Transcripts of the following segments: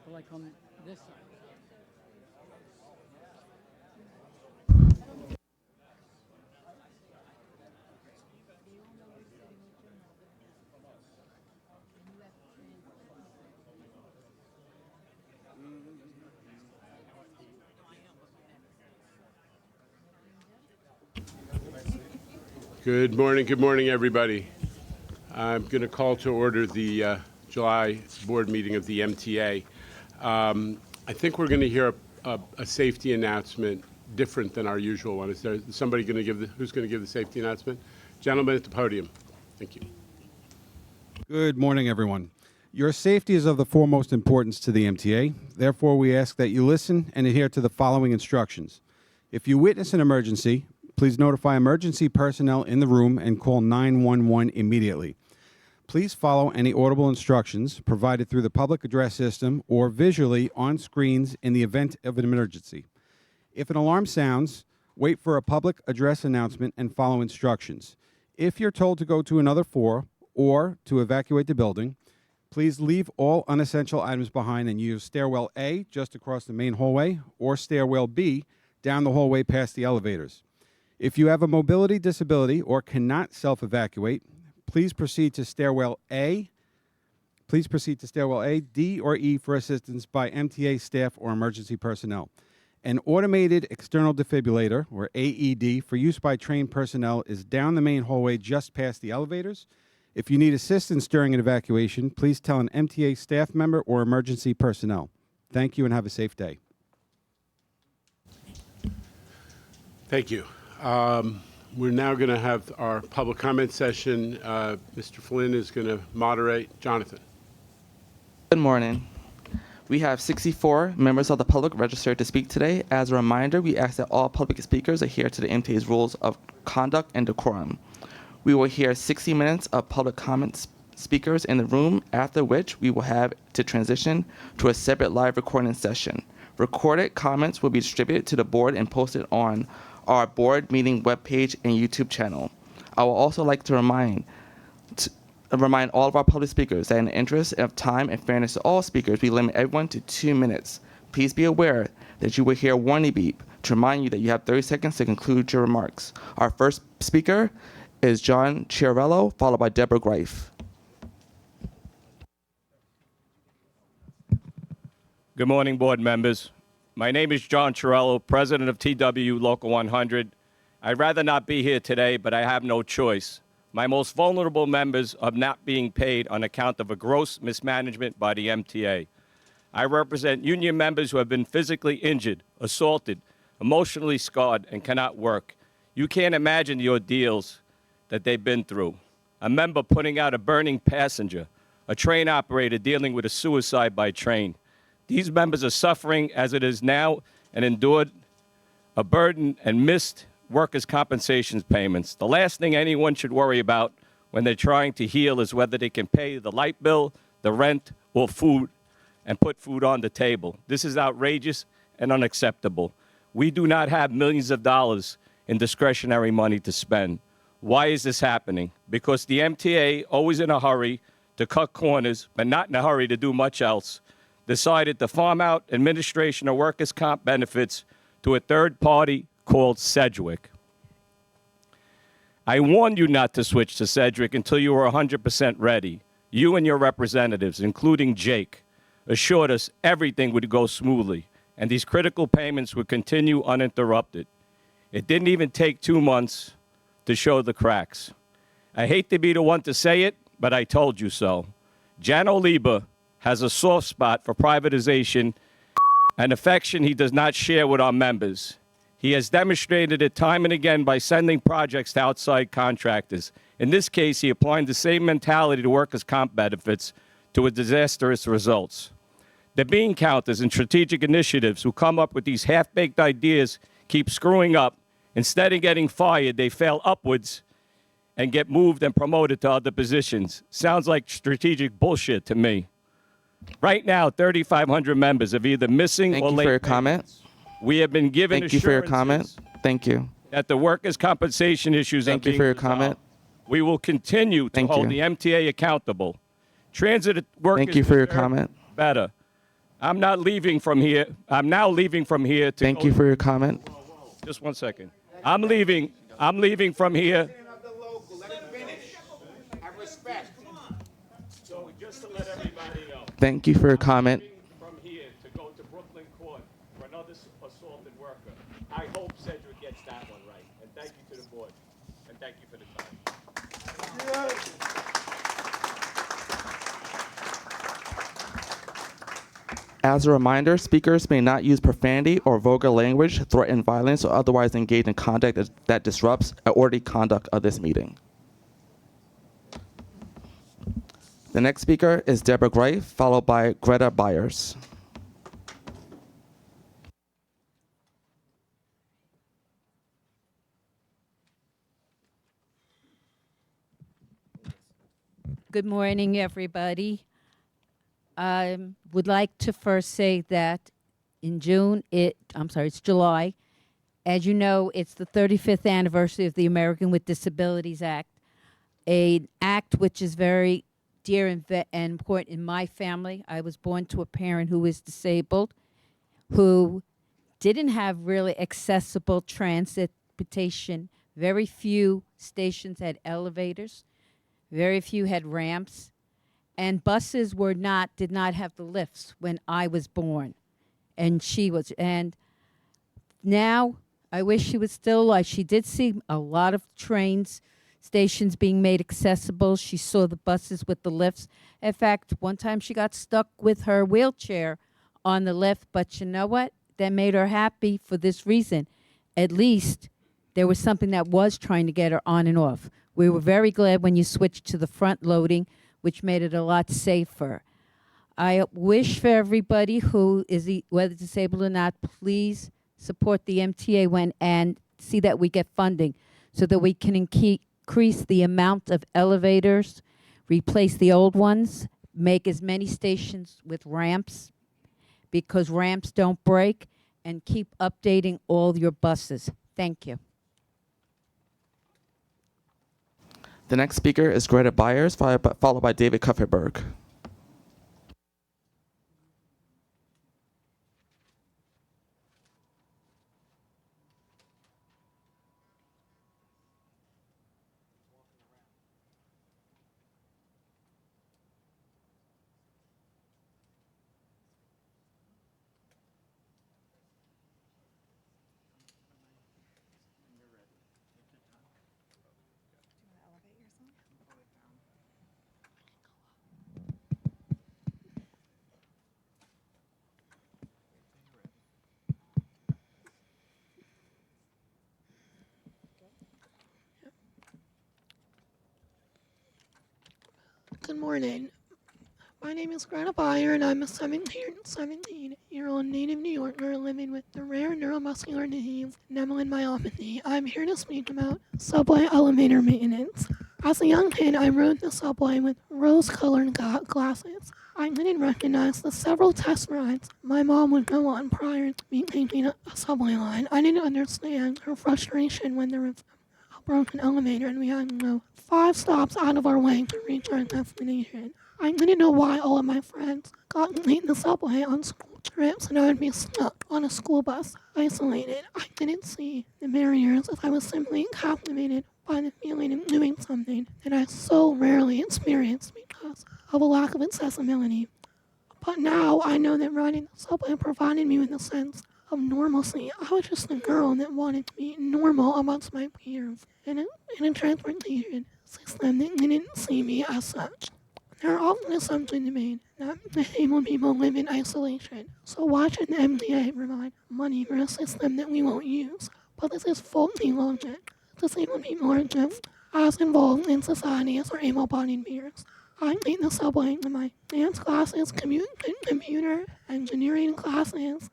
till I come this side. Good morning, everybody. I'm going to call to order the July board meeting of the MTA. I think we're going to hear a safety announcement different than our usual one. Is there somebody going to give who's going to give the safety announcement? Gentleman at the podium. Thank you. Good morning, everyone. Your safety is of the foremost importance to the MTA. Therefore, we ask that you listen and adhere to the following instructions. If you witness an emergency, please notify emergency personnel in the room and call 911 immediately. Please follow any audible instructions provided through the public address system or visually on screens in the event of an emergency. If an alarm sounds, wait for a public address announcement and follow instructions. If you're told to go to another floor or to evacuate the building, please leave all unessential items behind and use stairwell A just across the main hallway or stairwell B down the hallway past the elevators. If you have a mobility disability or cannot self-evacuate, please proceed to stairwell A. Please proceed to stairwell A, D, or E for assistance by MTA staff or emergency personnel. An automated external defibrillator, or AED, for use by trained personnel is down the main hallway just past the elevators. If you need assistance during an evacuation, please tell an MTA staff member or emergency personnel. Thank you and have a safe day. Thank you. We're now going to have our public comment session. Mr. Flynn is going to moderate. Jonathan. Good morning. We have 64 members of the public registered to speak today. As a reminder, we ask that all public speakers adhere to the MTA's rules of conduct and decorum. We will hear 60 minutes of public comments speakers in the room, after which we will have to transition to a separate live recording session. Recorded comments will be distributed to the board and posted on our board meeting webpage and YouTube channel. I would also like to remind all of our public speakers that in the interest of time and fairness to all speakers, we limit everyone to 2 minutes. Please be aware that you will hear a warning beep to remind you that you have 30 seconds to conclude your remarks. Our first speaker is John Chiarello, followed by Deborah Greif. Good morning, board members. My name is John Chiarello, president of TW Local 100. I'd rather not be here today, but I have no choice. My most vulnerable members are not being paid on account of a gross mismanagement by the MTA. I represent union members who have been physically injured, assaulted, emotionally scarred, and cannot work. You can't imagine the ordeals that they've been through. A member putting out a burning passenger, a train operator dealing with a suicide by train. These members are suffering as it is now and endured a burden and missed workers' compensation payments. The last thing anyone should worry about when they're trying to heal is whether they can pay the light bill, the rent, or food, and put food on the table. This is outrageous and unacceptable. We do not have millions of dollars in discretionary money to spend. Why is this happening? Because the MTA, always in a hurry to cut corners, but not in a hurry to do much else, decided to farm out administration of workers' comp benefits to a third party called Sedgwick. I warned you not to switch to Sedgwick until you were 100% ready. You and your representatives, including Jake, assured us everything would go smoothly and these critical payments would continue uninterrupted. It didn't even take 2 months to show the cracks. I hate to be the one to say it, but I told you so. Jan Oliba has a soft spot for privatization, an affection he does not share with our members. He has demonstrated it time and again by sending projects to outside contractors. In this case, he applied the same mentality to workers' comp benefits to a disastrous results. The bean counters and strategic initiatives who come up with these half-baked ideas keep screwing up. Instead of getting fired, they fail upwards and get moved and promoted to other positions. Sounds like strategic bullshit to me. Right now, 3,500 members of either missing or late. Thank you for your comment. We have been given Thank you for your comment. Thank you. That the workers' compensation issues are being Thank you for your resolved. comment. We will continue to hold the MTA accountable. Transit workers Thank you for your deserve comment. better. I'm not leaving from here. I'm now leaving from here to Thank go you for your comment. Just 1 second. I'm leaving from here. So just to let everybody know, Thank you for your comment. from here to go to Brooklyn Court for another assaulted worker. I hope Cedric gets that one right. And thank you to the board. And thank you for the time. As a reminder, speakers may not use profanity or vulgar language, threaten violence, or otherwise engage in conduct that disrupts the orderly conduct of this meeting. The next speaker is Deborah Gray, followed by Greta Byers. Good morning, everybody. I would like to first say that in it's July. As you know, it's the 35th anniversary of the American with Disabilities Act, an act which is very dear and important in my family. I was born to a parent who is disabled, who didn't have really accessible transportation. Very few stations had elevators. Very few had ramps, and buses did not have the lifts when I was born, and she was. And now I wish she was still alive. She did see a lot of stations being made accessible. She saw the buses with the lifts. In fact, one time she got stuck with her wheelchair on the lift, but you know what? That made her happy for this reason. At least there was something that was trying to get her on and off. We were very glad when you switched to the front loading, which made it a lot safer. I wish for everybody who is whether disabled or not, please support the MTA and see that we get funding so that we can increase the amount of elevators, replace the old ones, make as many stations with ramps because ramps don't break, and keep updating all your buses. Thank you. The next speaker is Greta Byers, followed by David Kupferberg. Good morning. My name is Greta Byer, and I'm a 17-year-old native New Yorker living with the rare neuromuscular disease, Nemelin myopathy. I'm here to speak about subway elevator maintenance. As a young kid, I rode the subway with rose-colored glasses. I didn't recognize the several test rides my mom would go on prior to me taking a subway line. I didn't understand her frustration when there was a broken elevator and we had to go 5 stops out of our way to reach our destination. I didn't know why all of my friends got to take the subway on school trips and I would be stuck on a school bus, isolated. I didn't see the barriers as I was simply captivated by the feeling of doing something that I so rarely experience because of a lack of accessibility. But now I know that riding the subway provided me with a sense of normalcy. I was just a girl that wanted to be normal amongst my peers in a transportation system that didn't see me as such. There are often assumptions made that disabled people live in isolation. So why should the MTA provide money for a system that we won't use? But this is faulty logic. Disabled people are just as involved in society as our able-bodied peers. I take the subway to my dance classes, computer engineering classes,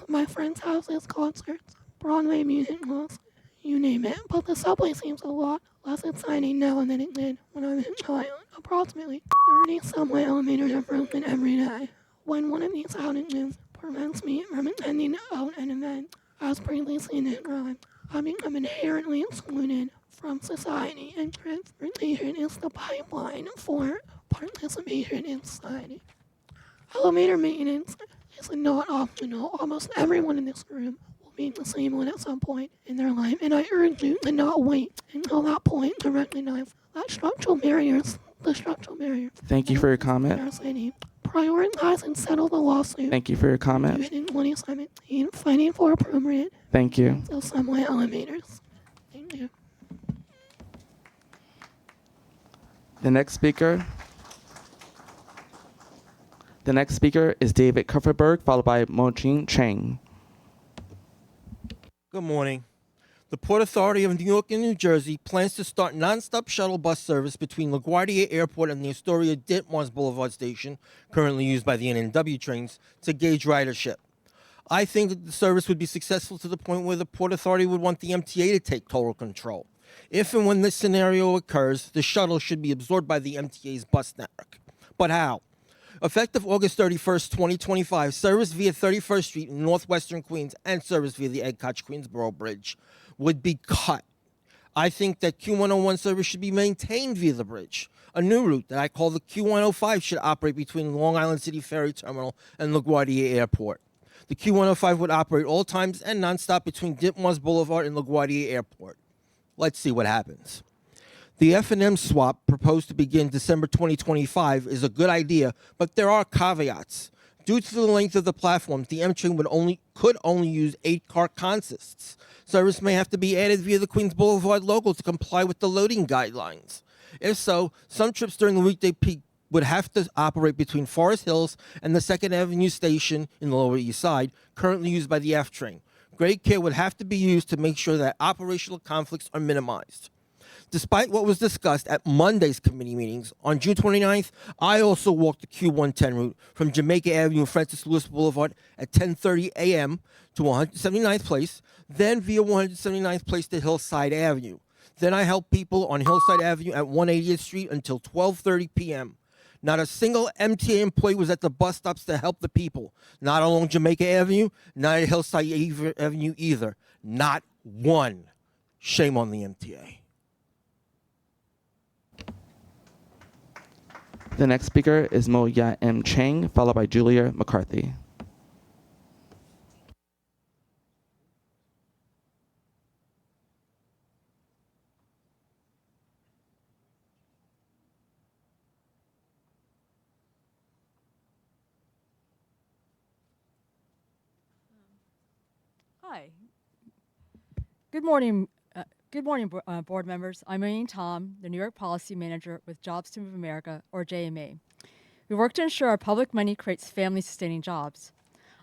my friends' houses, concerts, Broadway musicals, you name it. But the subway seems a lot less exciting now than it did when I was a child. Approximately 30 subway elevators are broken every day. When one of these outages prevents me from attending out an event, as previously described, I become inherently excluded from society, and transportation is the pipeline for participation in society. elevator maintenance is not optional. Almost everyone in this room will meet the same one at some point in their life, and I urge you to not wait until that point to recognize that the structural barriers. Thank you for your comment. Our city. Prioritize and settle the lawsuit. Thank you for your comment. In 2017, fighting for appropriate Thank you. subway elevators. Thank you. The next speaker is David Kupferberg, followed by Mo-Jing Chang. Good morning. The Port Authority of New York and New Jersey plans to start nonstop shuttle bus service between LaGuardia Airport and the Astoria Ditmars Boulevard station, currently used by the NNW trains, to gauge ridership. I think that the service would be successful to the point where the Port Authority would want the MTA to take total control. If and when this scenario occurs, the shuttle should be absorbed by the MTA's bus network. But how? Effective August 31st, 2025, service via 31st Street in northwestern Queens and service via the Ed Koch Queensboro Bridge would be cut. I think that Q101 service should be maintained via the bridge. A new route that I call the Q105 should operate between Long Island City Ferry Terminal and LaGuardia Airport. The Q105 would operate all times and nonstop between Ditmars Boulevard and LaGuardia Airport. Let's see what happens. The F&M swap proposed to begin December 2025 is a good idea, but there are caveats. Due to the length of the platform, the M train could only use 8-car consists. Service may have to be added via the Queens Boulevard local to comply with the loading guidelines. If so, some trips during the weekday peak would have to operate between Forest Hills and the 2nd Avenue station in the Lower East Side, currently used by the F train. Great care would have to be used to make sure that operational conflicts are minimized. Despite what was discussed at Monday's committee meetings, on June 29th, I also walked the Q110 route from Jamaica Avenue and Francis Lewis Boulevard at 10:30 a.m. to 179th Place, then via 179th Place to Hillside Avenue. Then I helped people on Hillside Avenue at 180th Street until 12:30 p.m. Not a single MTA employee was at the bus stops to help the people. Not along Jamaica Avenue, not at Hillside Avenue either. Not one. Shame on the MTA. The next speaker is Mo-Ya M. Chang, followed by Julia McCarthy. Hi. Good morning. Board members. I'm Elaine Tom, the New York Policy Manager with Jobs to Move America, or JMA. We work to ensure our public money creates family-sustaining jobs.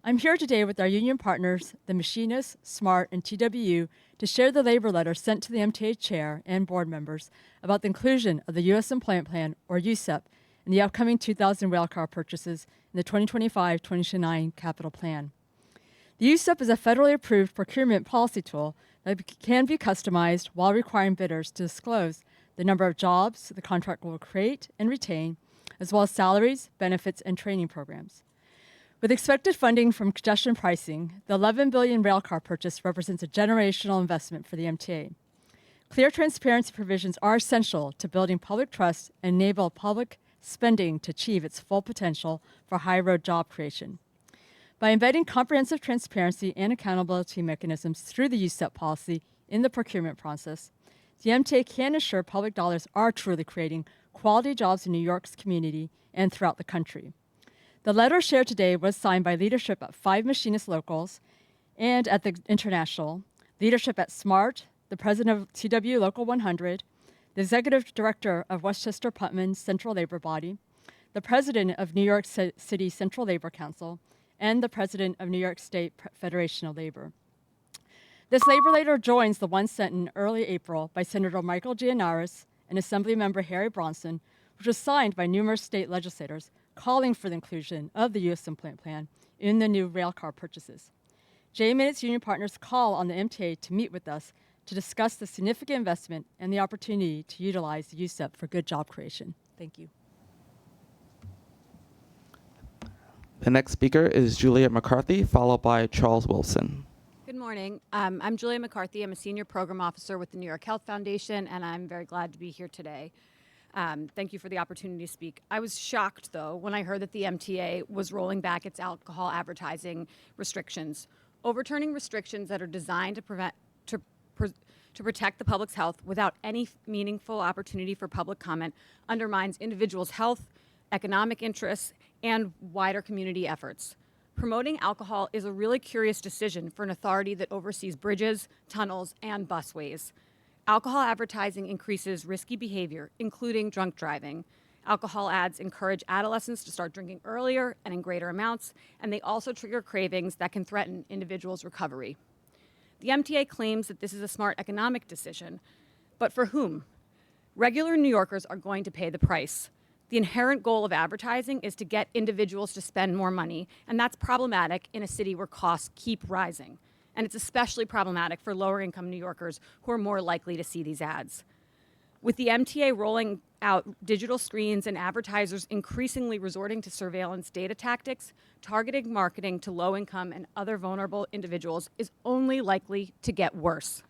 I'm here today with our union partners, the Machinists, SMART, and TWU, to share the labor letter sent to the MTA chair and board members about the inclusion of the U.S. Employment Plan, or USEP, in the upcoming 2,000 railcar purchases in the 2025-2029 capital plan. The USEP is a federally approved procurement policy tool that can be customized while requiring bidders to disclose the number of jobs the contract will create and retain, as well as salaries, benefits, and training programs. With expected funding from congestion pricing, the $11 billion railcar purchase represents a generational investment for the MTA. Clear transparency provisions are essential to building public trust and enable public spending to achieve its full potential for high-road job creation. By embedding comprehensive transparency and accountability mechanisms through the USEP policy in the procurement process, the MTA can ensure public dollars are truly creating quality jobs in New York's community and throughout the country. The letter shared today was signed by leadership at 5 machinist locals and at the International, leadership at SMART, the president of TW Local 100, the executive director of Westchester Putnam's Central Labor Body, the president of New York City Central Labor Council, and the president of New York State Federation of Labor. This labor letter joins the one sent in early April by Senator Michael Gianaris and Assemblymember Harry Bronson, which was signed by numerous state legislators calling for the inclusion of the U.S. Employment Plan in the new railcar purchases. JMA and its union partners call on the MTA to meet with us to discuss the significant investment and the opportunity to utilize the USEP for good job creation. Thank you. The next speaker is Julia McCarthy, followed by Charles Wilson. Good morning. I'm Julia McCarthy. I'm a senior program officer with the New York Health Foundation, and I'm very glad to be here today. Thank you for the opportunity to speak. I was shocked, though, when I heard that the MTA was rolling back its alcohol advertising restrictions. Overturning restrictions that are designed to protect the public's health without any meaningful opportunity for public comment undermines individuals' health, economic interests, and wider community efforts. Promoting alcohol is a really curious decision for an authority that oversees bridges, tunnels, and busways. Alcohol advertising increases risky behavior, including drunk driving. Alcohol ads encourage adolescents to start drinking earlier and in greater amounts, and they also trigger cravings that can threaten individuals' recovery. The MTA claims that this is a smart economic decision, but for whom? Regular New Yorkers are going to pay the price. The inherent goal of advertising is to get individuals to spend more money, and that's problematic in a city where costs keep rising. And it's especially problematic for lower-income New Yorkers who are more likely to see these ads. With the MTA rolling out digital screens and advertisers increasingly resorting to surveillance data tactics, targeting marketing to low-income and other vulnerable individuals is only likely to get worse.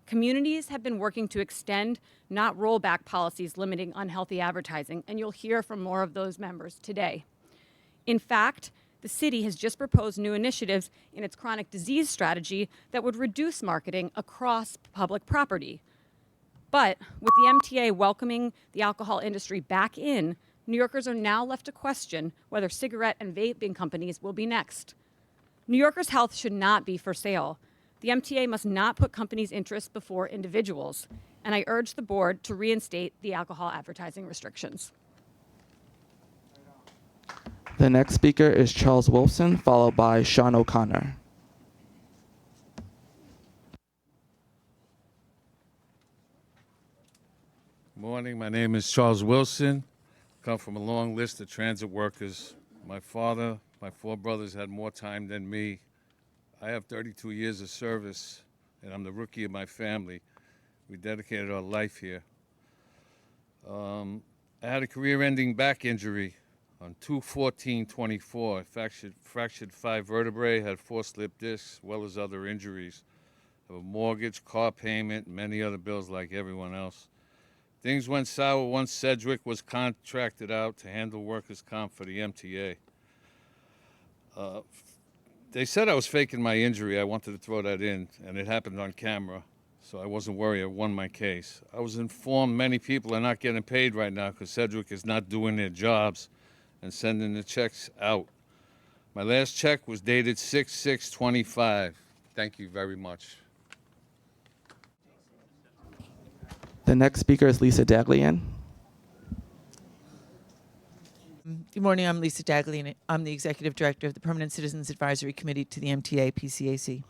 Communities have been working to extend, not roll back policies limiting unhealthy advertising, and you'll hear from more of those members today. In fact, the city has just proposed new initiatives in its chronic disease strategy that would reduce marketing across public property. But with the MTA welcoming the alcohol industry back in, New Yorkers are now left to question whether cigarette and vaping companies will be next. New Yorkers' health should not be for sale. The MTA must not put companies' interests before individuals, and I urge the board to reinstate the alcohol advertising restrictions. The next speaker is Charles Wilson, followed by Sean O'Connor. Morning, my name is Charles Wilson. Come from a long list of transit workers. My father, my four brothers had more time than me. I have 32 years of service, and I'm the rookie of my family. We dedicated our life here. I had a career-ending back injury on 2/14/24. Fractured 5 vertebrae, had 4 slipped discs, as well as other injuries. I have a mortgage, car payment, and many other bills like everyone else. Things went sour once Sedgwick was contracted out to handle workers' comp for the MTA. They said I was faking my injury. I wanted to throw that in, and it happened on camera, so I wasn't worried. I won my case. I was informed many people are not getting paid right now because Sedgwick is not doing their jobs and sending the checks out. My last check was dated 6/6/25. Thank you very much. The next speaker is Lisa Daglian. Good morning, I'm Lisa Daglian. I'm the Executive Director of the Permanent Citizens Advisory Committee to the MTA PCAC.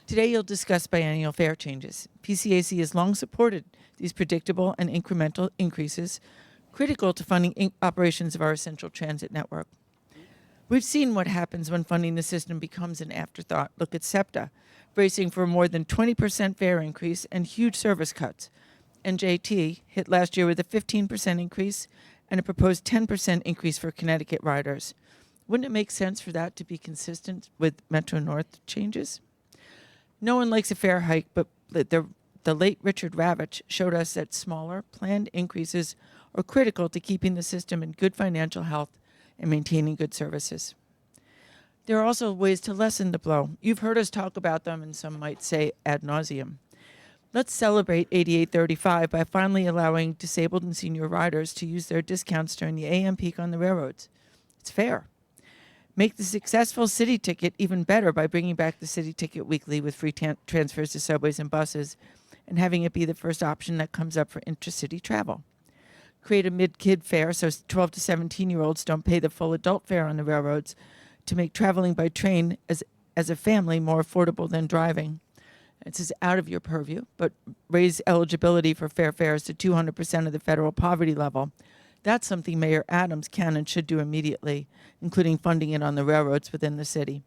Today you'll discuss biennial fare changes. PCAC has long supported these predictable and incremental increases, critical to funding operations of our essential transit network. We've seen what happens when funding the system becomes an afterthought. Look at SEPTA, bracing for more than 20% fare increase and huge service cuts. NJT hit last year with a 15% increase and a proposed 10% increase for Connecticut riders. Wouldn't it make sense for that to be consistent with Metro North changes? No one likes a fare hike, but the late Richard Ravitch showed us that smaller, planned increases are critical to keeping the system in good financial health and maintaining good services. There are also ways to lessen the blow. You've heard us talk about them, and some might say ad nauseum. Let's celebrate 8835 by finally allowing disabled and senior riders to use their discounts during the AM peak on the railroads. It's fair. Make the successful city ticket even better by bringing back the city ticket weekly with free transfers to subways and buses and having it be the first option that comes up for intercity travel. Create a mid-kid fare so 12 to 17-year-olds don't pay the full adult fare on the railroads to make traveling by train as a family more affordable than driving. This is out of your purview, but raise eligibility for fair fares to 200% of the federal poverty level. That's something Mayor Adams can and should do immediately, including funding it on the railroads within the city.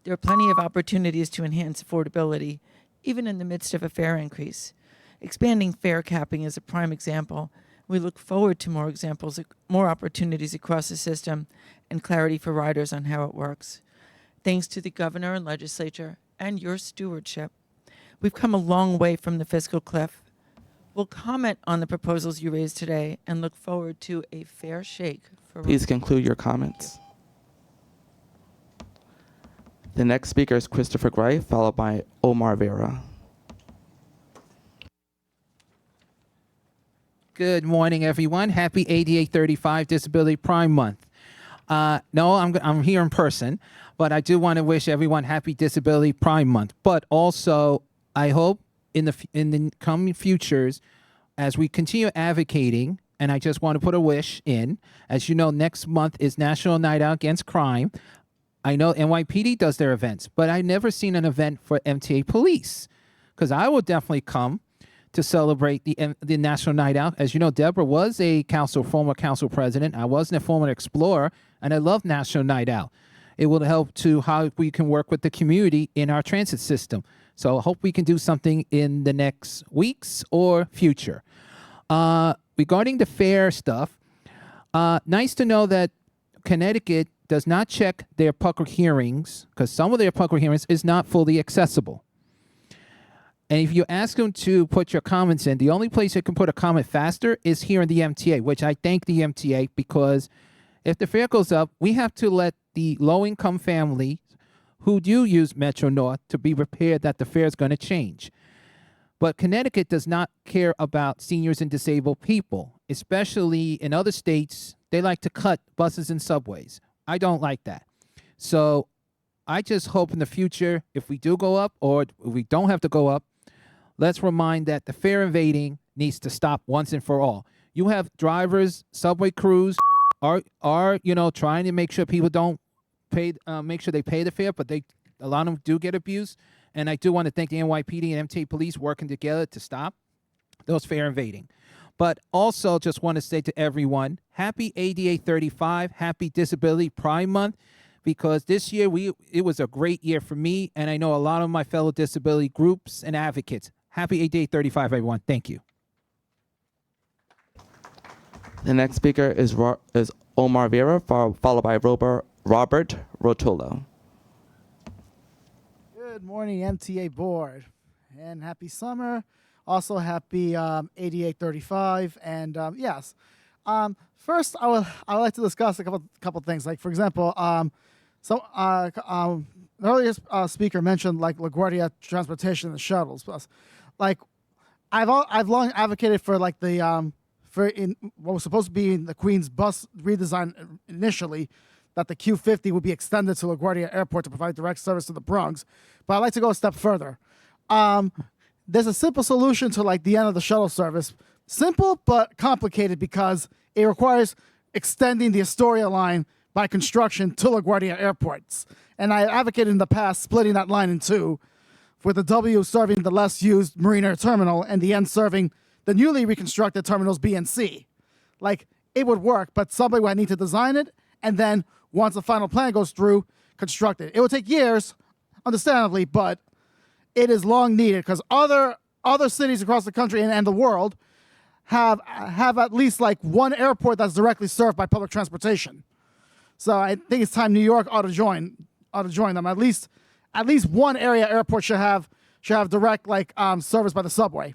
There are plenty of opportunities to enhance affordability, even in the midst of a fare increase. Expanding fare capping is a prime example. We look forward to more examples, more opportunities across the system, and clarity for riders on how it works. Thanks to the governor and legislature and your stewardship, we've come a long way from the fiscal cliff. will comment on the proposals you raised today and look forward to a fair shake for Please conclude your comments. The next speaker is Christopher Gray, followed by Omar Vera. Good morning, everyone. Happy ADA 35 Disability Prime Month. No, I'm here in person, but I do want to wish everyone happy Disability Prime Month. But also, I hope in the coming futures, as we continue advocating, and I just want to put a wish in, as you know, next month is National Night Out Against Crime. I know NYPD does their events, but I've never seen an event for MTA Police, because I will definitely come to celebrate the National Night Out. As you know, Deborah was a former council president. I was a former explorer, and I love National Night Out. It will help to how we can work with the community in our transit system. So I hope we can do something in the next weeks or future. Regarding the fare stuff, nice to know that Connecticut does not check their public hearings, because some of their public hearings is not fully accessible. And if you ask them to put your comments in, the only place you can put a comment faster is here in the MTA, which I thank the MTA, because if the fare goes up, we have to let the low-income families who do use Metro North to be prepared that the fare is going to change. But Connecticut does not care about seniors and disabled people, especially in other states. They like to cut buses and subways. I don't like that. So I just hope in the future, if we do go up or we don't have to go up, let's remind that the fare invading needs to stop once and for all. You have drivers, subway crews are trying to make sure people don't pay, make sure they pay the fare, but a lot of them do get abused. And I do want to thank the NYPD and MTA Police working together to stop those fare invading. But also just want to say to everyone, happy ADA 35, happy Disability Prime Month, because this year it was a great year for me, and I know a lot of my fellow disability groups and advocates. Happy ADA 35, everyone. Thank you. The next speaker is Omar Vera, followed by Robert Rotolo. Good morning, MTA Board, and happy summer. Also, happy ADA 35, and yes. First, I would like to discuss a couple things. Like, for example, the earlier speaker mentioned like LaGuardia transportation and the shuttles. Plus, like, I've long advocated for like the what was supposed to be in the Queens bus redesign initially, that the Q50 would be extended to LaGuardia Airport to provide direct service to the Bronx. But I'd like to go a step further. There's a simple solution to like the end of the shuttle service. Simple but complicated because it requires extending the Astoria line by construction to LaGuardia airports. And I advocated in the past splitting that line in two, with the W serving the less used Marine Air Terminal and the N serving the newly reconstructed terminals B and C. Like, it would work, but somebody would need to design it, and then once the final plan goes through, construct it. It will take years, understandably, but it is long needed because other cities across the country and the world have at least like one airport that's directly served by public transportation. So I think it's time New York ought to join them. At least one area airport should have direct like service by the subway.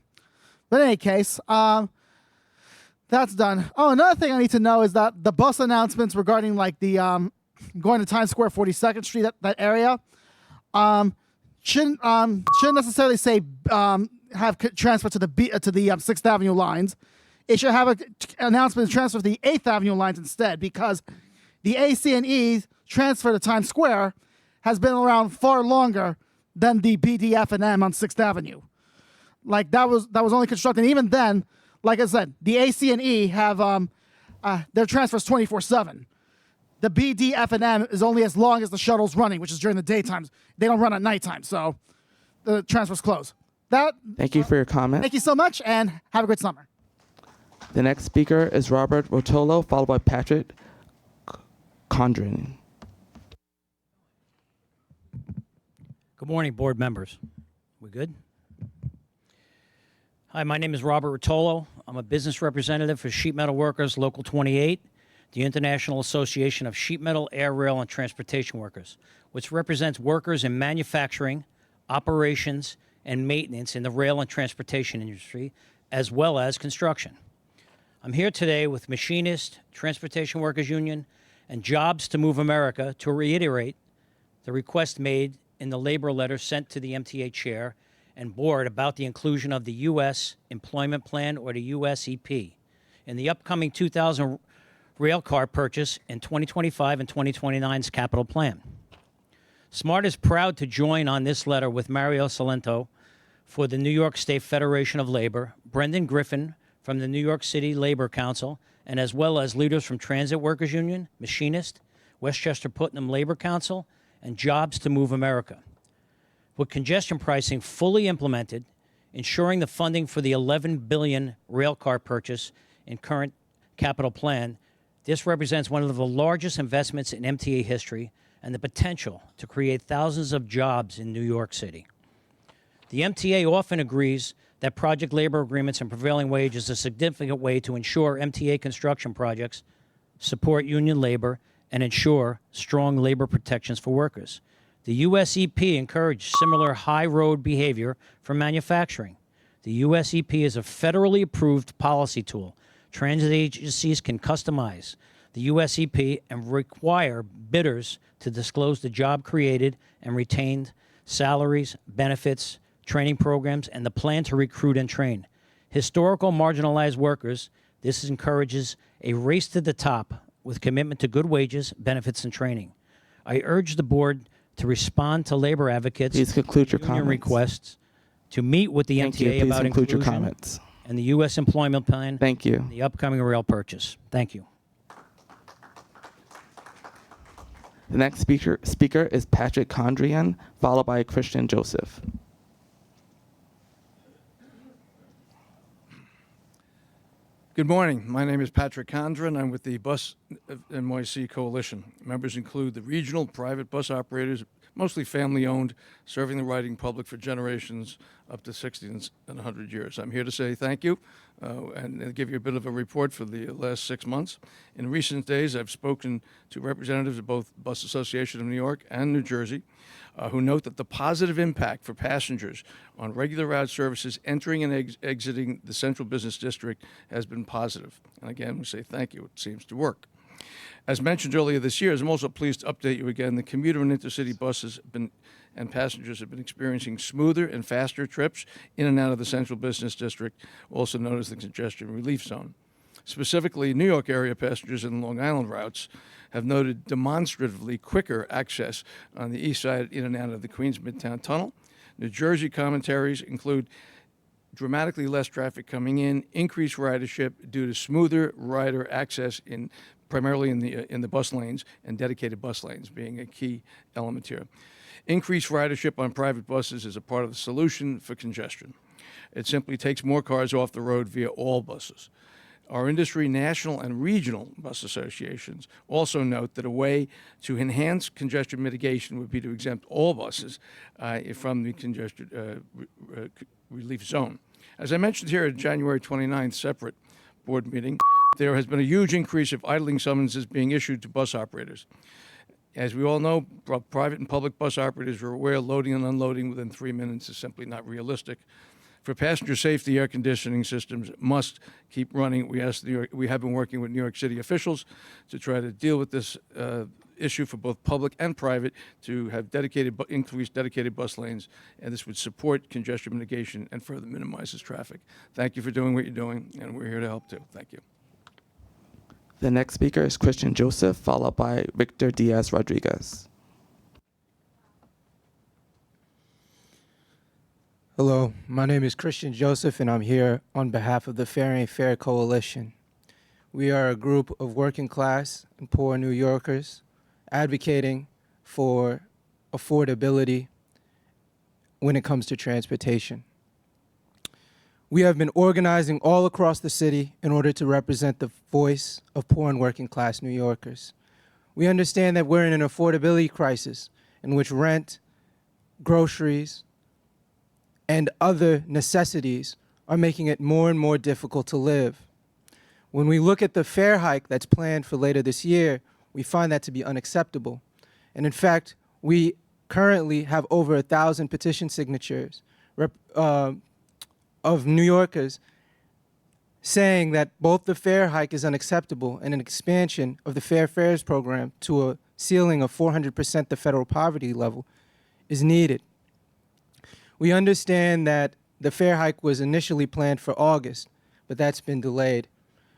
But in any case, that's done. Oh, another thing I need to know is that the bus announcements regarding like the going to Times Square, 42nd Street, that area, shouldn't necessarily say have transfer to the 6th Avenue lines. It should have an announcement to transfer to the 8th Avenue lines instead, because the AC&E transfer to Times Square has been around far longer than the BDF&M on 6th Avenue. Like, that was only constructed. And even then, like I said, the AC&E have their transfers 24/7. The BDF&M is only as long as the shuttle's running, which is during the daytime. They don't run at nighttime, so the transfers close. Thank you for your comment. Thank you so much, and have a great summer. The next speaker is Robert Rotolo, followed by Patrick Condren. Good morning, board members. We good? Hi, my name is Robert Rotolo. I'm a business representative for Sheet Metal Workers Local 28, the International Association of Sheet Metal, Air, Rail, and Transportation Workers, which represents workers in manufacturing, operations, and maintenance in the rail and transportation industry, as well as construction. I'm here today with Machinist, Transportation Workers Union, and Jobs to Move America to reiterate the request made in the labor letter sent to the MTA chair and board about the inclusion of the U.S. Employment Plan, or the USEP, in the upcoming 2000 rail car purchase in 2025 and 2029's capital plan. SMART is proud to join on this letter with Mario Salento for the New York State Federation of Labor, Brendan Griffin from the New York City Labor Council, and as well as leaders from Transit Workers Union, Machinist, Westchester Putnam Labor Council, and Jobs to Move America. With congestion pricing fully implemented, ensuring the funding for the $11 billion rail car purchase in current capital plan, this represents one of the largest investments in MTA history and the potential to create thousands of jobs in New York City. The MTA often agrees that project labor agreements and prevailing wage is a significant way to ensure MTA construction projects support union labor and ensure strong labor protections for workers. The USEP encouraged similar high road behavior for manufacturing. The USEP is a federally approved policy tool. Transit agencies can customize the USEP and require bidders to disclose the job created and retained, salaries, benefits, training programs, and the plan to recruit and train. Historical marginalized workers, this encourages a race to the top with commitment to good wages, benefits, and training. I urge the board to respond to labor advocates' Please conclude your union comments. requests to meet with the Thank you. MTA Please about conclude your inclusion comments. and the U.S. Employment Plan. Thank you. And the upcoming rail purchase. Thank you. The next speaker is Patrick Condrian, followed by Christian Joseph. Good morning. My name is Patrick Condren. I'm with the Bus NYC Coalition. Members include the regional private bus operators, mostly family-owned, serving the riding public for generations up to 60 and 100 years. I'm here to say thank you and give you a bit of a report for the last 6 months. In recent days, I've spoken to representatives of both Bus Association of New York and New Jersey who note that the positive impact for passengers on regular route services entering and exiting the central business district has been positive. And again, we say thank you. It seems to work. As mentioned earlier this year, I'm also pleased to update you again. The commuter and intercity buses and passengers have been experiencing smoother and faster trips in and out of the central business district, also known as the congestion relief zone. Specifically, New York area passengers in Long Island routes have noted demonstratively quicker access on the east side in and out of the Queens Midtown Tunnel. New Jersey commentaries include dramatically less traffic coming in, increased ridership due to smoother rider access primarily in the bus lanes and dedicated bus lanes being a key element here. Increased ridership on private buses is a part of the solution for congestion. It simply takes more cars off the road via all buses. Our industry, national and regional bus associations also note that a way to enhance congestion mitigation would be to exempt all buses from the congestion relief zone. As I mentioned here at January 29th separate board meeting, there has been a huge increase of idling summonses being issued to bus operators. As we all know, private and public bus operators are aware loading and unloading within 3 minutes is simply not realistic. For passenger safety, air conditioning systems must keep running. We have been working with New York City officials to try to deal with this issue for both public and private to have increased dedicated bus lanes, and this would support congestion mitigation and further minimizes traffic. Thank you for doing what you're doing, and we're here to help too. Thank you. The next speaker is Christian Joseph, followed by Victor Diaz Rodriguez. Hello, my name is Christian Joseph, and I'm here on behalf of the Ferry and Fair Coalition. We are a group of working class and poor New Yorkers advocating for affordability when it comes to transportation. We have been organizing all across the city in order to represent the voice of poor and working class New Yorkers. We understand that we're in an affordability crisis in which rent, groceries, and other necessities are making it more and more difficult to live. When we look at the fare hike that's planned for later this year, we find that to be unacceptable. And in fact, we currently have over 1,000 petition signatures of New Yorkers saying that both the fare hike is unacceptable and an expansion of the fair fares program to a ceiling of 400% the federal poverty level is needed. We understand that the fare hike was initially planned for August, but that's been delayed.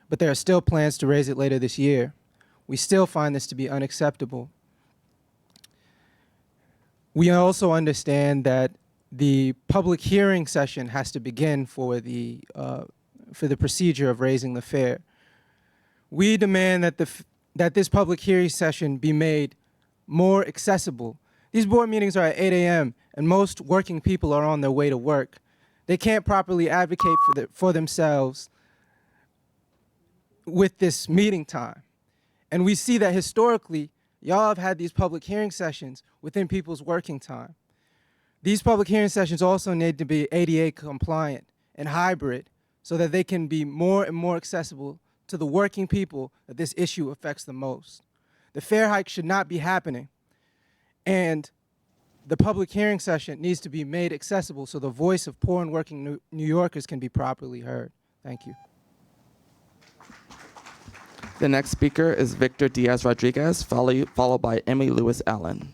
But there are still plans to raise it later this year. We still find this to be unacceptable. We also understand that the public hearing session has to begin for the procedure of raising the fare. We demand that that this public hearing session be made more accessible. These board meetings are at 8 a.m. and most working people are on their way to work. They can't properly advocate for themselves with this meeting time. And we see that historically, y'all have had these public hearing sessions within people's working time. These public hearing sessions also need to be ADA compliant and hybrid so that they can be more and more accessible to the working people that this issue affects the most. The fare hike should not be happening, and the public hearing session needs to be made accessible so the voice of poor and working New Yorkers can be properly heard. Thank you. The next speaker is Victor Diaz-Rodriguez, followed by Emily Lewis Allen.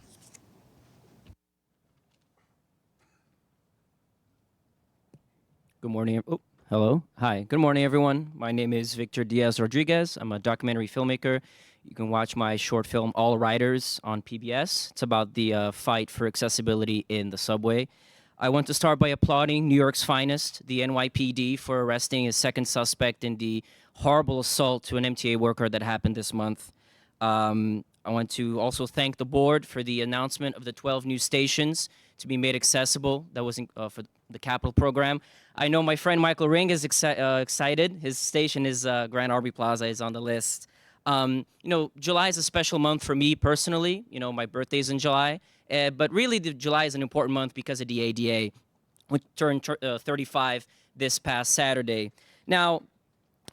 Good morning. Oh, hello. Hi. Good morning, everyone. My name is Victor Diaz-Rodriguez. I'm a documentary filmmaker. You can watch my short film, All Riders, on PBS. It's about the fight for accessibility in the subway. I want to start by applauding New York's finest, the NYPD, for arresting a second suspect in the horrible assault to an MTA worker that happened this month. I want to also thank the board for the announcement of the 12 new stations to be made accessible. That was for the capital program. I know my friend Michael Ring is excited. His station is Grand Army Plaza is on the list. You know, July is a special month for me personally. You know, my birthday's in July. But really, July is an important month because of the ADA, which turned 35 this past Saturday. Now,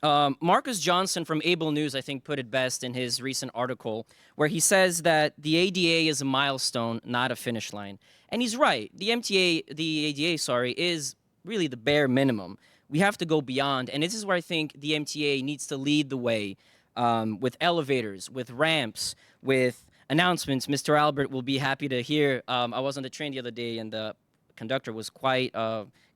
Marcus Johnson from Able News, I think, put it best in his recent article, where he says that the ADA is a milestone, not a finish line. And he's right. The ADA, is really the bare minimum. We have to go beyond. And this is where I think the MTA needs to lead the way with elevators, with ramps, with announcements. Mr. Albert will be happy to hear. I was on the train the other day, and the conductor was quite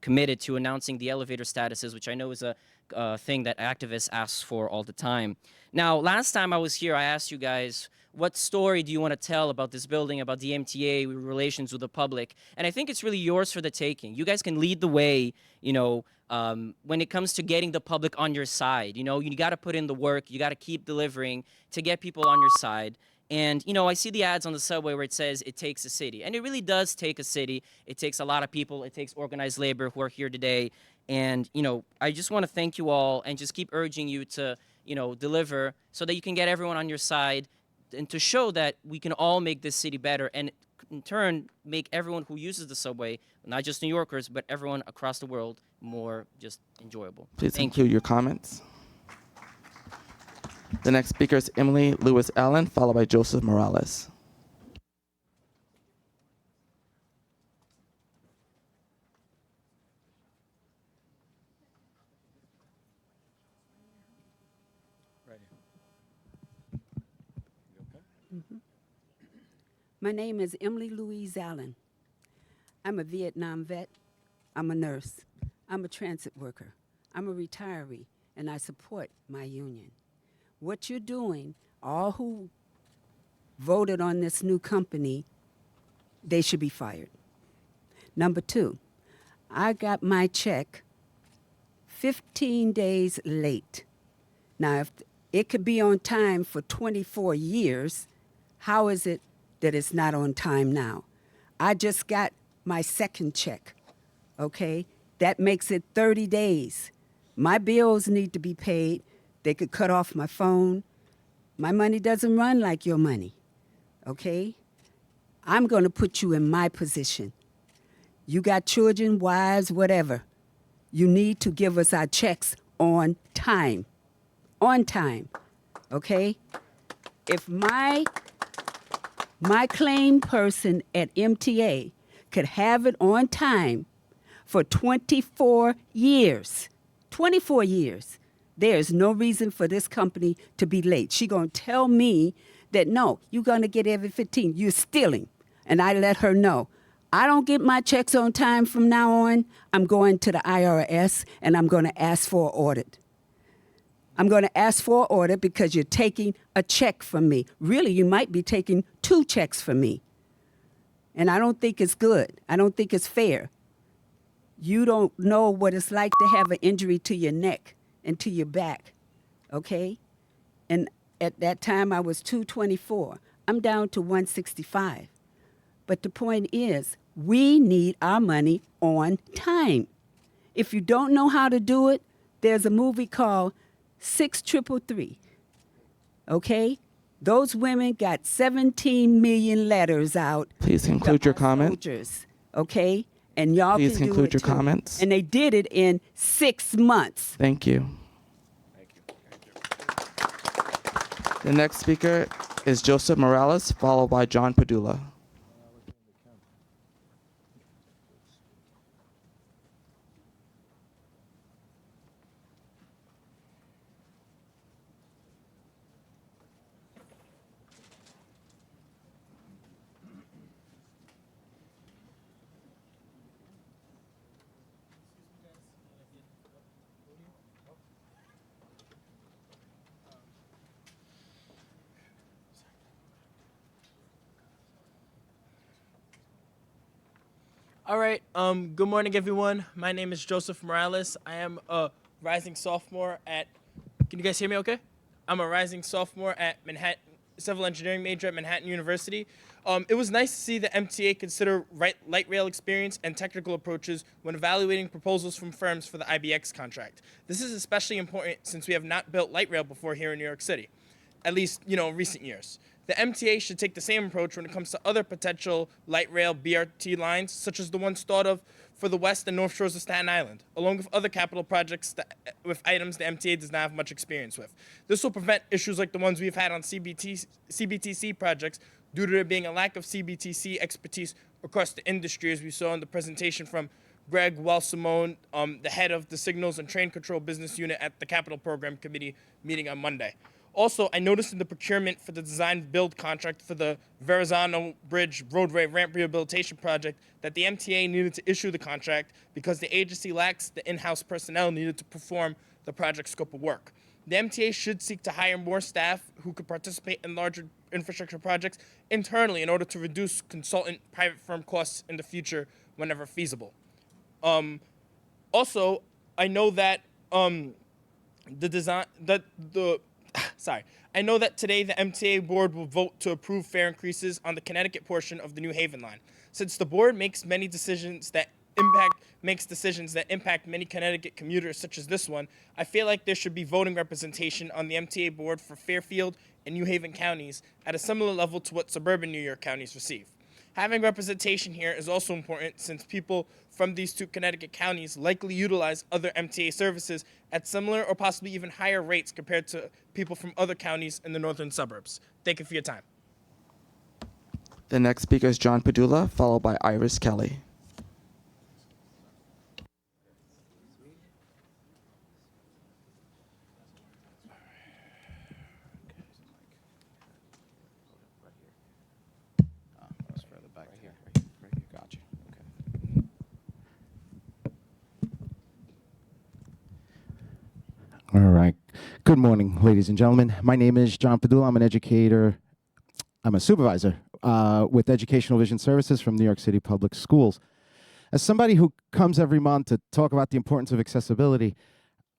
committed to announcing the elevator statuses, which I know is a thing that activists ask for all the time. Now, last time I was here, I asked you guys, what story do you want to tell about this building, about the MTA, relations with the public? And I think it's really yours for the taking. You guys can lead the way, you know, when it comes to getting the public on your side. You know, you got to put in the work. You got to keep delivering to get people on your side. And, you know, I see the ads on the subway where it says it takes a city. And it really does take a city. It takes a lot of people. It takes organized labor who are here today. And, you know, I just want to thank you all and just keep urging you to, you know, deliver so that you can get everyone on your side and to show that we can all make this city better and, in turn, make everyone who uses the subway, not just New Yorkers, but everyone across the world, more just enjoyable. Please include your comments. The next speaker is Emily Lewis Allen, followed by Joseph Morales. My name is Emily Louise Allen. I'm a Vietnam vet. I'm a nurse. I'm a transit worker. I'm a retiree, and I support my union. What you're doing, all who voted on this new company, they should be fired. Number two, I got my check 15 days late. Now, if it could be on time for 24 years, how is it that it's not on time now? I just got my second check, okay? That makes it 30 days. My bills need to be paid. They could cut off my phone. My money doesn't run like your money, okay? I'm going to put you in my position. You got children, wives, whatever. You need to give us our checks on time. On time, okay? If my claim person at MTA could have it on time for 24 years, There is no reason for this company to be late. She gonna tell me that no, you're gonna get every 15. You're stealing. And I let her know. I don't get my checks on time from now on. I'm going to the IRS and I'm gonna ask for an audit. I'm gonna ask for an audit because you're taking a check from me. Really, you might be taking 2 checks from me. And I don't think it's good. I don't think it's fair. You don't know what it's like to have an injury to your neck and to your back, okay? And at that time, I was 224. I'm down to 165. But the point is, we need our money on time. If you don't know how to do it, there's a movie called 6333, okay? Those women got 17 million letters out. Please conclude your comment. Soldiers, okay? And y'all Please can do conclude it your too. comments. And they did it in 6 months. Thank you. The next speaker is Joseph Morales, followed by John Padula. All right. Good morning, everyone. My name is Joseph Morales. I am a rising sophomore at. Can you guys hear me? Okay. I'm a rising sophomore at Manhattan, civil engineering major at Manhattan University. It was nice to see the MTA consider light rail experience and technical approaches when evaluating proposals from firms for the IBX contract. This is especially important since we have not built light rail before here in New York City, at least in recent years. The MTA should take the same approach when it comes to other potential light rail BRT lines, such as the ones thought of for the west and north shores of Staten Island, along with other capital projects with items the MTA does not have much experience with. This will prevent issues like the ones we've had on CBTC projects due to there being a lack of CBTC expertise across the industry, as we saw in the presentation from Greg Welsimone, the head of the Signals and Train Control Business Unit at the Capital Program Committee meeting on Monday. Also, I noticed in the procurement for the design-build contract for the Verrazano Bridge roadway ramp rehabilitation project that the MTA needed to issue the contract because the agency lacks the in-house personnel needed to perform the project scope of work. The MTA should seek to hire more staff who could participate in larger infrastructure projects internally in order to reduce consultant private firm costs in the future whenever feasible. Also, I know that I know that today the MTA board will vote to approve fare increases on the Connecticut portion of the New Haven line. Since the board makes decisions that impact many Connecticut commuters, such as this one, I feel like there should be voting representation on the MTA board for Fairfield and New Haven counties at a similar level to what suburban New York counties receive. Having representation here is also important since people from these 2 Connecticut counties likely utilize other MTA services at similar or possibly even higher rates compared to people from other counties in the northern suburbs. Thank you for your time. The next speaker is John Padula, followed by Iris Kelly. All right. Good morning, ladies and gentlemen. My name is John Padula. I'm an educator. I'm a supervisor with Educational Vision Services from New York City Public Schools. As somebody who comes every month to talk about the importance of accessibility,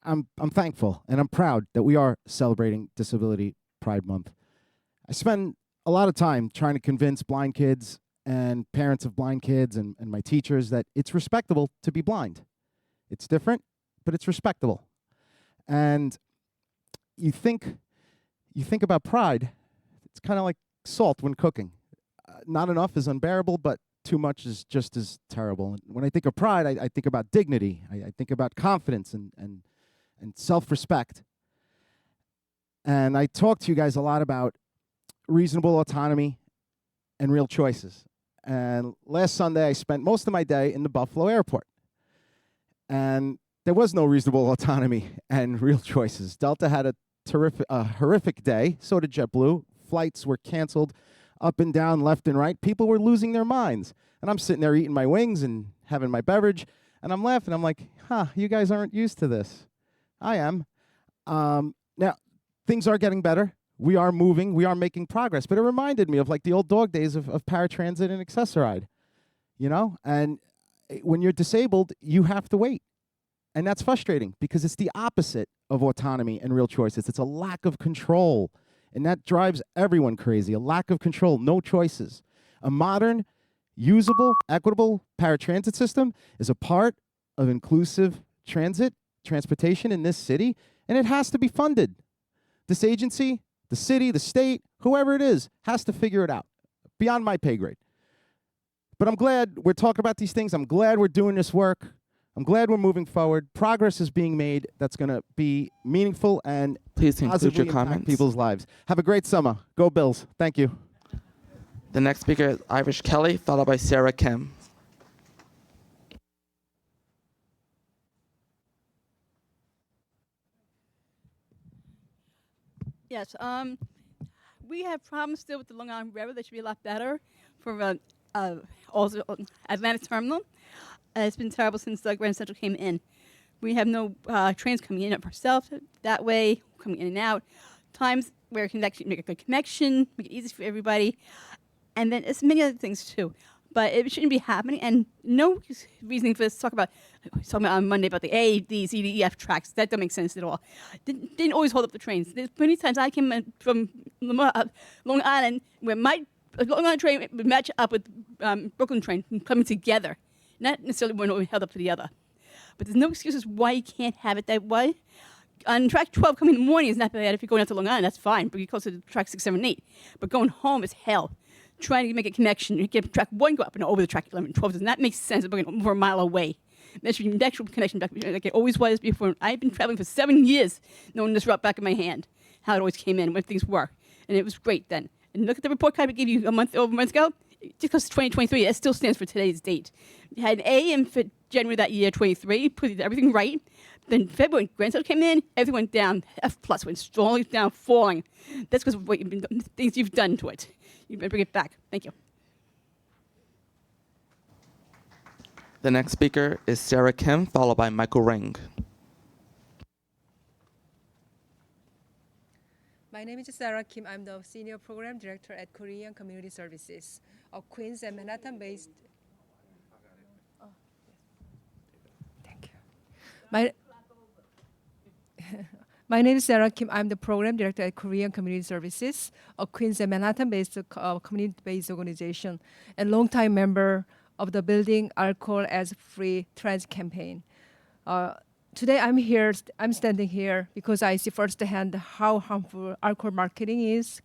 I'm thankful and I'm proud that we are celebrating Disability Pride Month. I spend a lot of time trying to convince blind kids and parents of blind kids and my teachers that it's respectable to be blind. It's different, but it's respectable. And you think about pride, it's kind of like salt when cooking. Not enough is unbearable, but too much is just as terrible. And when I think of pride, I think about dignity. I think about confidence and self-respect. And I talk to you guys a lot about reasonable autonomy and real choices. And last Sunday, I spent most of my day in the Buffalo airport. And there was no reasonable autonomy and real choices. Delta had a horrific day. So did JetBlue. Flights were canceled up and down, left and right. People were losing their minds. And I'm sitting there eating my wings and having my beverage, and I'm laughing. I'm like, you guys aren't used to this. I am. Now, things are getting better. We are moving. We are making progress. But it reminded me of like the old dog days of paratransit and Access-a-Ride, you know? And when you're disabled, you have to wait. And that's frustrating because it's the opposite of autonomy and real choices. It's a lack of control. And that drives everyone crazy. A lack of control, no choices. A modern, usable, equitable paratransit system is a part of inclusive transportation in this city, and it has to be funded. This agency, the city, the state, whoever it is, has to figure it out. Beyond my pay grade. But I'm glad we're talking about these things. I'm glad we're doing this work. I'm glad we're moving forward. Progress is being made that's going to be meaningful and Please conclude positively your impact comments. people's lives. Have a great summer. Go Bills. Thank you. The next speaker is Irish Kelly, followed by Sarah Kim. Yes, we have problems still with the Long Island Railroad. That should be a lot better for also Atlantic Terminal. It's been terrible since the Grand Central came in. We have no trains coming in ourselves that way, coming in and out. Times where it can actually make a good connection, make it easy for everybody. And then it's many other things too. But it shouldn't be happening, and no reasoning for this. Talking about on Monday about the A, D, C, D, E, F tracks. That doesn't make sense at all. Didn't always hold up the trains. There's many times I came in from Long Island where my Long Island train would match up with Brooklyn train coming together. Not necessarily one held up to the other. But there's no excuses why you can't have it that way. On track 12 coming in the morning is not bad. If you're going out to Long Island, that's fine. But you're close to track 6, 7, 8. But going home is hell. Trying to make a connection. You get track 1, go up and over the track 11, 12. Does not make sense. It's over a mile away. There should be an actual connection back like it always was before. I've been traveling for 7 years knowing this route back in my hand, how it always came in, when things were. And it was great then. And look at the report card I gave you over a month ago. Just because it's 2023, it still stands for today's date. You had an A in for January that year, 23, put everything right. Then February, Grand Central came in, everything went down. F plus went slowly down, falling. That's because of what things you've done to it. You better bring it back. Thank you. The next speaker is Sarah Kim, followed by Michael Ring. My name is Sarah Kim. I'm the Senior Program Director at Korean Community Services, a Queens and Manhattan-based. Oh, thank you. My name is Sarah Kim. I'm the Program Director at Korean Community Services, a Queens and Manhattan-based community-based organization, and longtime member of the Building Alcohol as Free Transit campaign. Today I'm standing here because I see firsthand how harmful alcohol marketing is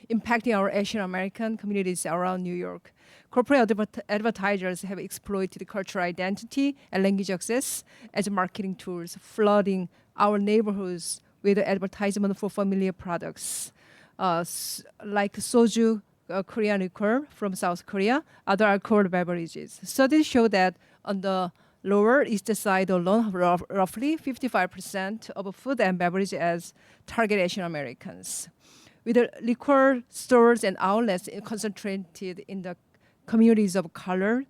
impacting our Asian American communities around New York. Corporate advertisers have exploited cultural identity and language access as marketing tools, flooding our neighborhoods with advertisement for familiar products like soju, Korean liquor from South Korea, other alcohol beverages. Studies show that on the Lower East Side alone, roughly 55% of food and beverage as target Asian Americans. With the liquor stores and outlets concentrated in the communities of color,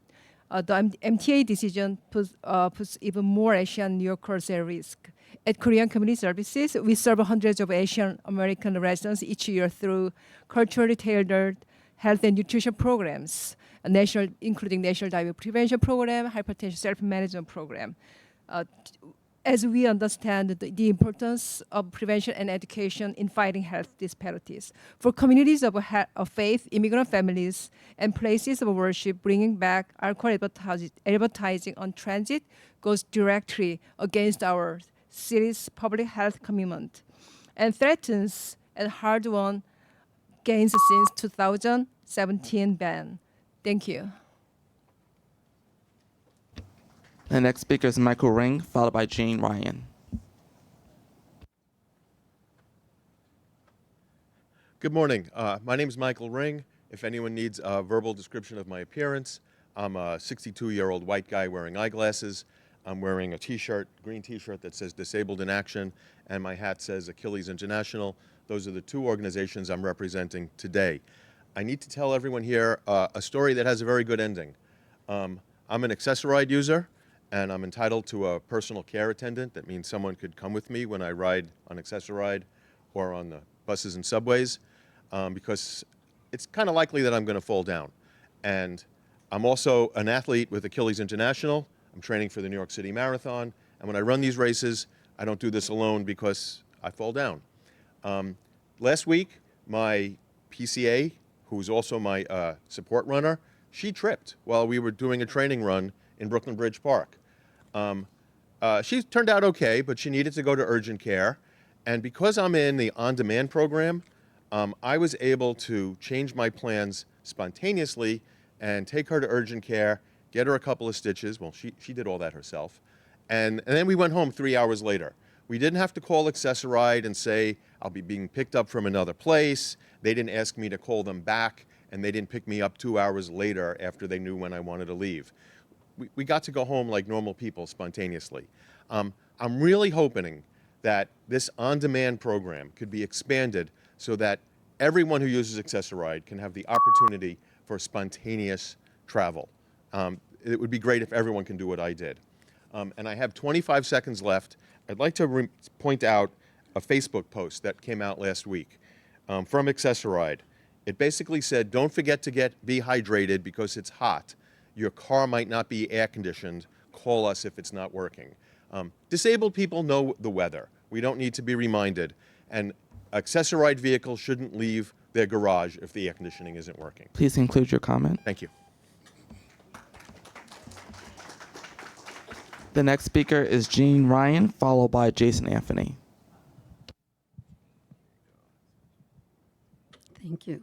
the MTA decision puts even more Asian New Yorkers at risk. At Korean Community Services, we serve hundreds of Asian American residents each year through culturally tailored health and nutrition programs, including National Diabetes Prevention Program, Hypertension Self-Management Program. As we understand the importance of prevention and education in fighting health disparities. For communities of faith, immigrant families, and places of worship, bringing back alcohol advertising on transit goes directly against our city's public health commitment and threatens a hard-won gains since 2017 ban. Thank you. The next speaker is Michael Ring, followed by Jane Ryan. Good morning. My name is Michael Ring. If anyone needs a verbal description of my appearance, I'm a 62-year-old white guy wearing eyeglasses. I'm wearing a t-shirt, green t-shirt that says Disabled in Action, and my hat says Achilles International. Those are the two organizations I'm representing today. I need to tell everyone here a story that has a very good ending. I'm an Accessoride user, and I'm entitled to a personal care attendant. That means someone could come with me when I ride on Accessoride or on the buses and subways, because it's kind of likely that I'm going to fall down. And I'm also an athlete with Achilles International. I'm training for the New York City Marathon. And when I run these races, I don't do this alone because I fall down. Last week, my PCA, who's also my support runner, she tripped while we were doing a training run in Brooklyn Bridge Park. She turned out okay, but she needed to go to urgent care. And because I'm in the on-demand program, I was able to change my plans spontaneously and take her to urgent care, get her a couple of stitches. Well, she did all that herself. And then we went home 3 hours later. We didn't have to call Accessoride and say, I'll be being picked up from another place. They didn't ask me to call them back, and they didn't pick me up 2 hours later after they knew when I wanted to leave. We got to go home like normal people spontaneously. I'm really hoping that this on-demand program could be expanded so that everyone who uses Accessoride can have the opportunity for spontaneous travel. It would be great if everyone can do what I did. And I have 25 seconds left. I'd like to point out a Facebook post that came out last week from Accessoride. It basically said, don't forget to be hydrated because it's hot. Your car might not be air conditioned. Call us if it's not working. Disabled people know the weather. We don't need to be reminded. And Accessoride vehicles shouldn't leave their garage if the air conditioning isn't working. Please include your comment. Thank you. The next speaker is Jean Ryan, followed by Jason Anthony. Thank you.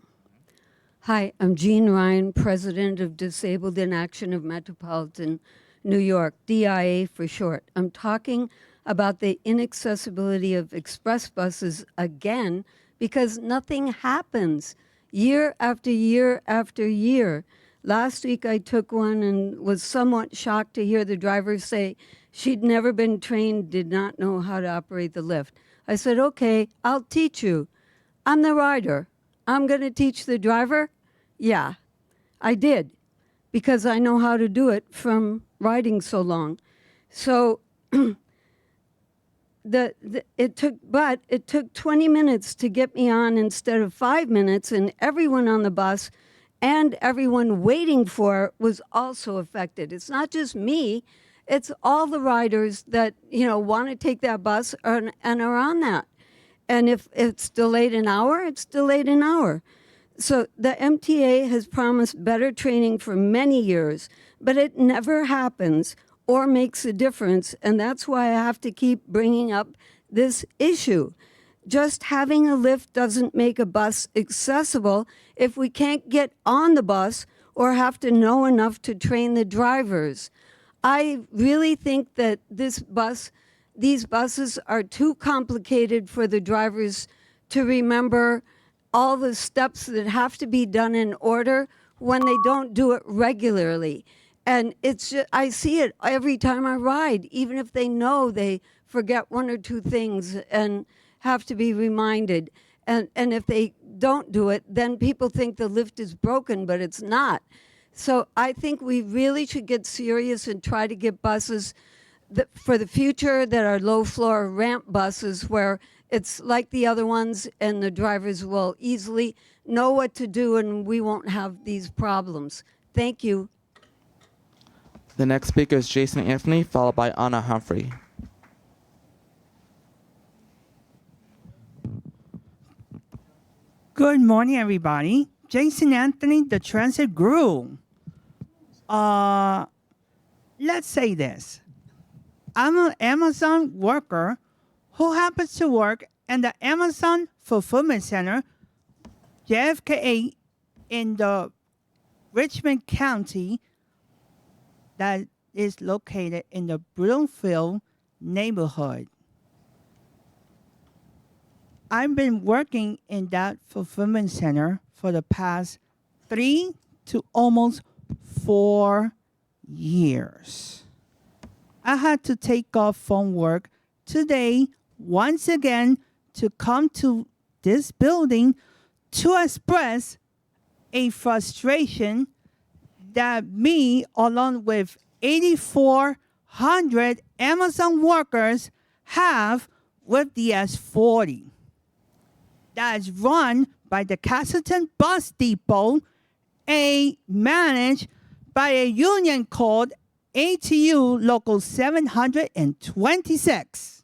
Hi, I'm Jean Ryan, President of Disabled in Action of Metropolitan New York, DIA for short. I'm talking about the inaccessibility of express buses again because nothing happens year after year after year. Last week I took one and was somewhat shocked to hear the driver say she'd never been trained, did not know how to operate the lift. I said, okay, I'll teach you. I'm the rider. I'm going to teach the driver? Yeah, I did, because I know how to do it from riding so long. So it took 20 minutes to get me on instead of 5 minutes, and everyone on the bus and everyone waiting for it was also affected. It's not just me, it's all the riders that want to take that bus and are on that. And if it's delayed an hour, it's delayed an hour. So the MTA has promised better training for many years, but it never happens or makes a difference, and that's why I have to keep bringing up this issue. Just having a lift doesn't make a bus accessible if we can't get on the bus or have to know enough to train the drivers. I really think that these buses are too complicated for the drivers to remember all the steps that have to be done in order when they don't do it regularly. And it's just, I see it every time I ride, even if they know they forget one or two things and have to be reminded. And if they don't do it, then people think the lift is broken, but it's not. So I think we really should get serious and try to get buses for the future that are low-floor ramp buses where it's like the other ones and the drivers will easily know what to do and we won't have these problems. Thank you. The next speaker is Jason Anthony, followed by Anna Humphrey. Good morning, everybody. Jason Anthony, the Transit Guru. Let's say this. I'm an Amazon worker who happens to work in the Amazon Fulfillment Center, JFK, in the Richmond County that is located in the Broomfield neighborhood. I've been working in that fulfillment center for the past 3 to almost 4 years. I had to take off from work today once again to come to this building to express a frustration that me, along with 8,400 Amazon workers, have with the S40 that is run by the Castleton Bus Depot, managed by a union called ATU Local 726.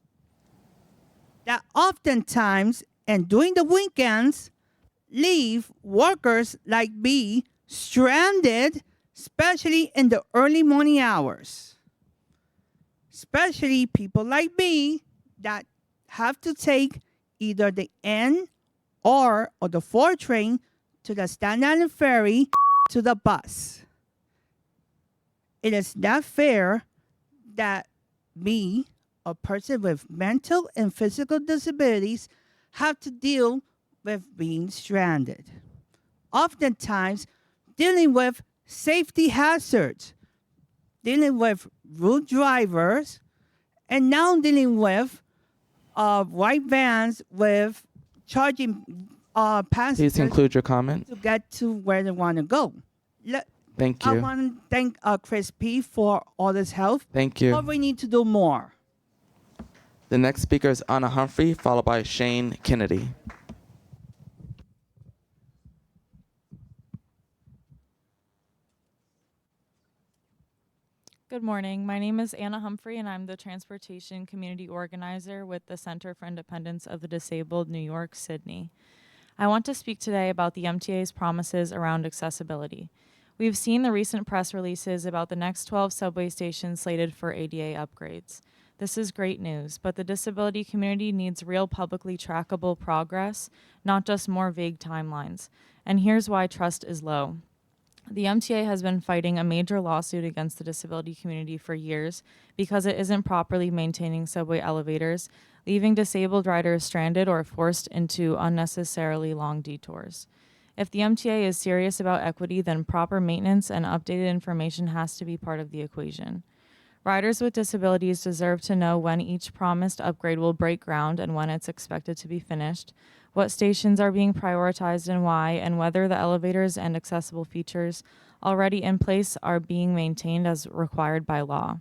That oftentimes and during the weekends leave workers like me stranded, especially in the early morning hours. Especially people like me that have to take either the N or the 4 train to the Staten Island Ferry to the bus. It is not fair that me, a person with mental and physical disabilities, have to deal with being stranded. Oftentimes, dealing with safety hazards, dealing with rude drivers, and now dealing with white vans with charging passengers. Please conclude your comment. To get to where they want to go. Thank I you. want to thank Chris P. for all his help. Thank you. But we need to do more. The next speaker is Anna Humphrey, followed by Shane Kennedy. Good morning. My name is Anna Humphrey, and I'm the Transportation Community Organizer with the Center for Independence of the Disabled, New York, Sydney. I want to speak today about the MTA's promises around accessibility. We've seen the recent press releases about the next 12 subway stations slated for ADA upgrades. This is great news, but the disability community needs real publicly trackable progress, not just more vague timelines. And here's why trust is low. The MTA has been fighting a major lawsuit against the disability community for years because it isn't properly maintaining subway elevators, leaving disabled riders stranded or forced into unnecessarily long detours. If the MTA is serious about equity, then proper maintenance and updated information has to be part of the equation. Riders with disabilities deserve to know when each promised upgrade will break ground and when it's expected to be finished, what stations are being prioritized and why, and whether the elevators and accessible features already in place are being maintained as required by law.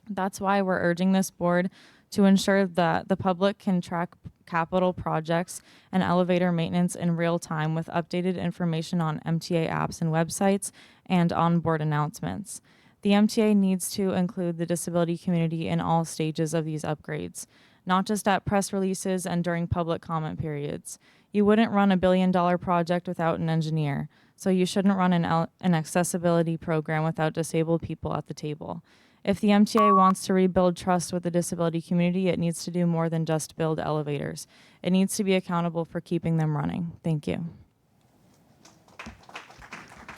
That's why we're urging this board to ensure that the public can track capital projects and elevator maintenance in real time with updated information on MTA apps and websites and onboard announcements. The MTA needs to include the disability community in all stages of these upgrades, not just at press releases and during public comment periods. You wouldn't run $1 billion project without an engineer, so you shouldn't run an accessibility program without disabled people at the table. If the MTA wants to rebuild trust with the disability community, it needs to do more than just build elevators. It needs to be accountable for keeping them running. Thank you.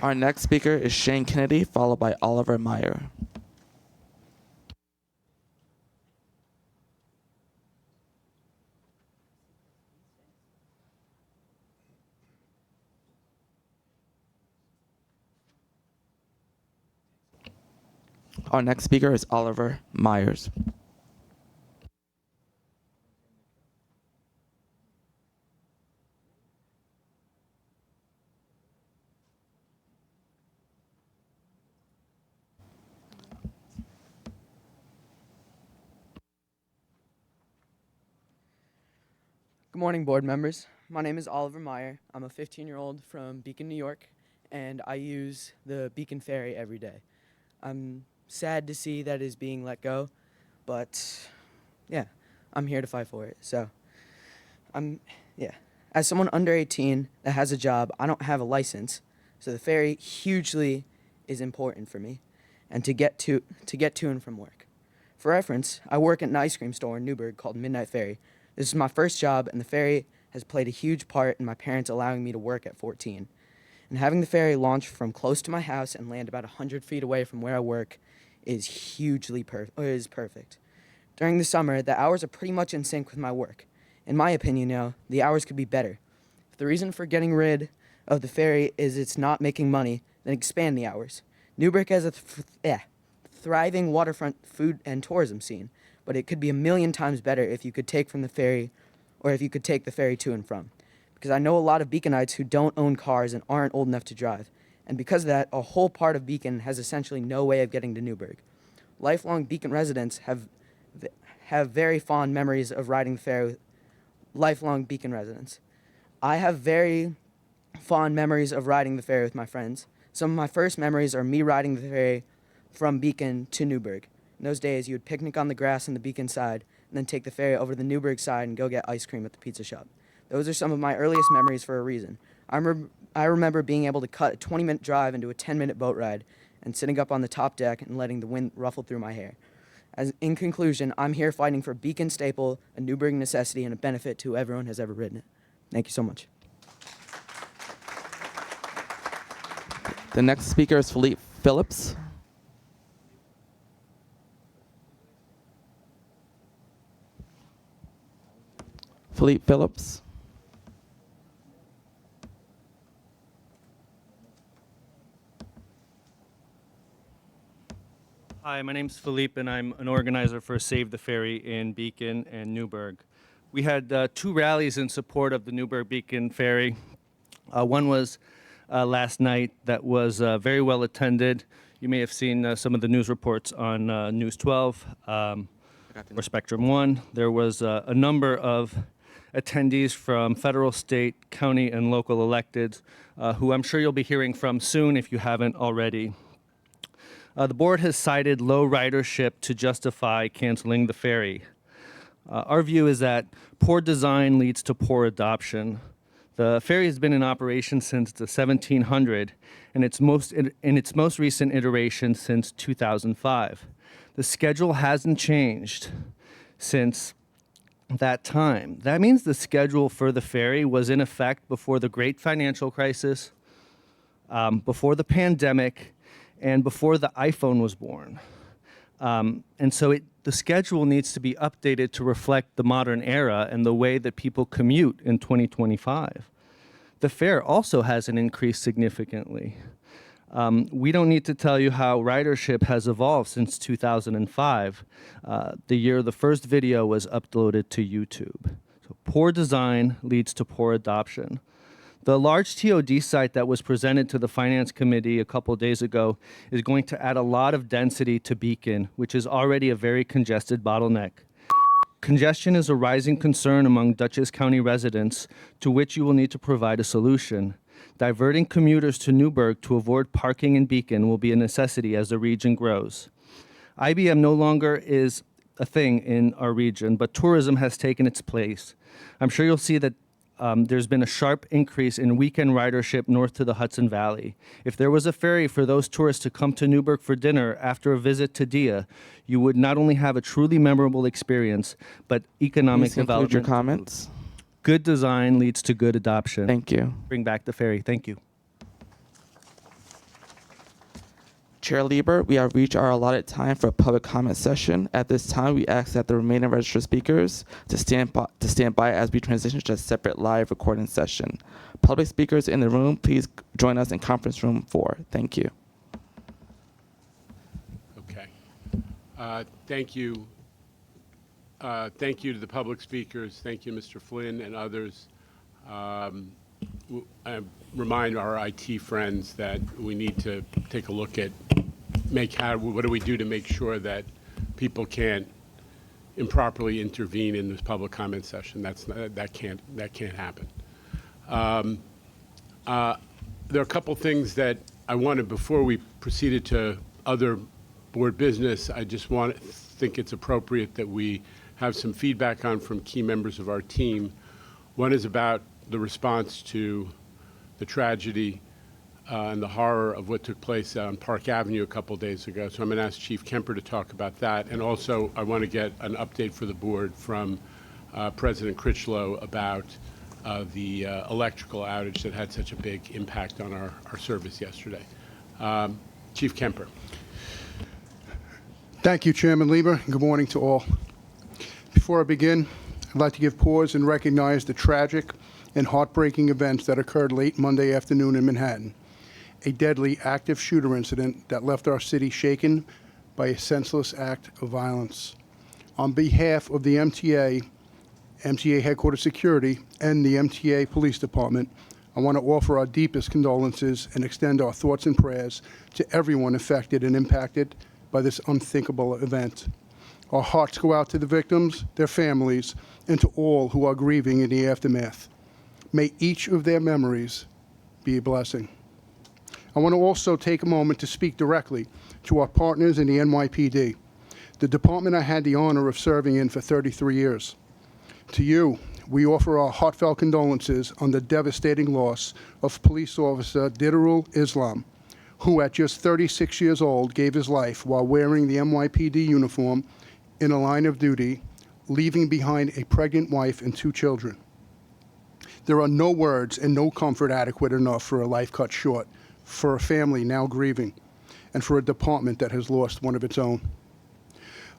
Our next speaker is Shane Kennedy, followed by Oliver Meyer. Our next speaker is Oliver Myers. Good morning, board members. My name is Oliver Meyer. I'm a 15-year-old from Beacon, New York, and I use the Beacon Ferry every day. I'm sad to see that it is being let go, but yeah, I'm here to fight for it. So, as someone under 18 that has a job, I don't have a license, so the ferry hugely is important for me, and to get to and from work. For reference, I work at an ice cream store in Newburgh called Midnight Ferry. This is my first job, and the ferry has played a huge part in my parents allowing me to work at 14. And having the ferry launch from close to my house and land about 100 feet away from where I work is perfect. During the summer, the hours are pretty much in sync with my work. In my opinion, the hours could be better. If the reason for getting rid of the ferry is it's not making money, then expand the hours. Newburgh has a thriving waterfront food and tourism scene, but it could be a million times better if you could take from the ferry, or if you could take the ferry to and from. Because I know a lot of Beaconites who don't own cars and aren't old enough to drive. And because of that, a whole part of Beacon has essentially no way of getting to Newburgh. Lifelong Beacon residents have very fond memories of riding the ferry. Lifelong Beacon residents. I have very fond memories of riding the ferry with my friends. Some of my first memories are me riding the ferry from Beacon to Newburgh. In those days, you would picnic on the grass on the Beacon side, and then take the ferry over to the Newburgh side and go get ice cream at the pizza shop. Those are some of my earliest memories for a reason. I remember being able to cut a 20-minute drive into a 10-minute boat ride and sitting up on the top deck and letting the wind ruffle through my hair. In conclusion, I'm here fighting for Beacon staple, a Newburgh necessity, and a benefit to everyone has ever ridden it. Thank you so much. The next speaker is Philippe Phillips. Philippe Phillips. Hi, my name's Philippe, and I'm an organizer for Save the Ferry in Beacon and Newburgh. We had 2 rallies in support of the Newburgh Beacon Ferry. One was last night that was very well attended. You may have seen some of the news reports on News 12 or Spectrum 1. There was a number of attendees from federal, state, county, and local electeds who I'm sure you'll be hearing from soon if you haven't already. The board has cited low ridership to justify canceling the ferry. Our view is that poor design leads to poor adoption. The ferry has been in operation since the 1700s, and in its most recent iteration since 2005. The schedule hasn't changed since that time. That means the schedule for the ferry was in effect before the great financial crisis, before the pandemic, and before the iPhone was born. And so the schedule needs to be updated to reflect the modern era and the way that people commute in 2025. The fare also hasn't increased significantly. We don't need to tell you how ridership has evolved since 2005, the year the first video was uploaded to YouTube. So poor design leads to poor adoption. The large TOD site that was presented to the Finance Committee a couple days ago is going to add a lot of density to Beacon, which is already a very congested bottleneck. Congestion is a rising concern among Dutchess County residents, to which you will need to provide a solution. Diverting commuters to Newburgh to avoid parking in Beacon will be a necessity as the region grows. IBM no longer is a thing in our region, but tourism has taken its place. I'm sure you'll see that there's been a sharp increase in weekend ridership north to the Hudson Valley. If there was a ferry for those tourists to come to Newburgh for dinner after a visit to Dia, you would not only have a truly memorable experience, but economic Please conclude development. your comments. Good design leads to good adoption. Thank you. Bring back the ferry. Thank you. Chair Lieber, we have reached our allotted time for a public comment session. At this time, we ask that the remaining registered speakers to stand by as we transition to a separate live recording session. Public speakers in the room, please join us in conference room 4. Thank you. Okay. Thank you. Thank you to the public speakers. Thank you, Mr. Flynn and others. I remind our IT friends that we need to take a look at what do we do to make sure that people can't improperly intervene in this public comment session. That can't happen. There are a couple things that I wanted before we proceeded to other board business. I just think it's appropriate that we have some feedback on from key members of our team. One is about the response to the tragedy and the horror of what took place on Park Avenue a couple days ago. So I'm going to ask Chief Kemper to talk about that. And also, I want to get an update for the board from President Critchlow about the electrical outage that had such a big impact on our service yesterday. Chief Kemper. Thank you, Chairman Lieber. Good morning to all. Before I begin, I'd like to give pause and recognize the tragic and heartbreaking events that occurred late Monday afternoon in Manhattan. A deadly active shooter incident that left our city shaken by a senseless act of violence. On behalf of the MTA Headquarters Security, and the MTA Police Department, I want to offer our deepest condolences and extend our thoughts and prayers to everyone affected and impacted by this unthinkable event. Our hearts go out to the victims, their families, and to all who are grieving in the aftermath. May each of their memories be a blessing. I want to also take a moment to speak directly to our partners in the NYPD, the department I had the honor of serving in for 33 years. To you, we offer our heartfelt condolences on the devastating loss of police officer Didarul Islam, who at just 36 years old gave his life while wearing the NYPD uniform in a line of duty, leaving behind a pregnant wife and 2 children. There are no words and no comfort adequate enough for a life cut short, for a family now grieving, and for a department that has lost one of its own.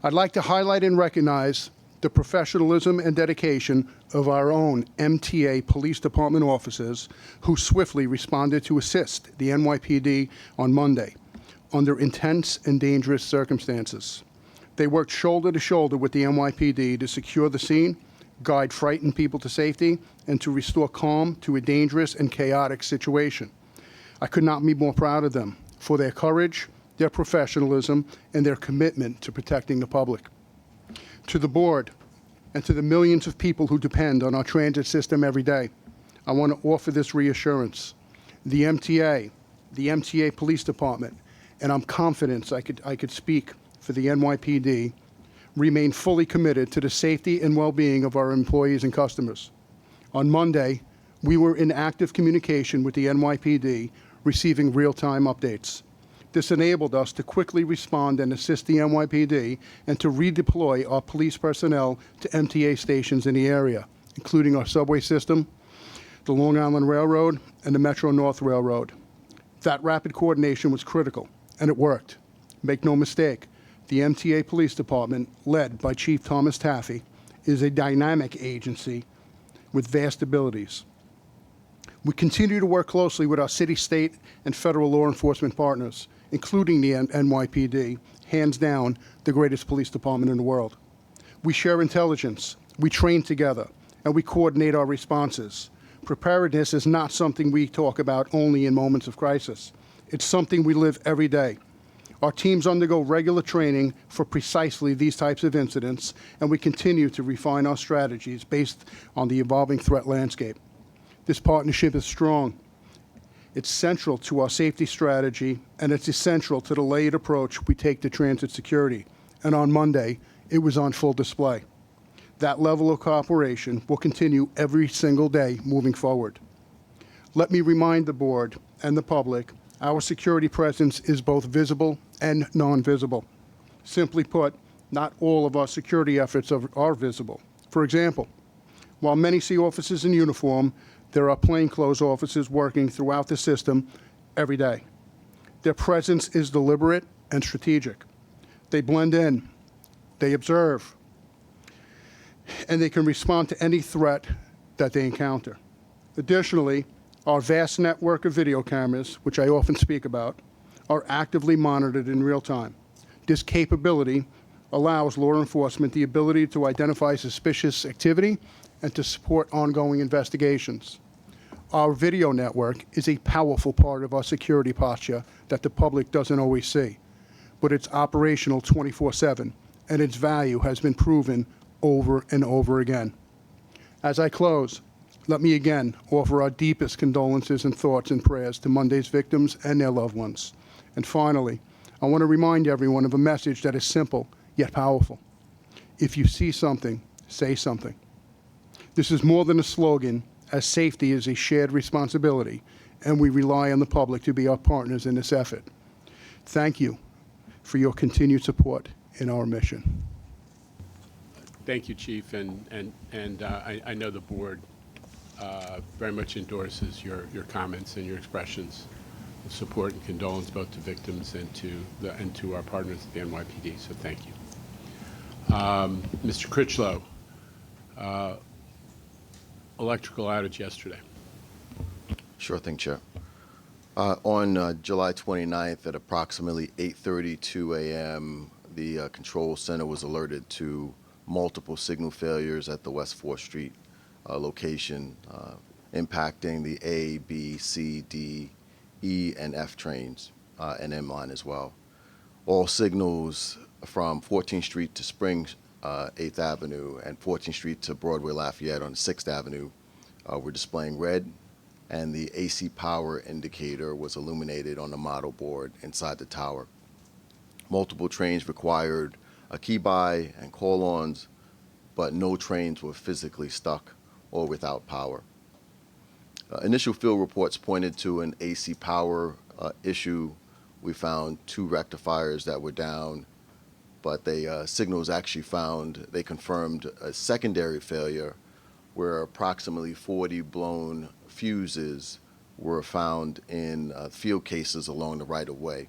I'd like to highlight and recognize the professionalism and dedication of our own MTA Police Department officers who swiftly responded to assist the NYPD on Monday under intense and dangerous circumstances. They worked shoulder to shoulder with the NYPD to secure the scene, guide frightened people to safety, and to restore calm to a dangerous and chaotic situation. I could not be more proud of them for their courage, their professionalism, and their commitment to protecting the public. To the board and to the millions of people who depend on our transit system every day, I want to offer this reassurance. The MTA Police Department, and I'm confident I could speak for the NYPD, remain fully committed to the safety and well-being of our employees and customers. On Monday, we were in active communication with the NYPD, receiving real-time updates. This enabled us to quickly respond and assist the NYPD and to redeploy our police personnel to MTA stations in the area, including our subway system, the Long Island Railroad, and the Metro-North Railroad. That rapid coordination was critical, and it worked. Make no mistake, the MTA Police Department, led by Chief Thomas Taffy, is a dynamic agency with vast abilities. We continue to work closely with our city, state, and federal law enforcement partners, including the NYPD, hands down the greatest police department in the world. We share intelligence, we train together, and we coordinate our responses. Preparedness is not something we talk about only in moments of crisis. It's something we live every day. Our teams undergo regular training for precisely these types of incidents, and we continue to refine our strategies based on the evolving threat landscape. This partnership is strong. It's central to our safety strategy, and it's essential to the layered approach we take to transit security. And on Monday, it was on full display. That level of cooperation will continue every single day moving forward. Let me remind the board and the public, our security presence is both visible and non-visible. Simply put, not all of our security efforts are visible. For example, while many see officers in uniform, there are plainclothes officers working throughout the system every day. Their presence is deliberate and strategic. They blend in, they observe, and they can respond to any threat that they encounter. Additionally, our vast network of video cameras, which I often speak about, are actively monitored in real time. This capability allows law enforcement the ability to identify suspicious activity and to support ongoing investigations. Our video network is a powerful part of our security posture that the public doesn't always see, but it's operational 24/7, and its value has been proven over and over again. As I close, let me again offer our deepest condolences and thoughts and prayers to Monday's victims and their loved ones. And finally, I want to remind everyone of a message that is simple yet powerful. If you see something, say something. This is more than a slogan, as safety is a shared responsibility, and we rely on the public to be our partners in this effort. Thank you for your continued support in our mission. Thank you, Chief, and I know the board very much endorses your comments and your expressions of support and condolence both to victims and to our partners at the NYPD. So thank you, Mr. Critchlow. Electrical outage yesterday. Sure thing, Chair. On July 29th at approximately 8:32 a.m., the control center was alerted to multiple signal failures at the West 4th Street location, impacting the A, B, C, D, E, and F trains, and M line as well. All signals from 14th Street to Spring 8th Avenue and 14th Street to Broadway Lafayette on 6th Avenue were displaying red, and the AC power indicator was illuminated on the model board inside the tower. Multiple trains required a key buy and call-ons, but no trains were physically stuck or without power. Initial field reports pointed to an AC power issue. We found 2 rectifiers that were down, but signals actually they confirmed a secondary failure where approximately 40 blown fuses were found in field cases along the right-of-way.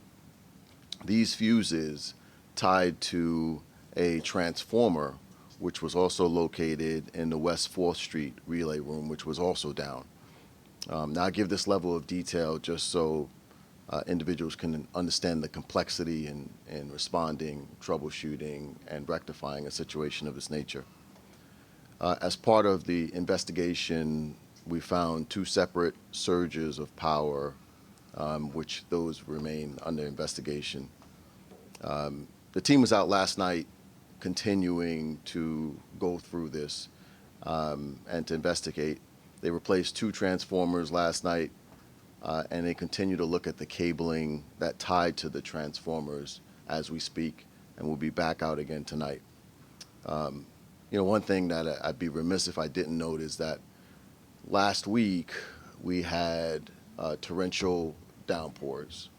These fuses tied to a transformer, which was also located in the West 4th Street relay room, which was also down. Now, I give this level of detail just so individuals can understand the complexity in responding, troubleshooting, and rectifying a situation of this nature. As part of the investigation, we found 2 separate surges of power, which those remain under investigation. The team was out last night continuing to go through this and to investigate. They replaced 2 transformers last night, and they continue to look at the cabling that tied to the transformers as we speak, and we'll be back out again tonight. One thing that I'd be remiss if I didn't note is that last week we had torrential downpours,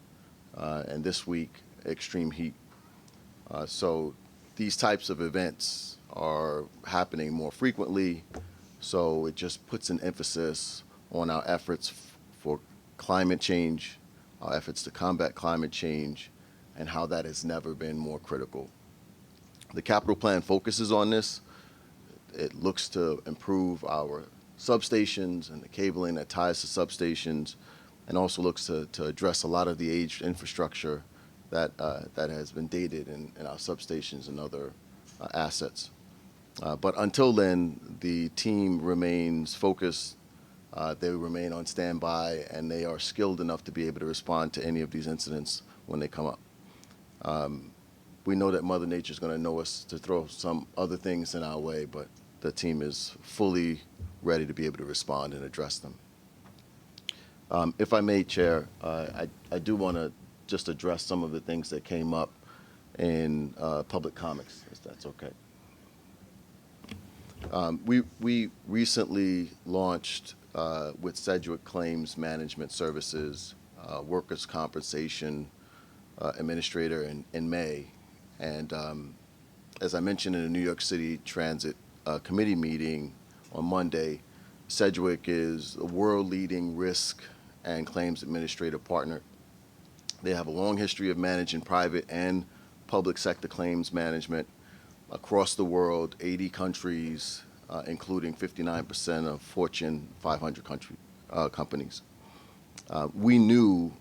and this week extreme heat. So these types of events are happening more frequently, so it just puts an emphasis on our efforts for climate change, our efforts to combat climate change, and how that has never been more critical. The capital plan focuses on this. It looks to improve our substations and the cabling that ties to substations, and also looks to address a lot of the aged infrastructure that has been dated in our substations and other assets. But until then, the team remains focused. They remain on standby, and they are skilled enough to be able to respond to any of these incidents when they come up. We know that Mother Nature is going to know us to throw some other things in our way, but the team is fully ready to be able to respond and address them. If I may, Chair, I do want to just address some of the things that came up in public comments, if that's okay. We recently launched with Sedgwick Claims Management Services, workers' compensation administrator in May. And as I mentioned in the New York City Transit Committee meeting on Monday, Sedgwick is a world-leading risk and claims administrator partner. They have a long history of managing private and public sector claims management across the world, 80 countries, including 59% of Fortune 500 companies. We knew,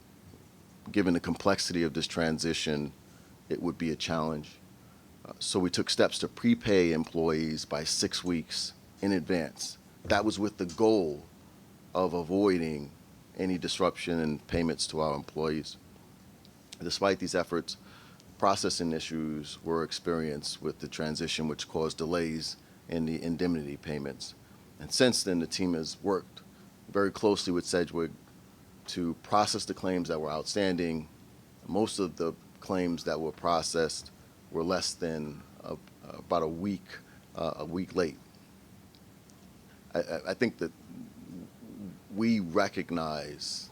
given the complexity of this transition, it would be a challenge. So we took steps to prepay employees by 6 weeks in advance. That was with the goal of avoiding any disruption in payments to our employees. Despite these efforts, processing issues were experienced with the transition, which caused delays in the indemnity payments. And since then, the team has worked very closely with Sedgwick to process the claims that were outstanding. Most of the claims that were processed were less than about a week late. I think that we recognize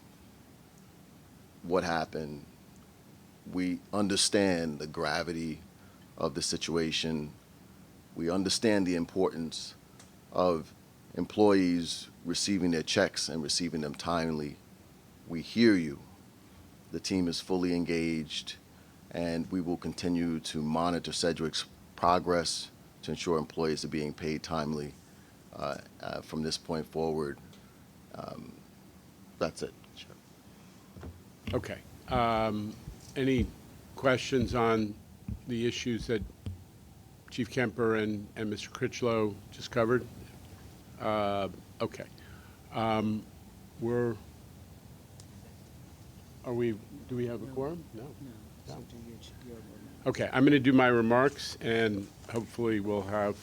what happened. We understand the gravity of the situation. We understand the importance of employees receiving their checks and receiving them timely. We hear you. The team is fully engaged, and we will continue to monitor Sedgwick's progress to ensure employees are being paid timely from this point forward. That's it. Okay. Any questions on the issues that Chief Kemper and Mr. Critchlow just covered? Okay. Do we have a quorum? No. Okay, I'm going to do my remarks, and hopefully we'll have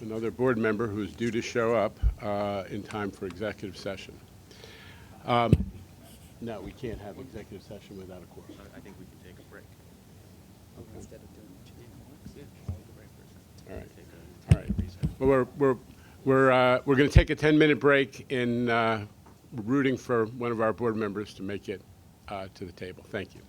another board member who's due to show up in time for executive session. No, we can't have executive session without a quorum. I think we can take a break. Okay. All right. All right. Well, we're going to take a 10-minute break in rooting for one of our board members to make it to the table. Thank you.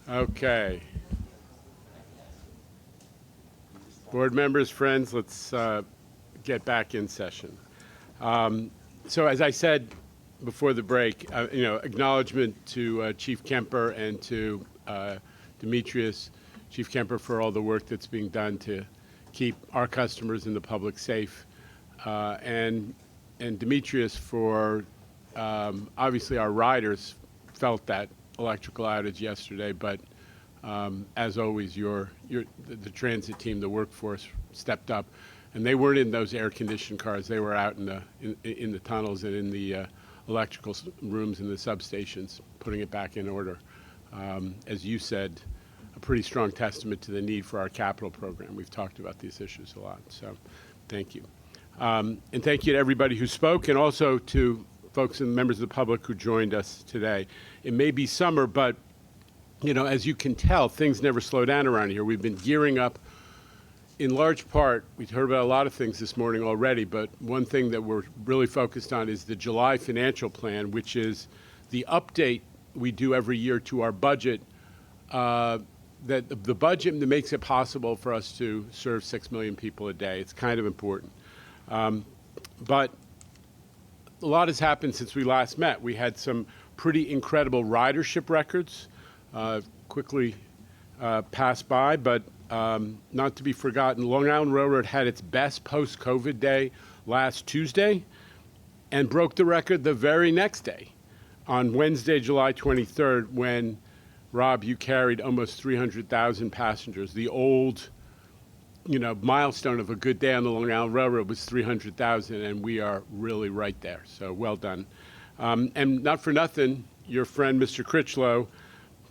Okay. Board members, friends, let's get back in session. So as I said before the break, acknowledgement to Chief Kemper and to Demetrius, Chief Kemper, for all the work that's being done to keep our customers and the public safe, and Demetrius for obviously our riders felt that electrical outage yesterday, but as always, the transit team, the workforce stepped up, and they weren't in those air-conditioned cars. They were out in the tunnels and in the electrical rooms in the substations, putting it back in order. As you said, a pretty strong testament to the need for our capital program. We've talked about these issues a lot, so thank you. And thank you to everybody who spoke, and also to folks and members of the public who joined us today. It may be summer, but as you can tell, things never slow down around here. We've been gearing up in large part. We've heard about a lot of things this morning already, but one thing that we're really focused on is the July financial plan, which is the update we do every year to our budget, that the budget that makes it possible for us to serve 6 million people a day. It's kind of important. But a lot has happened since we last met. We had some pretty incredible ridership records quickly pass by, but not to be forgotten, Long Island Railroad had its best post-COVID day last Tuesday and broke the record the very next day on Wednesday, July 23rd, when, Rob, you carried almost 300,000 passengers. The old milestone of a good day on the Long Island Railroad was 300,000, and we are really right there. So well done. And not for nothing, your friend, Mr. Critchlow,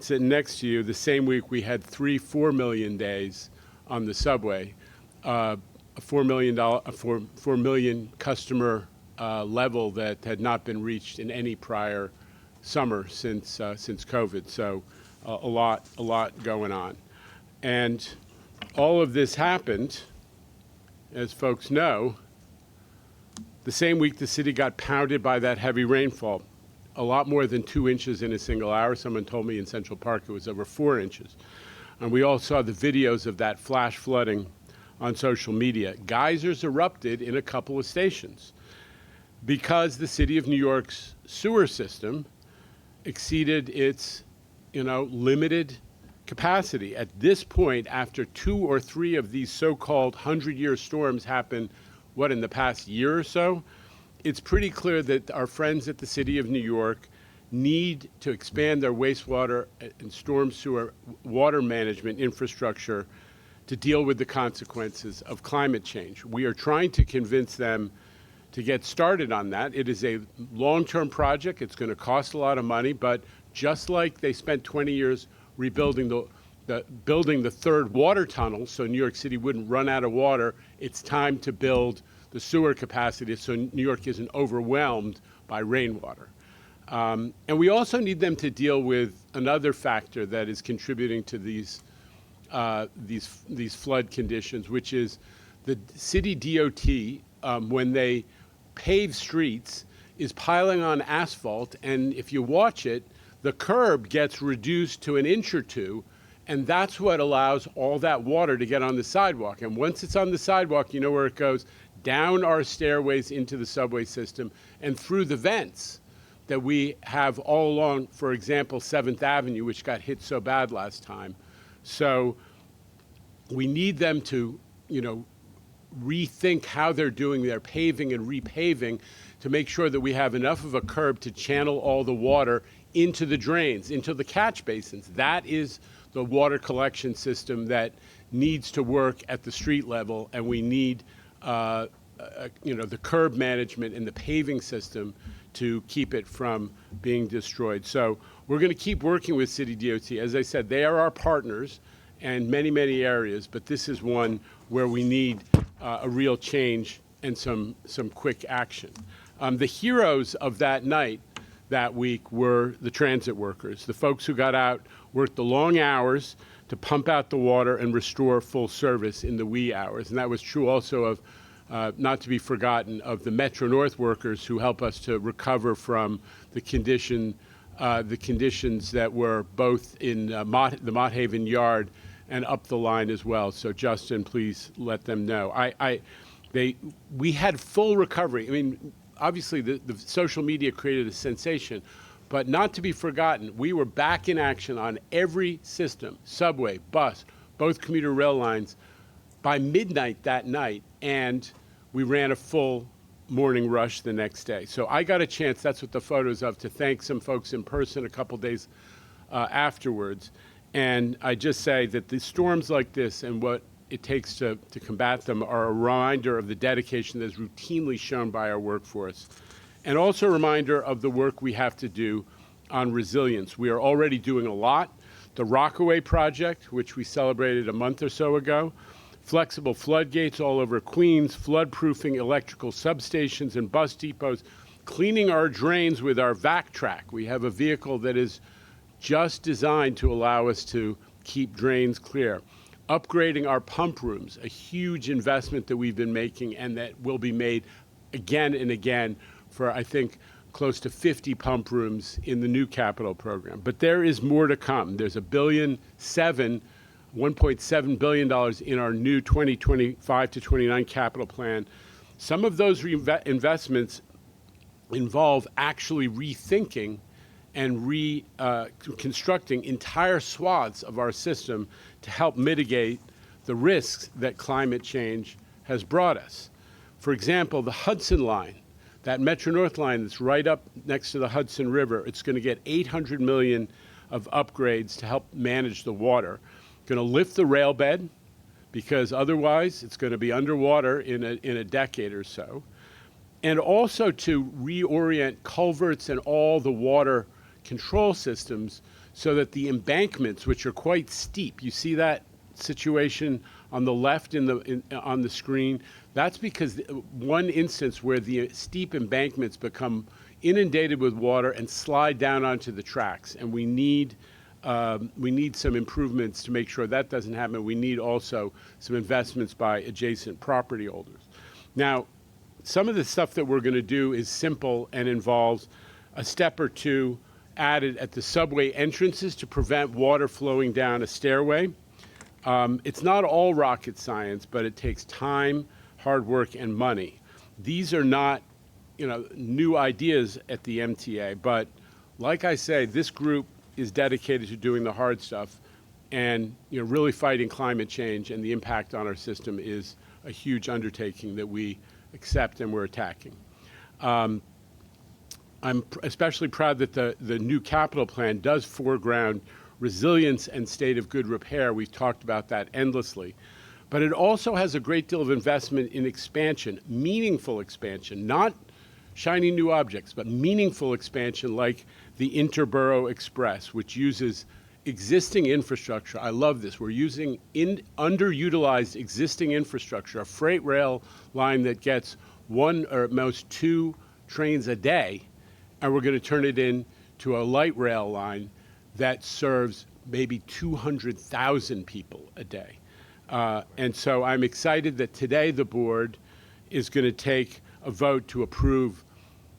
sitting next to you, the same week we had 4 million days on the subway, a 4 million customer level that had not been reached in any prior summer since COVID. So a lot going on. And all of this happened, as folks know, the same week the city got pounded by that heavy rainfall, a lot more than 2 inches in a single hour. Someone told me in Central Park it was over 4 inches. And we all saw the videos of that flash flooding on social media. Geysers erupted in a couple of stations because the city of New York's sewer system exceeded its, limited capacity. At this point, after 2 or 3 of these so-called 100-year storms happen, in the past year or so, it's pretty clear that our friends at the City of New York need to expand their wastewater and storm sewer water management infrastructure to deal with the consequences of climate change. We are trying to convince them to get started on that. It is a long-term project. It's going to cost a lot of money, but just like they spent 20 years rebuilding building the third water tunnel so New York City wouldn't run out of water, it's time to build the sewer capacity so New York isn't overwhelmed by rainwater. And we also need them to deal with another factor that is contributing to these flood conditions, which is the city DOT, when they pave streets, is piling on asphalt, and if you watch it, the curb gets reduced to 1 inch or 2, and that's what allows all that water to get on the sidewalk. And once it's on the sidewalk, you know where it goes? Down our stairways into the subway system and through the vents that we have all along, for example, 7th Avenue, which got hit so bad last time. So we need them to, rethink how they're doing their paving and repaving to make sure that we have enough of a curb to channel all the water into the drains, into the catch basins. That is the water collection system that needs to work at the street level, and we need the curb management and the paving system to keep it from being destroyed. So we're going to keep working with City DOT. As I said, they are our partners in many, many areas, but this is one where we need a real change and some quick action. The heroes of that night, that week, were the transit workers, the folks who got out, worked the long hours to pump out the water and restore full service in the wee hours. And that was true also of, not to be forgotten, of the Metro North workers who help us to recover from the conditions that were both in the Mott Haven Yard and up the line as well. So Justin, please let them know. We had full recovery. I mean, obviously the social media created a sensation, but not to be forgotten, we were back in action on every system, subway, bus, both commuter rail lines, by midnight that night, and we ran a full morning rush the next day. So I got a chance, that's what the photo's of, to thank some folks in person a couple days afterwards. And I just say that the storms like this and what it takes to combat them are a reminder of the dedication that is routinely shown by our workforce, and also a reminder of the work we have to do on resilience. We are already doing a lot. The Rockaway project, which we celebrated a month or so ago, flexible floodgates all over Queens, flood-proofing electrical substations and bus depots, cleaning our drains with our vac track. We have a vehicle that is just designed to allow us to keep drains clear. Upgrading our pump rooms, a huge investment that we've been making and that will be made again and again for, I think, close to 50 pump rooms in the new capital program. But there is more to come. There's $1.7 billion in our new 2025 to 29 capital plan. Some of those investments involve actually rethinking and reconstructing entire swaths of our system to help mitigate the risks that climate change has brought us. For example, the Hudson line, that Metro North line that's right up next to the Hudson River, it's going to get $800 million of upgrades to help manage the water. Going to lift the rail bed, because otherwise it's going to be underwater in a decade or so. And also to reorient culverts and all the water control systems so that the embankments, which are quite steep, you see that situation on the left on the screen? That's because one instance where the steep embankments become inundated with water and slide down onto the tracks, and we need some improvements to make sure that doesn't happen. We need also some investments by adjacent property holders. Now, some of the stuff that we're going to do is simple and involves a step or two added at the subway entrances to prevent water flowing down a stairway. It's not all rocket science, but it takes time, hard work, and money. These are not, new ideas at the MTA, but like I say, this group is dedicated to doing the hard stuff, and really fighting climate change, and the impact on our system is a huge undertaking that we accept and we're attacking. I'm especially proud that the new capital plan does foreground resilience and state of good repair. We've talked about that endlessly. But it also has a great deal of investment in expansion, meaningful expansion, not shiny new objects, but meaningful expansion like the Interborough Express, which uses existing infrastructure. I love this. We're using underutilized existing infrastructure, a freight rail line that gets one or at most two trains a day, and we're going to turn it into a light rail line that serves maybe 200,000 people a day. And so I'm excited that today the board is going to take a vote to approve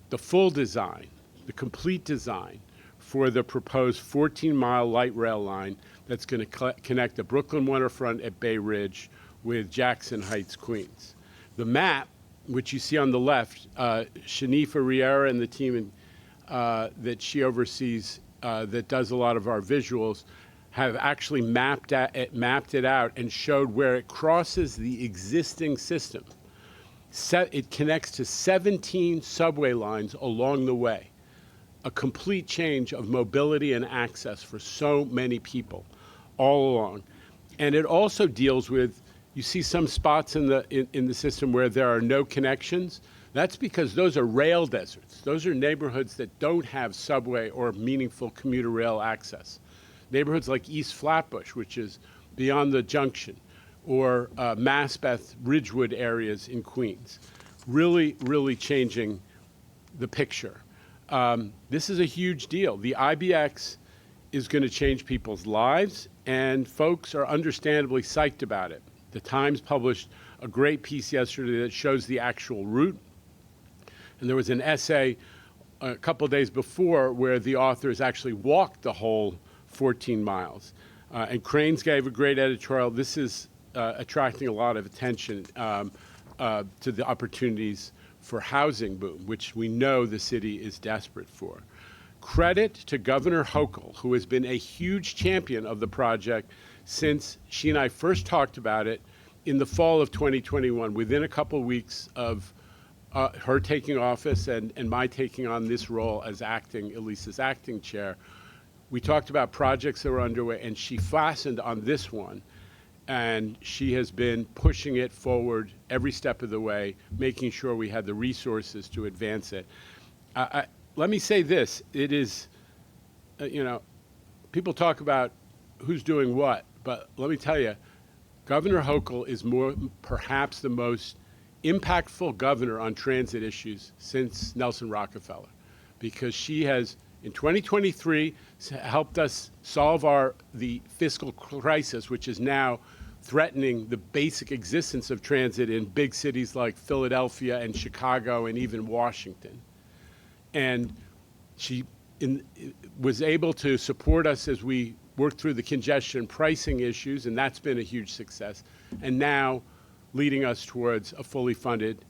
the full design, the complete design for the proposed 14-mile light rail line that's going to connect the Brooklyn waterfront at Bay Ridge with Jackson Heights, Queens. The map, which you see on the left, Shanifa Riera and the team that she oversees that does a lot of our visuals have actually mapped it out and showed where it crosses the existing system. It connects to 17 subway lines along the way, a complete change of mobility and access for so many people all along. And it also deals with, you see some spots in the system where there are no connections. That's because those are rail deserts. Those are neighborhoods that don't have subway or meaningful commuter rail access. Neighborhoods like East Flatbush, which is beyond the junction, or Maspeth, Ridgewood areas in Queens. Really, really changing the picture. This is a huge deal. The IBX is going to change people's lives, and folks are understandably psyched about it. The Times published a great piece yesterday that shows the actual route. And there was an essay a couple days before where the authors actually walked the whole 14 miles. And Cranes gave a great editorial. This is attracting a lot of attention to the opportunities for housing boom, which we know the city is desperate for. Credit to Governor Hochul, who has been a huge champion of the project since she and I first talked about it in the fall of 2021, within a couple weeks of her taking office and my taking on this role as acting, at least as acting chair. We talked about projects that were underway, and she fastened on this one, and she has been pushing it forward every step of the way, making sure we had the resources to advance it. Let me say this, it is, people talk about who's doing what, but let me tell you, Governor Hochul is perhaps the most impactful governor on transit issues since Nelson Rockefeller, because she has, in 2023, helped us solve the fiscal crisis, which is now threatening the basic existence of transit in big cities like Philadelphia and Chicago and even Washington. And she was able to support us as we worked through the congestion pricing issues, and that's been a huge success. And now leading us towards a fully funded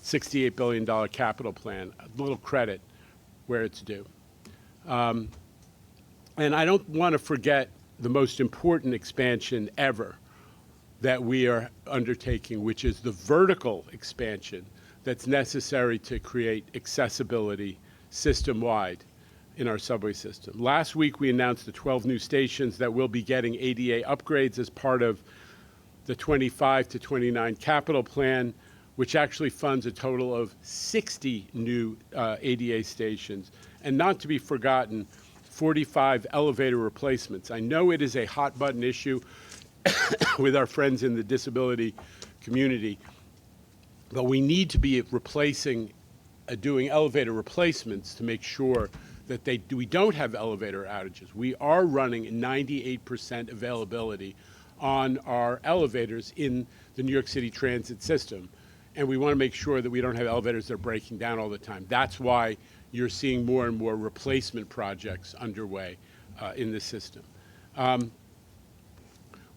$68 billion capital plan. A little credit where it's due. And I don't want to forget the most important expansion ever that we are undertaking, which is the vertical expansion that's necessary to create accessibility system-wide in our subway system. Last week, we announced the 12 new stations that will be getting ADA upgrades as part of the 25 to 29 capital plan, which actually funds a total of 60 new ADA stations. And not to be forgotten, 45 elevator replacements. I know it is a hot button issue with our friends in the disability community, but we need to be doing elevator replacements to make sure that we don't have elevator outages. We are running 98% availability on our elevators in the New York City transit system. And we want to make sure that we don't have elevators that are breaking down all the time. That's why you're seeing more and more replacement projects underway in the system.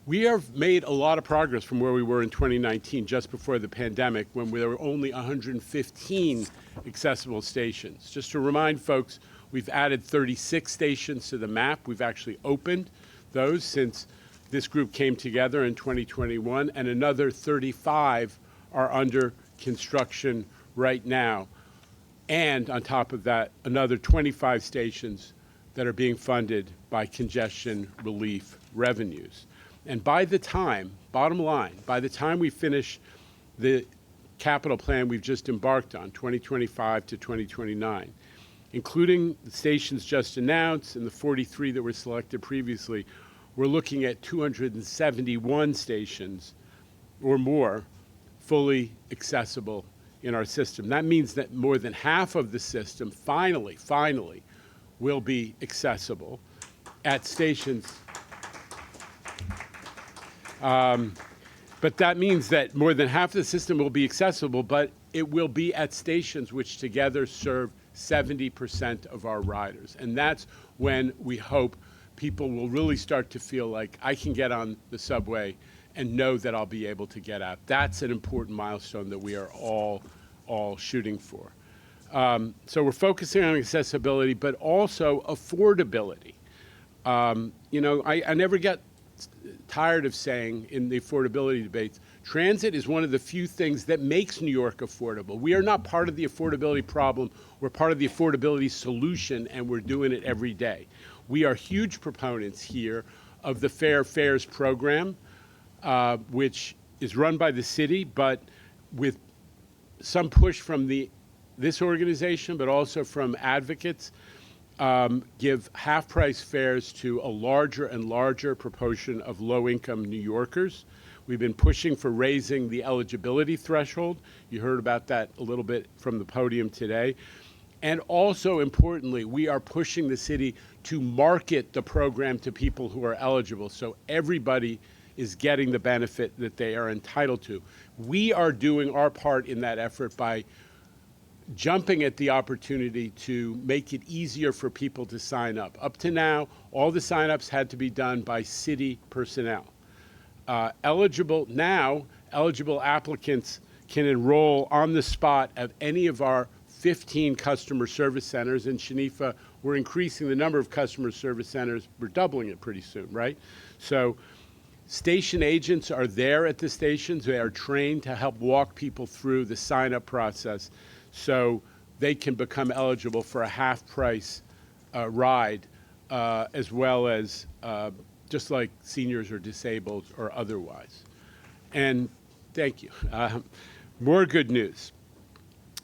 We have made a lot of progress from where we were in 2019, just before the pandemic, when there were only 115 accessible stations. Just to remind folks, we've added 36 stations to the map. We've actually opened those since this group came together in 2021, and another 35 are under construction right now. And on top of that, another 25 stations that are being funded by congestion relief revenues. And by the time, bottom line, by the time we finish the capital plan we've just embarked on, 2025 to 2029, including the stations just announced and the 43 that were selected previously, we're looking at 271 stations or more fully accessible in our system. That means that more than half of the system finally will be accessible at stations. But that means that more than half the system will be accessible, but it will be at stations which together serve 70% of our riders. And that's when we hope people will really start to feel like I can get on the subway and know that I'll be able to get out. That's an important milestone that we are all shooting for. So we're focusing on accessibility, but also affordability. You know, I never get tired of saying in the affordability debates, transit is one of the few things that makes New York affordable. We are not part of the affordability problem. We're part of the affordability solution, and we're doing it every day. We are huge proponents here of the Fair Fares program, which is run by the city, but with some push from this organization, but also from advocates, give half-price fares to a larger and larger proportion of low-income New Yorkers. We've been pushing for raising the eligibility threshold. You heard about that a little bit from the podium today. And also, importantly, we are pushing the city to market the program to people who are eligible, so everybody is getting the benefit that they are entitled to. We are doing our part in that effort by jumping at the opportunity to make it easier for people to sign up. Up to now, all the sign-ups had to be done by city personnel. Eligible applicants can enroll on the spot at any of our 15 customer service centers. In Shanifa, we're increasing the number of customer service centers. We're doubling it pretty soon, right? So station agents are there at the stations. They are trained to help walk people through the sign-up process so they can become eligible for a half-price ride, as well as just like seniors or disabled or otherwise. And thank you. More good news.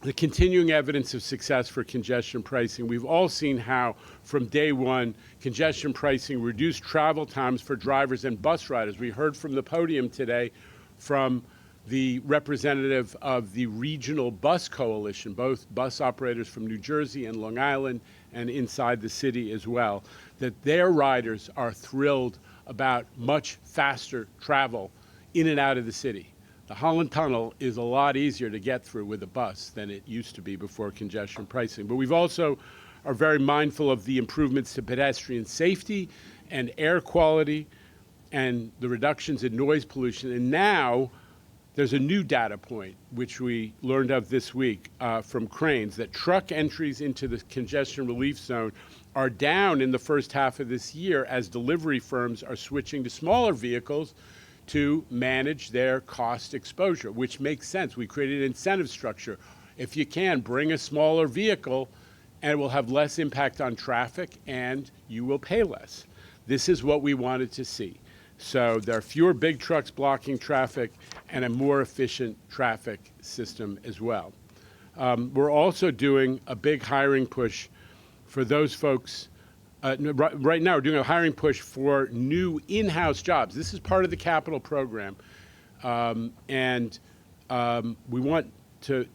The continuing evidence of success for congestion pricing. We've all seen how, from day one, congestion pricing reduced travel times for drivers and bus riders. We heard from the podium today from the representative of the Regional Bus Coalition, both bus operators from New Jersey and Long Island and inside the city as well, that their riders are thrilled about much faster travel in and out of the city. The Holland Tunnel is a lot easier to get through with a bus than it used to be before congestion pricing. But we've also are very mindful of the improvements to pedestrian safety and air quality and the reductions in noise pollution. And now there's a new data point, which we learned of this week from Cranes, that truck entries into the congestion relief zone are down in the first half of this year as delivery firms are switching to smaller vehicles to manage their cost exposure, which makes sense. We created an incentive structure. If you can, bring a smaller vehicle and it will have less impact on traffic and you will pay less. This is what we wanted to see. So there are fewer big trucks blocking traffic and a more efficient traffic system as well. We're also doing a big hiring push for those folks. Right now, we're doing a hiring push for new in-house jobs. This is part of the capital program. And we want to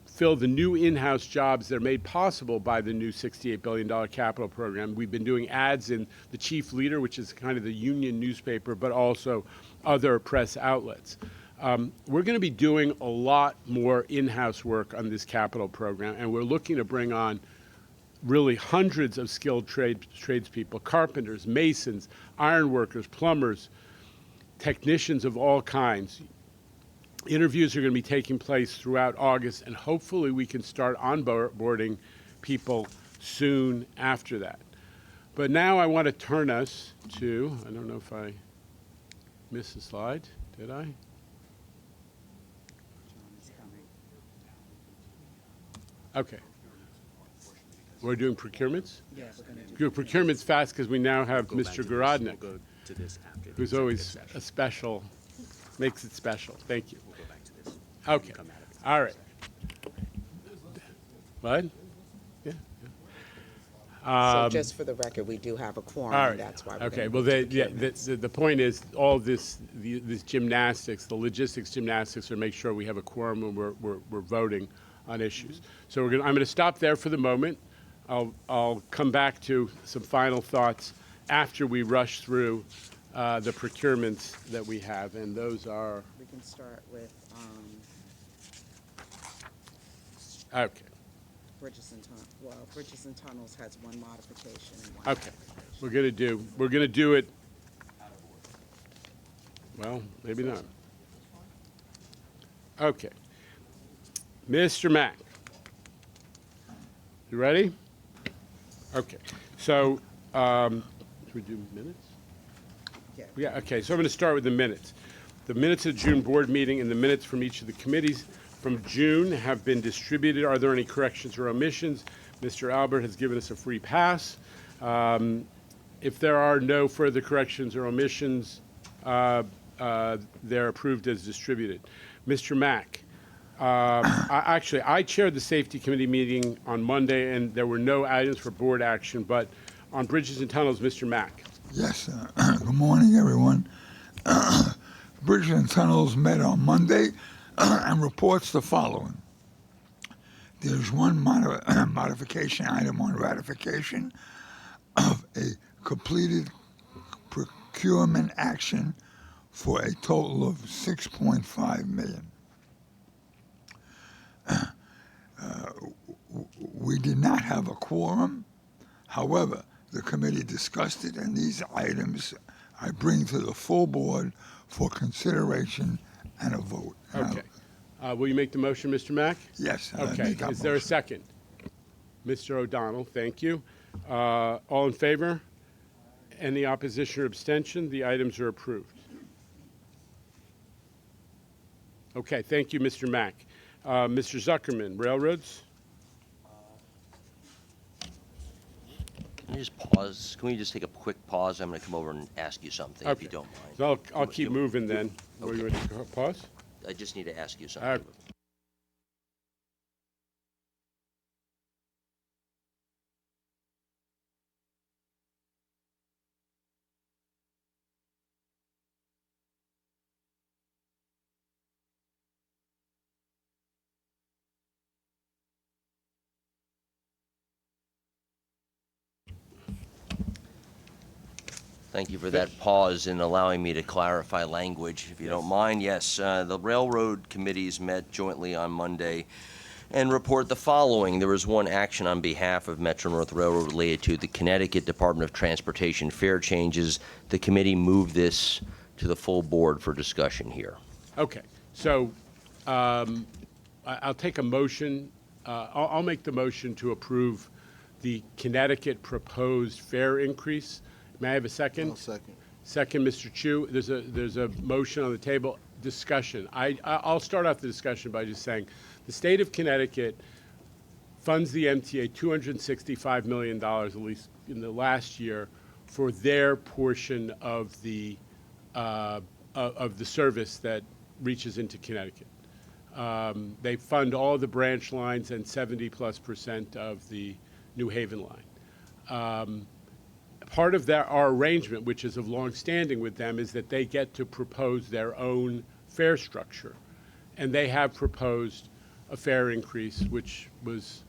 fill the new in-house jobs that are made possible by the new $68 billion capital program. We've been doing ads in the Chief Leader, which is kind of the union newspaper, but also other press outlets. We're going to be doing a lot more in-house work on this capital program, and we're looking to bring on really hundreds of skilled tradespeople, carpenters, masons, iron workers, plumbers, technicians of all kinds. Interviews are going to be taking place throughout August, and hopefully we can start onboarding people soon after that. But now I want to turn us to, I don't know if I missed a slide, did I? Okay. We're doing procurements? Yeah, we're going to do procurements fast because we now have Mr. Gorodnik, who's always a special, makes it special. Thank you. We'll go back to this. Okay. All right. What? Yeah. So just for the record, we do have a quorum. All right. That's why we're Okay. gonna Well, move to the point is all this gymnastics, the logistics gymnastics, are to make sure we have a quorum when we're voting on issues. So I'm going to stop there for the moment. I'll come back to some final thoughts after we rush through the procurements that we have, and those are. We can start with Okay. Bridges and Tunnels. Well, Bridges and Tunnels has one modification and one. Okay. We're going to do it. Well, maybe not. Okay. Mr. Mack. You ready? Okay. So, should we do minutes? Yeah, okay. So I'm going to start with the minutes. The minutes of the June board meeting and the minutes from each of the committees from June have been distributed. Are there any corrections or omissions? Mr. Albert has given us a free pass. If there are no further corrections or omissions, they're approved as distributed. Mr. Mack, I chaired the Safety Committee meeting on Monday, and there were no items for board action, but on bridges and tunnels, Mr. Mack. Yes, good morning, everyone. Bridges and Tunnels met on Monday and reports the following. There's one modification item on ratification of a completed procurement action for a total of $6.5 million. We did not have a quorum. However, the committee discussed it, and these items I bring to the full board for consideration and a vote. Okay. Will you make the motion, Mr. Mack? Yes. I Okay. make that Is there a motion. second? Mr. O'Donnell, thank you. All in favor? Any opposition or abstention? The items are approved. Okay, thank you, Mr. Mack. Mr. Zuckerman, railroads? Can you just pause? Can we just take a quick pause? I'm going to come over and ask you something, if you don't mind. So I'll keep moving then. Okay. You want to pause? I just need to ask you something. Thank you for that pause in allowing me to clarify language, if you don't mind. Yes, the railroad committees met jointly on Monday and report the following. There was one action on behalf of Metro North Railroad related to the Connecticut Department of Transportation fare changes. The committee moved this to the full board for discussion here. Okay. So I'll take a motion. I'll make the motion to approve the Connecticut proposed fare increase. May I have a second? I'll second. Second, Mr. Chu. There's a motion on the table. Discussion. I'll start off the discussion by just saying the state of Connecticut funds the MTA $265 million, at least in the last year, for their portion of the service that reaches into Connecticut. They fund all the branch lines and 70+% of the New Haven line. Part of our arrangement, which is of long standing with them, is that they get to propose their own fare structure. And they have proposed a fare increase, which was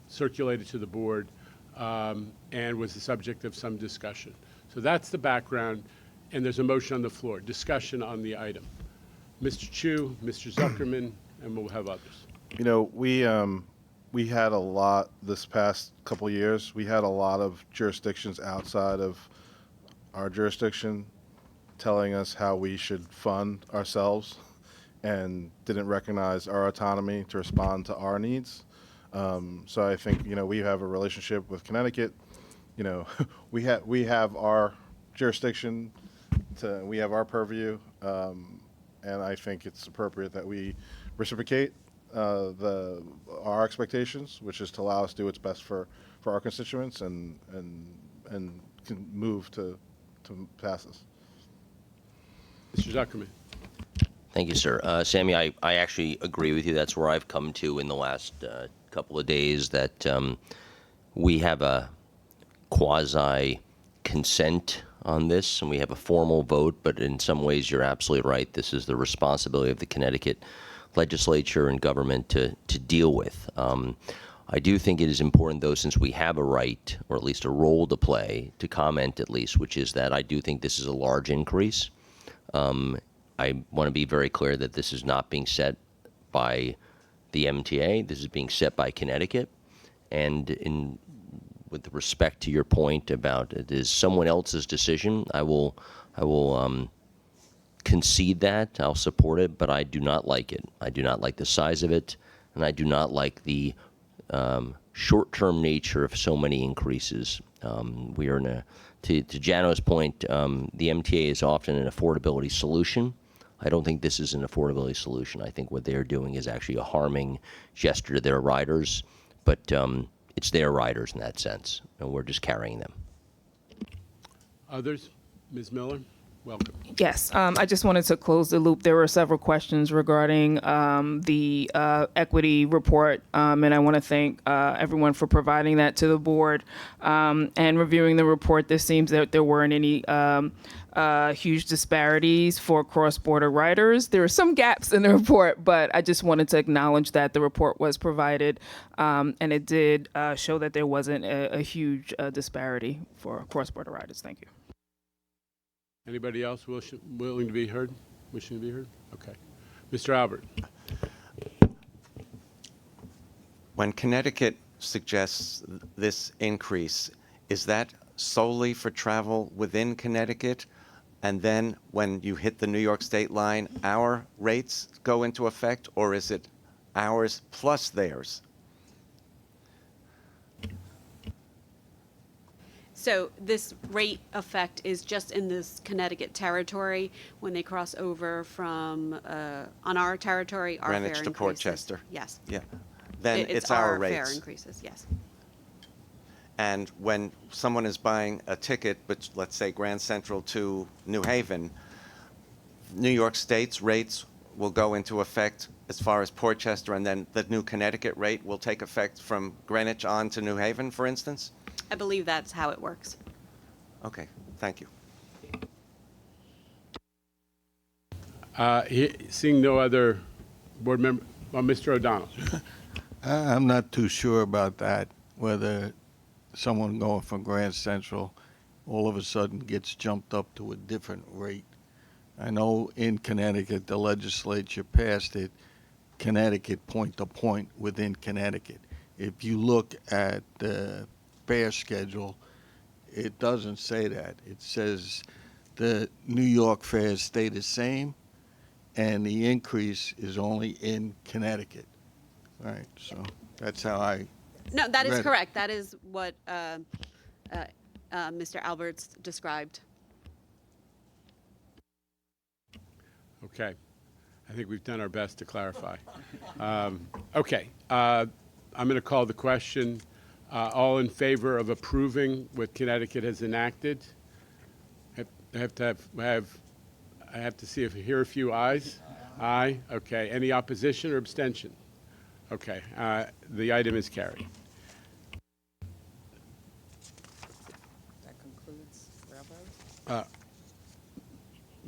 circulated to the board and was the subject of some discussion. So that's the background, and there's a motion on the floor. Discussion on the item. Mr. Chu, Mr. Zuckerman, and we'll have others. You know, we had a lot this past couple years. We had a lot of jurisdictions outside of our jurisdiction telling us how we should fund ourselves and didn't recognize our autonomy to respond to our needs. So I think, you know, we have a relationship with Connecticut. You know, we have our jurisdiction, we have our purview, and I think it's appropriate that we reciprocate our expectations, which is to allow us to do what's best for our constituents and can move to pass this. Mr. Zuckerman. Thank you, sir. Sammy, I actually agree with you. That's where I've come to in the last couple of days, that we have a quasi-consent on this, and we have a formal vote, but in some ways you're absolutely right. This is the responsibility of the Connecticut legislature and government to deal with. I do think it is important, though, since we have a right, or at least a role to play, to comment at least, which is that I do think this is a large increase. I want to be very clear that this is not being set by the MTA. This is being set by Connecticut. And with respect to your point about it is someone else's decision, I will concede that. I'll support it, but I do not like it. I do not like the size of it, and I do not like the short-term nature of so many increases. We are in a, to Jano's point, the MTA is often an affordability solution. I don't think this is an affordability solution. I think what they're doing is actually a harming gesture to their riders, but it's their riders in that sense, and we're just carrying them. Others? Ms. Miller, welcome. Yes, I just wanted to close the loop. There were several questions regarding the equity report, and I want to thank everyone for providing that to the board. And reviewing the report, there seems that there weren't any huge disparities for cross-border riders. There are some gaps in the report, but I just wanted to acknowledge that the report was provided, and it did show that there wasn't a huge disparity for cross-border riders. Thank you. Anybody else willing to be heard? Wishing to be heard? Okay. Mr. Albert. When Connecticut suggests this increase, is that solely for travel within Connecticut? And then when you hit the New York state line, our rates go into effect, or is it ours plus theirs? So this rate effect is just in this Connecticut territory. When they cross over from on our territory, our Greenwich fare to increases. Portchester. Yes. Yeah. Then it's our rates. Fare increases. Yes. And when someone is buying a ticket, which let's say Grand Central to New Haven, New York State's rates will go into effect as far as Portchester, and then the new Connecticut rate will take effect from Greenwich on to New Haven, for instance? I believe that's how it works. Okay, thank you. Seeing no other board member, Mr. O'Donnell. I'm not too sure about that, whether someone going from Grand Central all of a sudden gets jumped up to a different rate. I know in Connecticut, the legislature passed it, Connecticut point to point within Connecticut. If you look at the fare schedule, it doesn't say that. It says the New York fares stay the same, and the increase is only in Connecticut. Right, so that's how I No, that is read it. correct. That is what Mr. Alberts described. Okay. I think we've done our best to clarify. Okay. I'm going to call the question. All in favor of approving what Connecticut has enacted? I have to see if I hear a few ayes. Aye. Okay. Any opposition or abstention? Okay. The item is carried. That concludes railroad.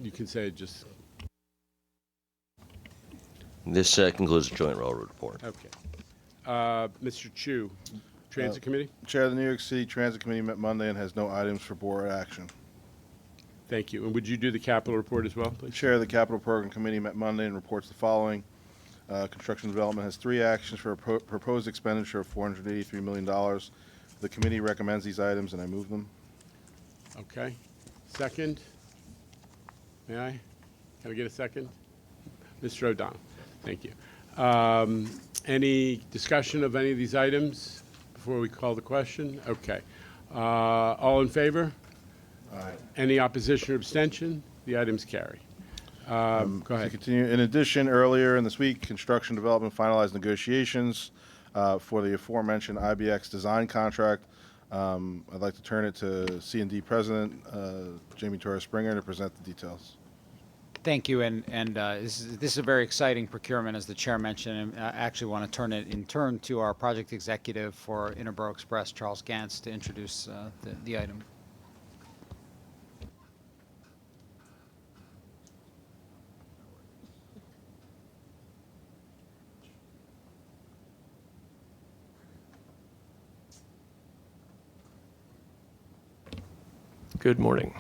You can say just. This concludes the joint railroad report. Okay. Mr. Chu, Transit Committee? Chair of the New York City Transit Committee met Monday and has no items for board action. Thank you. And would you do the capital report as well, please? Chair of the Capital Program Committee met Monday and reports the following. Construction Development has 3 actions for a proposed expenditure of $483 million. The committee recommends these items, and I move them. Okay. Second? May I? Can I get a second? Mr. O'Donnell. Thank you. Any discussion of any of these items before we call the question? Okay. All in favor? Aye. Any opposition or abstention? The items carry. Go ahead. To continue. In addition, earlier in this week, Construction Development finalized negotiations for the aforementioned IBX design contract. I'd like to turn it to C&D President Jamie Torres Springer to present the details. Thank you, and this is a very exciting procurement, as the chair mentioned. And I actually want to turn it in turn to our project executive for Interborough Express, Charles Gantz, to introduce the item. Good morning.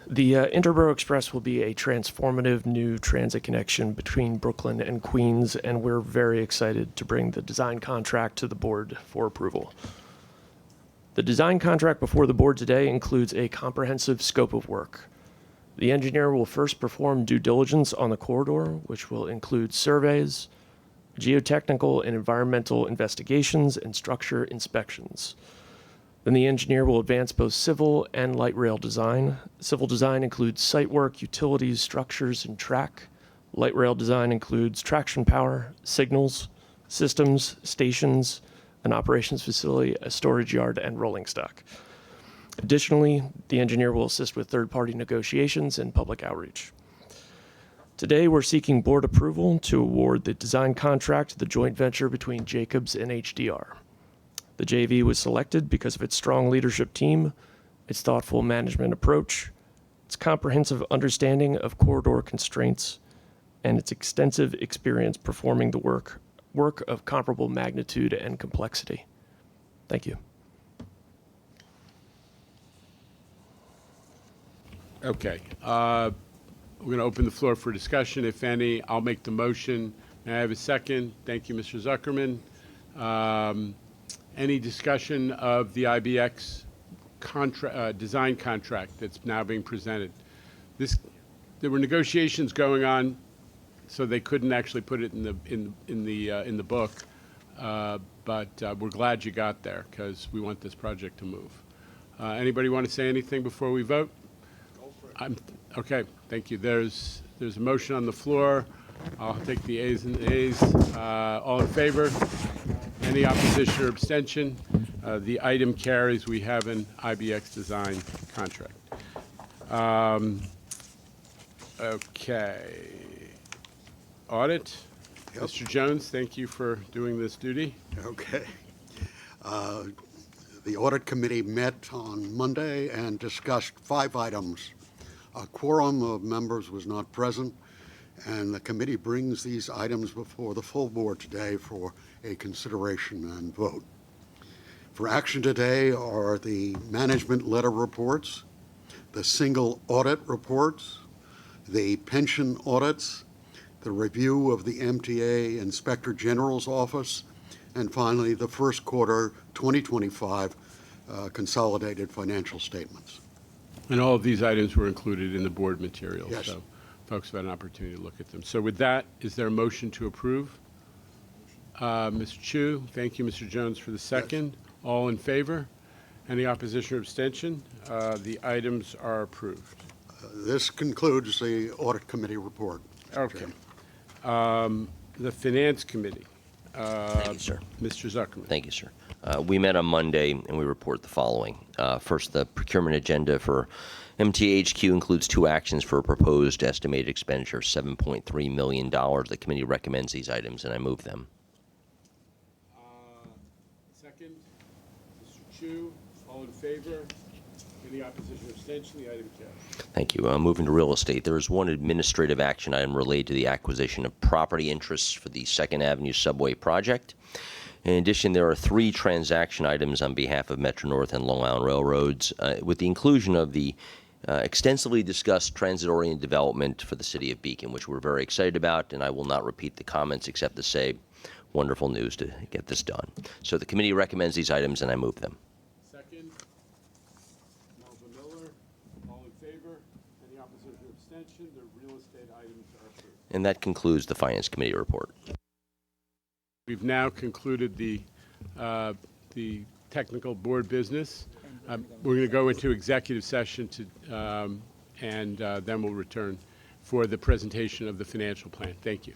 The Interborough Express will be a transformative new transit connection between Brooklyn and Queens, and we're very excited to bring the design contract to the board for approval. The design contract before the board today includes a comprehensive scope of work. The engineer will first perform due diligence on the corridor, which will include surveys, geotechnical and environmental investigations, and structure inspections. Then the engineer will advance both civil and light rail design. Civil design includes site work, utilities, structures, and track. Light rail design includes traction power, signals, systems, stations, an operations facility, a storage yard, and rolling stock. Additionally, the engineer will assist with third-party negotiations and public outreach. Today, we're seeking board approval to award the design contract to the joint venture between Jacobs and HDR. The JV was selected because of its strong leadership team, its thoughtful management approach, its comprehensive understanding of corridor constraints, and its extensive experience performing the work of comparable magnitude and complexity. Thank you. Okay. We're going to open the floor for discussion, if any. I'll make the motion. May I have a second? Thank you, Mr. Zuckerman. Any discussion of the IBX design contract that's now being presented? There were negotiations going on, so they couldn't actually put it in the book. But we're glad you got there because we want this project to move. Anybody want to say anything before we vote? Okay, thank you. There's a motion on the floor. I'll take the ayes and the ayes. All in favor? Any opposition or abstention? The item carries. We have an IBX design contract. Okay. Audit. Yep. Mr. Jones, thank you for doing this duty. Okay. The Audit Committee met on Monday and discussed 5 items. A quorum of members was not present, and the committee brings these items before the full board today for a consideration and vote. For action today are the management letter reports, the single audit reports, the pension audits, the review of the MTA Inspector General's office, and finally the first quarter 2025 consolidated financial statements. And all of these items were included in the board materials. Yes. So folks have had an opportunity to look at them. So with that, is there a motion to approve? Mr. Chu, thank you, Mr. Jones, for the second. Yes. All in favor? Any opposition or abstention? The items are approved. This concludes the Audit Committee report. Okay. The Finance Committee. Thank you, sir. Mr. Zuckerman. Thank you, sir. We met on Monday and we report the following. First, the procurement agenda for MTHQ includes 2 actions for a proposed estimated expenditure of $7.3 million. The committee recommends these items and I move them. Second, Mr. Chu, all in favor? Any opposition or abstention? The item carries. Thank you. Moving to real estate, there is one administrative action item related to the acquisition of property interests for the 2nd Avenue subway project. In addition, there are 3 transaction items on behalf of Metro North and Long Island Railroads, with the inclusion of the extensively discussed transit-oriented development for the city of Beacon, which we're very excited about, and I will not repeat the comments except to say wonderful news to get this done. So the committee recommends these items and I move them. Second, Melvin Miller, all in favor? Any opposition or abstention? The real estate items are approved. And that concludes the Finance Committee report. We've now concluded the technical board business. We're going to go into executive session and then we'll return for the presentation of the financial plan. Thank you.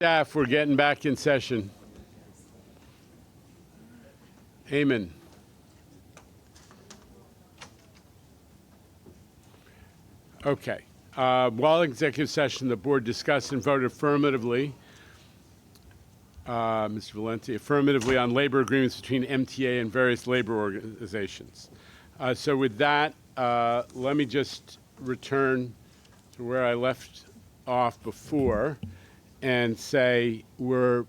Staff, we're getting back in session. Amen. Okay. While in executive session, the board discussed and voted affirmatively, Mr. Valenti, affirmatively on labor agreements between MTA and various labor organizations. So with that, let me just return to where I left off before and say we're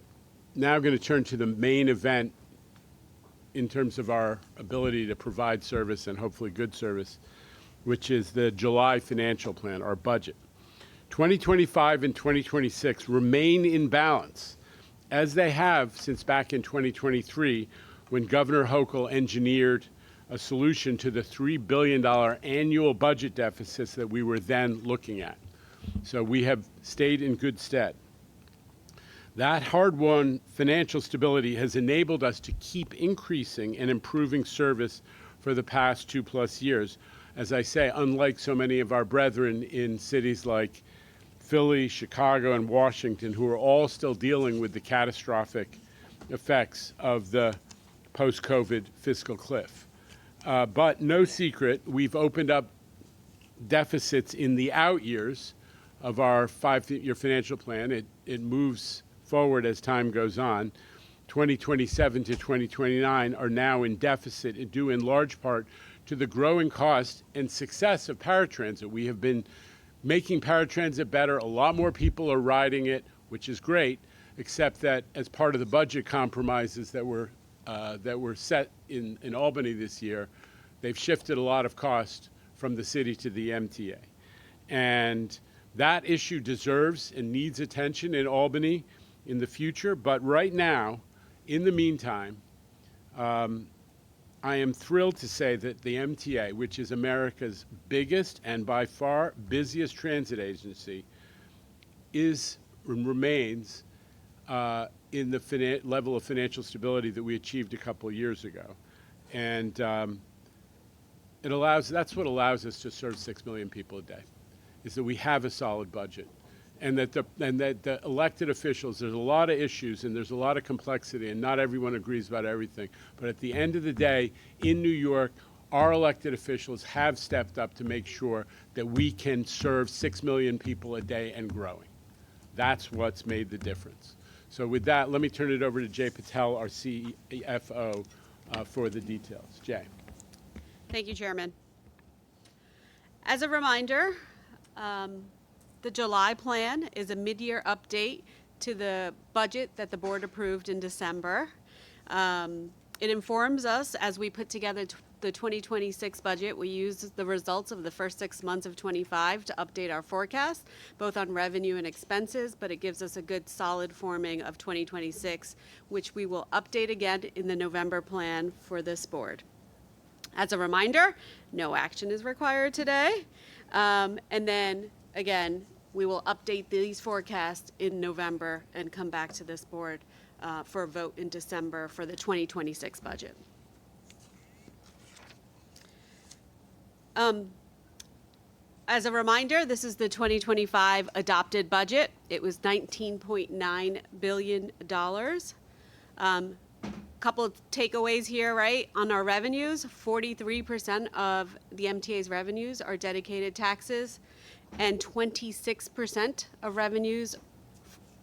now going to turn to the main event in terms of our ability to provide service and hopefully good service, which is the July financial plan, our budget. 2025 and 2026 remain in balance, as they have since back in 2023, when Governor Hochul engineered a solution to the $3 billion annual budget deficits that we were then looking at. So we have stayed in good stead. That hard-won financial stability has enabled us to keep increasing and improving service for the past 2+ years. As I say, unlike so many of our brethren in cities like Philly, Chicago, and Washington, who are all still dealing with the catastrophic effects of the post-COVID fiscal cliff. But no secret, we've opened up deficits in the out years of our 5-year financial plan. It moves forward as time goes on. 2027 to 2029 are now in deficit, due in large part to the growing cost and success of paratransit. We have been making paratransit better. A lot more people are riding it, which is great, except that as part of the budget compromises that were set in Albany this year, they've shifted a lot of cost from the city to the MTA. And that issue deserves and needs attention in Albany in the future. But right now, in the meantime, I am thrilled to say that the MTA, which is America's biggest and by far busiest transit agency, is and remains in the level of financial stability that we achieved a couple of years ago. And that's what allows us to serve 6 million people a day, is that we have a solid budget. And that the elected officials, there's a lot of issues and there's a lot of complexity and not everyone agrees about everything. But at the end of the day, in New York, our elected officials have stepped up to make sure that we can serve 6 million people a day and growing. That's what's made the difference. So with that, let me turn it over to Jay Patel, our CFO, for the details. Jay. Thank you, Chairman. As a reminder, the July plan is a mid-year update to the budget that the board approved in December. It informs us as we put together the 2026 budget. We use the results of the first 6 months of 25 to update our forecast, both on revenue and expenses, but it gives us a good solid forming of 2026, which we will update again in the November plan for this board. As a reminder, no action is required today. And then, again, we will update these forecasts in November and come back to this board for a vote in December for the 2026 budget. As a reminder, this is the 2025 adopted budget. It was $19.9 billion. Couple of takeaways here, right? On our revenues, 43% of the MTA's revenues are dedicated taxes, and 26% of revenues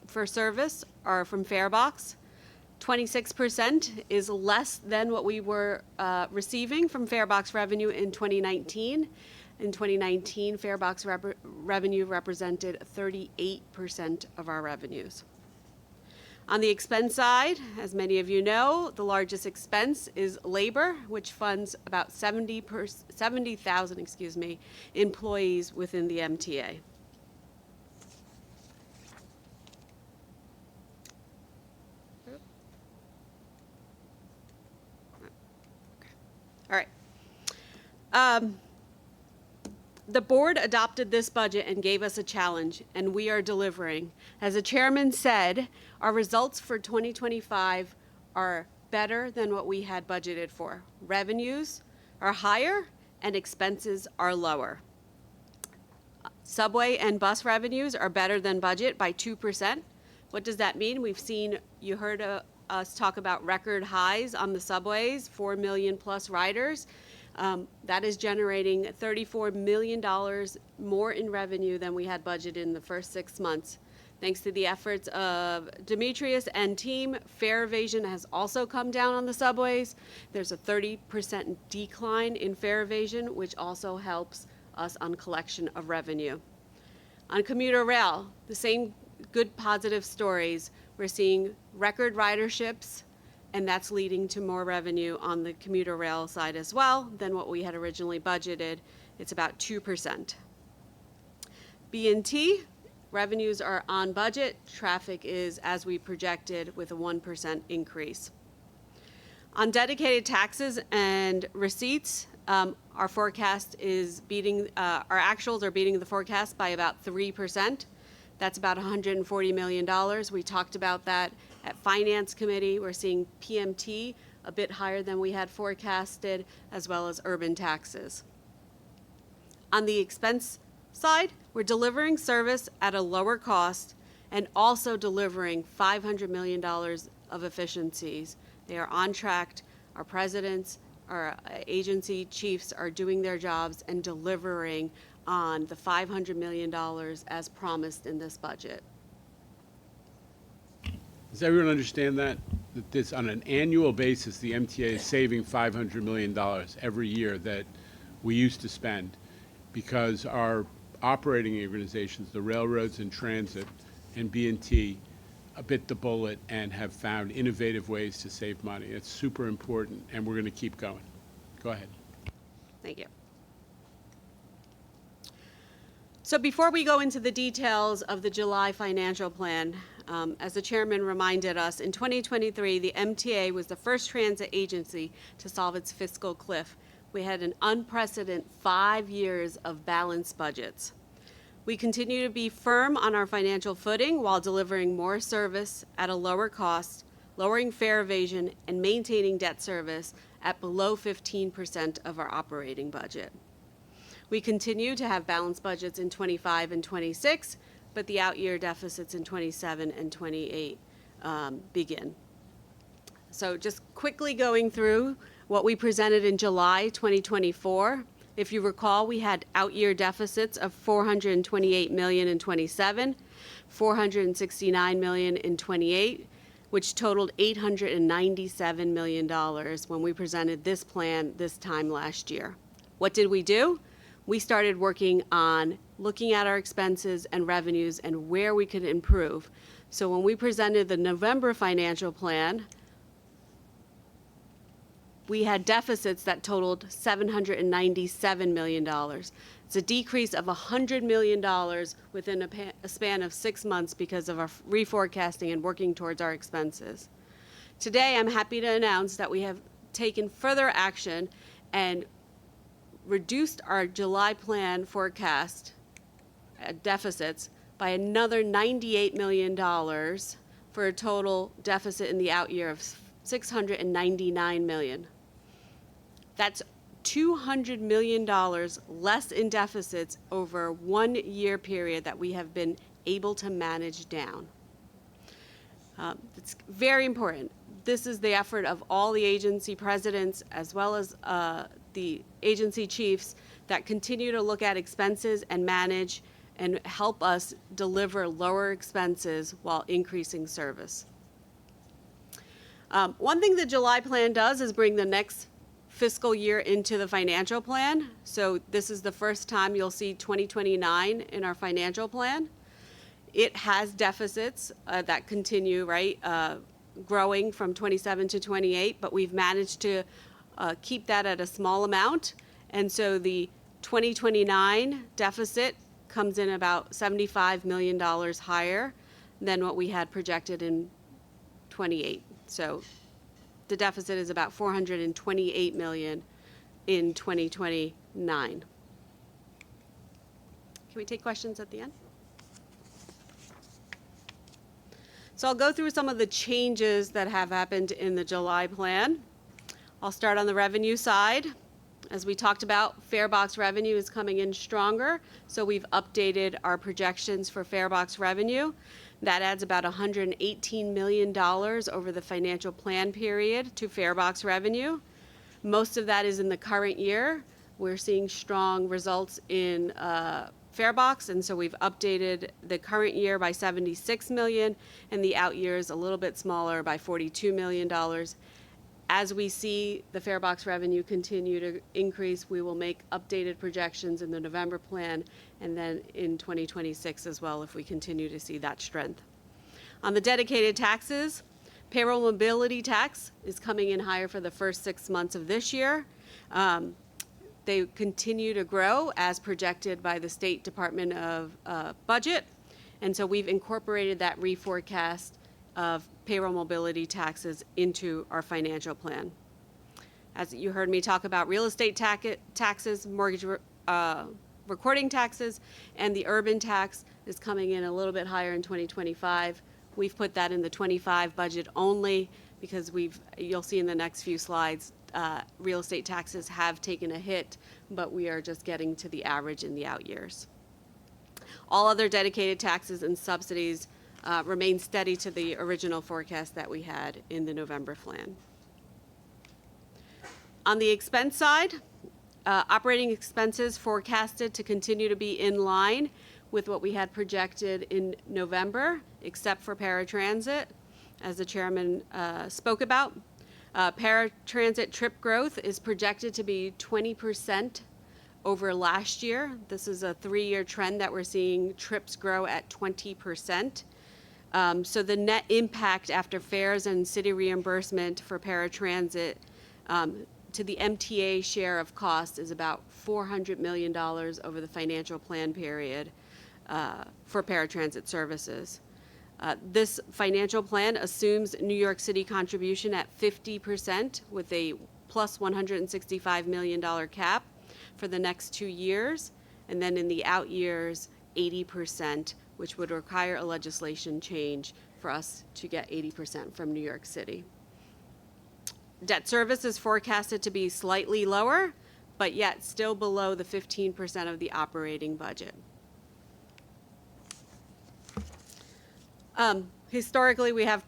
for service are from Farebox. 26% is less than what we were receiving from Farebox revenue in 2019. In 2019, Farebox revenue represented 38% of our revenues. On the expense side, as many of you know, the largest expense is labor, which funds about 70,000 employees within the MTA. All right. The board adopted this budget and gave us a challenge, and we are delivering. As the chairman said, our results for 2025 are better than what we had budgeted for. Revenues are higher and expenses are lower. Subway and bus revenues are better than budget by 2%. What does that mean? You heard us talk about record highs on the subways, 4 million plus riders. That is generating $34 million more in revenue than we had budgeted in the first 6 months. Thanks to the efforts of Demetrius and team, fare evasion has also come down on the subways. There's a 30% decline in fare evasion, which also helps us on collection of revenue. On commuter rail, the same good positive stories. We're seeing record riderships, and that's leading to more revenue on the commuter rail side as well than what we had originally budgeted. It's about 2%. B&T, revenues are on budget. Traffic is as we projected with a 1% increase. On dedicated taxes and receipts, our forecast is beating, our actuals are beating the forecast by about 3%. That's about $140 million. We talked about that at Finance Committee. We're seeing PMT a bit higher than we had forecasted, as well as urban taxes. On the expense side, we're delivering service at a lower cost and also delivering $500 million of efficiencies. They are on track. Our presidents, our agency chiefs are doing their jobs and delivering on the $500 million as promised in this budget. Does everyone understand that this, on an annual basis, the MTA is saving $500 million every year that we used to spend because our operating organizations, the railroads and transit and B&T, bit the bullet and have found innovative ways to save money. It's super important, and we're going to keep going. Go ahead. Thank you. So before we go into the details of the July financial plan, as the chairman reminded us, in 2023, the MTA was the first transit agency to solve its fiscal cliff. We had an unprecedented 5 years of balanced budgets. We continue to be firm on our financial footing while delivering more service at a lower cost, lowering fare evasion, and maintaining debt service at below 15% of our operating budget. We continue to have balanced budgets in 25 and 26, but the out-year deficits in 27 and 28 begin. So just quickly going through what we presented in July 2024. If you recall, we had out-year deficits of $428 million in 27, $469 million in 28, which totaled $897 million when we presented this plan this time last year. What did we do? We started working on looking at our expenses and revenues and where we could improve. So when we presented the November financial plan, we had deficits that totaled $797 million. It's a decrease of $100 million within a span of 6 months because of our reforecasting and working towards our expenses. Today, I'm happy to announce that we have taken further action and reduced our July plan forecast deficits by another $98 million for a total deficit in the out year of $699 million. That's $200 million less in deficits over a 1 year period that we have been able to manage down. It's very important. This is the effort of all the agency presidents as well as the agency chiefs that continue to look at expenses and manage and help us deliver lower expenses while increasing service. One thing the July plan does is bring the next fiscal year into the financial plan. So this is the first time you'll see 2029 in our financial plan. It has deficits that continue, right, growing from 27 to 28, but we've managed to keep that at a small amount. And so the 2029 deficit comes in about $75 million higher than what we had projected in 28. So the deficit is about $428 million in 2029. Can we take questions at the end? So I'll go through some of the changes that have happened in the July plan. I'll start on the revenue side. As we talked about, fare box revenue is coming in stronger, so we've updated our projections for fare box revenue. That adds about $118 million over the financial plan period to farebox revenue. Most of that is in the current year. We're seeing strong results in farebox, and so we've updated the current year by $76 million, and the out years a little bit smaller by $42 million. As we see the farebox revenue continue to increase, we will make updated projections in the November plan and then in 2026 as well if we continue to see that strength. On the dedicated taxes, payroll mobility tax is coming in higher for the first 6 months of this year. They continue to grow as projected by the State Department of Budget, and so we've incorporated that reforecast of payroll mobility taxes into our financial plan. As you heard me talk about real estate taxes, mortgage recording taxes, and the urban tax is coming in a little bit higher in 2025. We've put that in the 25 budget only because you'll see in the next few slides, real estate taxes have taken a hit, but we are just getting to the average in the out years. All other dedicated taxes and subsidies remain steady to the original forecast that we had in the November plan. On the expense side, operating expenses forecasted to continue to be in line with what we had projected in November, except for paratransit, as the chairman spoke about. Paratransit trip growth is projected to be 20% over last year. This is a 3-year trend that we're seeing trips grow at 20%. So the net impact after fares and city reimbursement for paratransit to the MTA share of cost is about $400 million over the financial plan period for paratransit services. This financial plan assumes New York City contribution at 50% with a plus $165 million cap for the next 2 years, and then in the out years, 80%, which would require a legislation change for us to get 80% from New York City. Debt service is forecasted to be slightly lower, but yet still below the 15% of the operating budget. Historically, we have,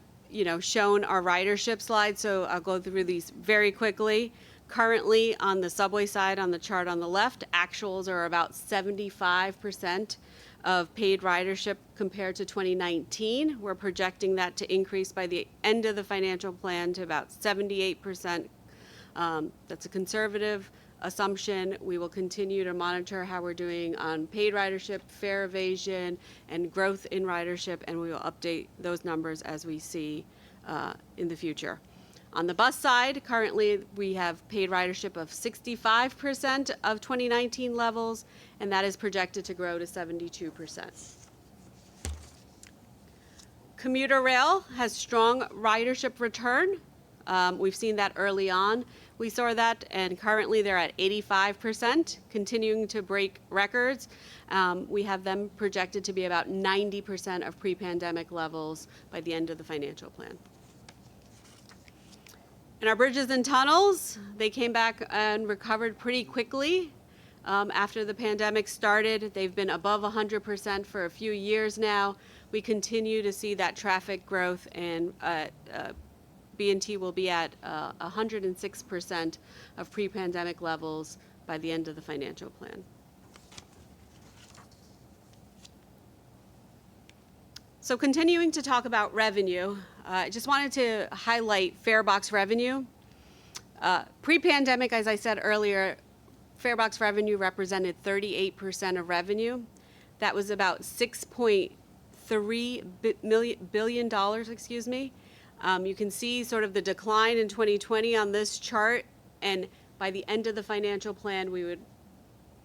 shown our ridership slide, so I'll go through these very quickly. Currently, on the subway side, on the chart on the left, actuals are about 75% of paid ridership compared to 2019. We're projecting that to increase by the end of the financial plan to about 78%. That's a conservative assumption. We will continue to monitor how we're doing on paid ridership, fare evasion, and growth in ridership, and we will update those numbers as we see in the future. On the bus side, currently we have paid ridership of 65% of 2019 levels, and that is projected to grow to 72%. Commuter rail has strong ridership return. We've seen that early on. We saw that, and currently they're at 85%, continuing to break records. We have them projected to be about 90% of pre-pandemic levels by the end of the financial plan. And our bridges and tunnels, they came back and recovered pretty quickly after the pandemic started. They've been above 100% for a few years now. We continue to see that traffic growth, and B&T will be at 106% of pre-pandemic levels by the end of the financial plan. So continuing to talk about revenue, I just wanted to highlight farebox revenue. Pre-pandemic, as I said earlier, farebox revenue represented 38% of revenue. That was about $6.3 billion. You can see sort of the decline in 2020 on this chart, and by the end of the financial plan, we would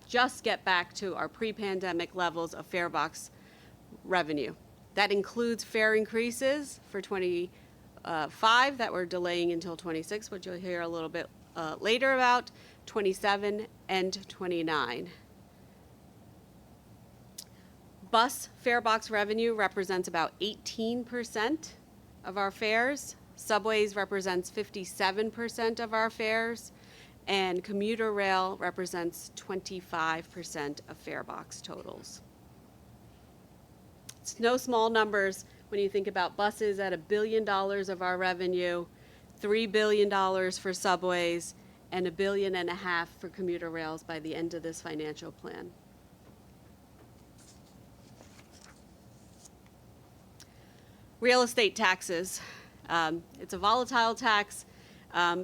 just get back to our pre-pandemic levels of farebox revenue. That includes fare increases for 25 that we're delaying until 26, which you'll hear a little bit later about, 27 and 29. Bus farebox revenue represents about 18% of our fares. Subways represents 57% of our fares, and commuter rail represents 25% of farebox totals. It's no small numbers when you think about buses at $1 billion of our revenue, $3 billion for subways, and $1.5 billion for commuter rails by the end of this financial plan. Real estate taxes. It's a volatile tax.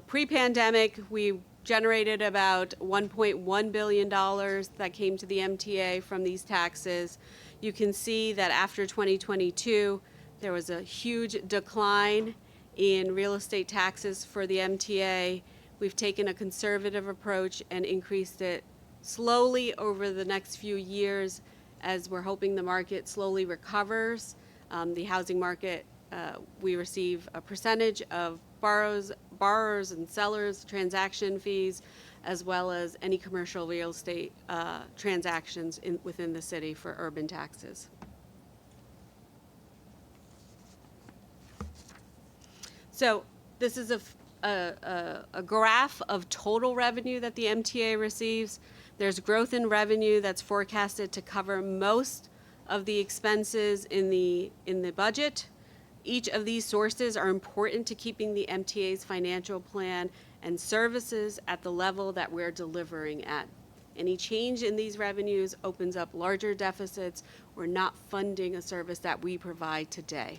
Pre-pandemic, we generated about $1.1 billion that came to the MTA from these taxes. You can see that after 2022, there was a huge decline in real estate taxes for the MTA. We've taken a conservative approach and increased it slowly over the next few years as we're hoping the market slowly recovers. The housing market, we receive a percentage of borrowers and sellers transaction fees, as well as any commercial real estate transactions within the city for urban taxes. So this is a graph of total revenue that the MTA receives. There's growth in revenue that's forecasted to cover most of the expenses in the budget. Each of these sources are important to keeping the MTA's financial plan and services at the level that we're delivering at. Any change in these revenues opens up larger deficits or not funding a service that we provide today.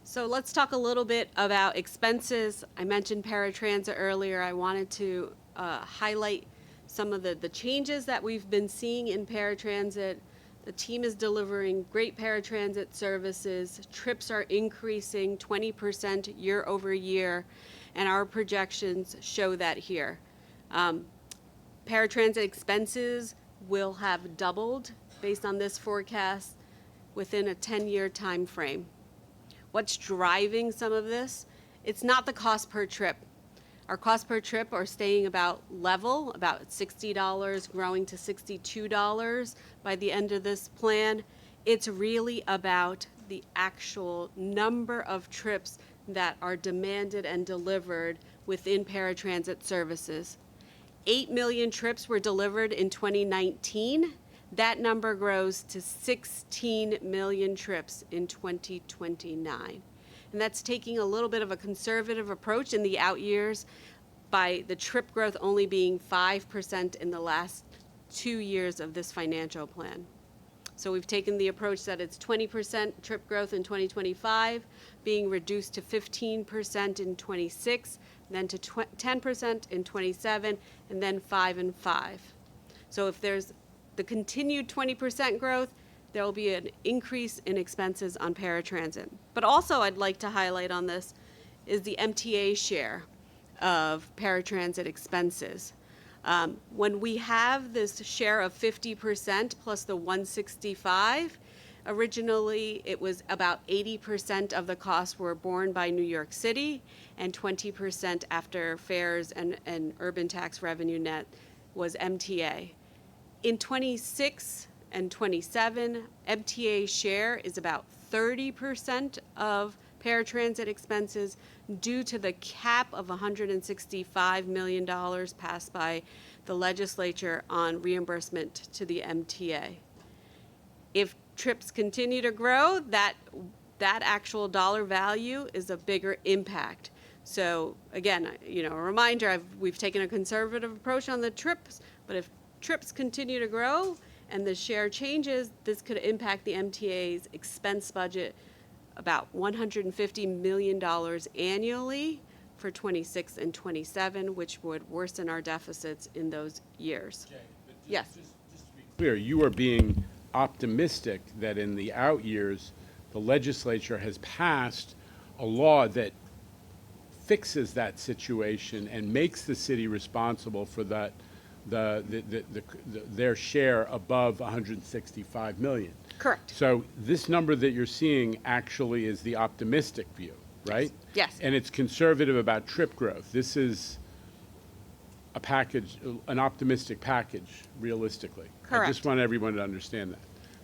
So let's talk a little bit about expenses. I mentioned paratransit earlier. I wanted to highlight some of the changes that we've been seeing in paratransit. The team is delivering great paratransit services. Trips are increasing 20% year over year, and our projections show that here. Paratransit expenses will have doubled based on this forecast within a 10-year time frame. What's driving some of this? It's not the cost per trip. Our cost per trip are staying about level, about $60, growing to $62 by the end of this plan. It's really about the actual number of trips that are demanded and delivered within paratransit services. 8 million trips were delivered in 2019. That number grows to 16 million trips in 2029. And that's taking a little bit of a conservative approach in the out years by the trip growth only being 5% in the last 2 years of this financial plan. So we've taken the approach that it's 20% trip growth in 2025, being reduced to 15% in 26, then to 10% in 27, and then 5 and 5. So if there's the continued 20% growth, there will be an increase in expenses on paratransit. But also I'd like to highlight on this is the MTA share of paratransit expenses. When we have this share of 50% plus the 165, originally it was about 80% of the costs were borne by New York City, and 20% after fares and urban tax revenue net was MTA. In 26 and 27, MTA share is about 30% of paratransit expenses due to the cap of $165 million passed by the legislature on reimbursement to the MTA. If trips continue to grow, that actual dollar value is a bigger impact. So again, a reminder, we've taken a conservative approach on the trips, but if trips continue to grow and the share changes, this could impact the MTA's expense budget about $150 million annually for 26 and 27, which would worsen our deficits in those years. Jay, yes. Just to be clear, you are being optimistic that in the out years, the legislature has passed a law that fixes that situation and makes the city responsible for that their share above 165 million. Correct. So this number that you're seeing actually is the optimistic view, right? Yes. And it's conservative about trip growth. This is a package, an optimistic package, realistically. Correct. I just want everyone to understand that.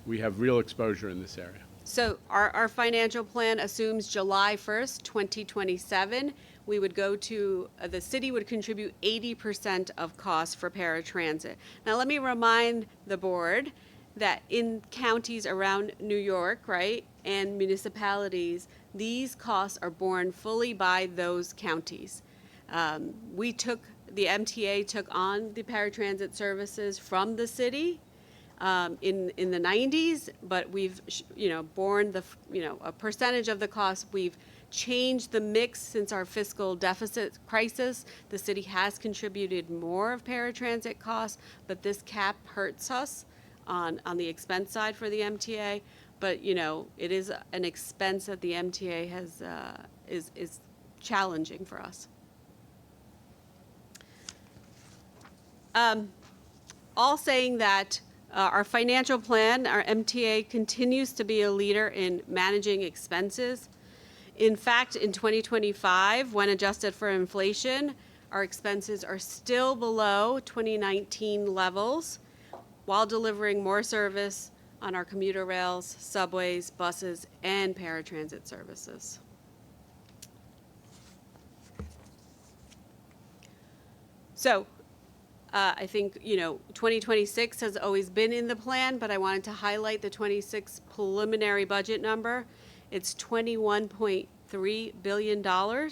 We have real exposure in this area. So our financial plan assumes July 1st, 2027, we would go to, the city would contribute 80% of costs for paratransit. Now let me remind the board that in counties around New York, right, and municipalities, these costs are borne fully by those counties. The MTA took on the paratransit services from the city in the 90s, but we've borne a percentage of the cost. We've changed the mix since our fiscal deficit crisis. The city has contributed more of paratransit costs, but this cap hurts us on the expense side for the MTA. But it is an expense that the MTA has is challenging for us. All saying that our financial plan, our MTA continues to be a leader in managing expenses. In fact, in 2025, when adjusted for inflation, our expenses are still below 2019 levels while delivering more service on our commuter rails, subways, buses, and paratransit services. So, I think, 2026 has always been in the plan, but I wanted to highlight the 26 preliminary budget number. It's $21.3 billion.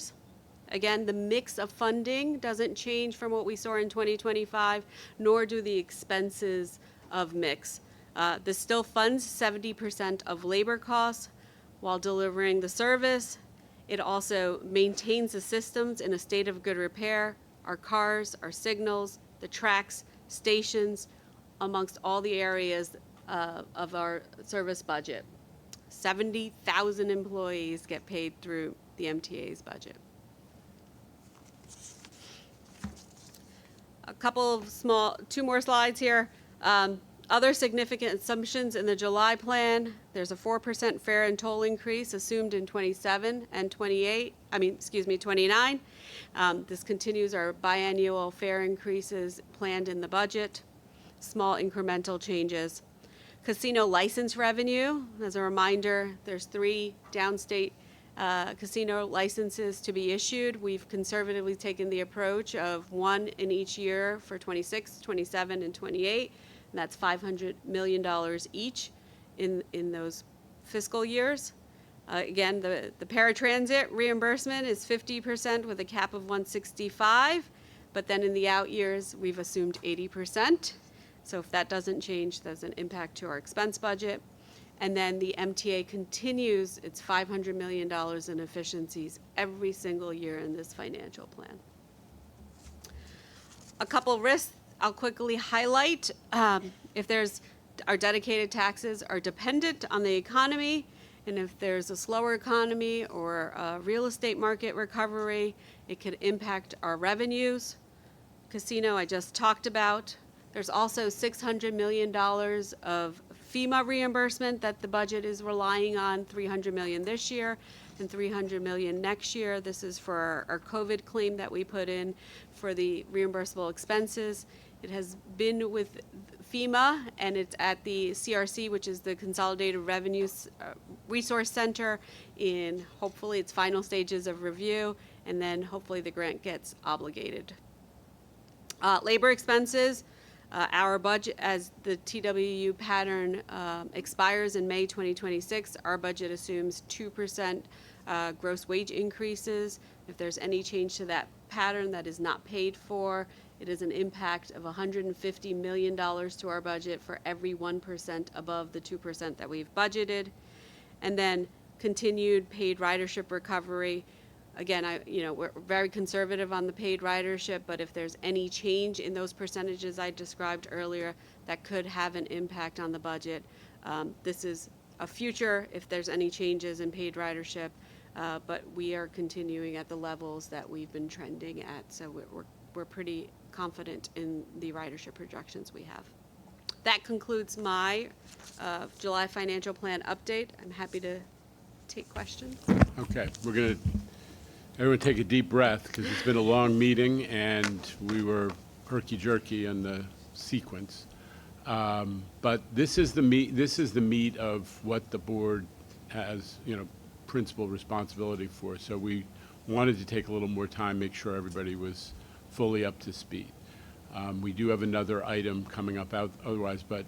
Again, the mix of funding doesn't change from what we saw in 2025, nor do the expenses of mix. This still funds 70% of labor costs while delivering the service. It also maintains the systems in a state of good repair, our cars, our signals, the tracks, stations, amongst all the areas of our service budget. 70,000 employees get paid through the MTA's budget. A couple of two more slides here. Other significant assumptions in the July plan. There's a 4% fare and toll increase assumed in 27 and 29. This continues our biannual fare increases planned in the budget. Small incremental changes. Casino license revenue. As a reminder, there's 3 downstate casino licenses to be issued. We've conservatively taken the approach of 1 in each year for 26, 27, and 28. And that's $500 million each in those fiscal years. Again, the paratransit reimbursement is 50% with a cap of 165, but then in the out years, we've assumed 80%. So if that doesn't change, there's an impact to our expense budget. And then the MTA continues its $500 million in efficiencies every single year in this financial plan. A couple risks I'll quickly highlight. Our dedicated taxes are dependent on the economy, and if there's a slower economy or a real estate market recovery, it could impact our revenues. Casino, I just talked about. There's also $600 million of FEMA reimbursement that the budget is relying on, $300 million this year and $300 million next year. This is for our COVID claim that we put in for the reimbursable expenses. It has been with FEMA, and it's at the CRC, which is the Consolidated Revenue Resource Center, in hopefully its final stages of review, and then hopefully the grant gets obligated. Labor expenses, our budget, as the TWU pattern expires in May 2026, our budget assumes 2% gross wage increases. If there's any change to that pattern that is not paid for, it is an impact of $150 million to our budget for every 1% above the 2% that we've budgeted. And then continued paid ridership recovery. Again, we're very conservative on the paid ridership, but if there's any change in those percentages I described earlier, that could have an impact on the budget. This is a future if there's any changes in paid ridership, but we are continuing at the levels that we've been trending at, so we're pretty confident in the ridership projections we have. That concludes my July financial plan update. I'm happy to take questions. Okay, we're going to everyone take a deep breath because it's been a long meeting and we were herky-jerky on the sequence. But this is the meat of what the board has, principal responsibility for. So we wanted to take a little more time, make sure everybody was fully up to speed. We do have another item coming up otherwise, but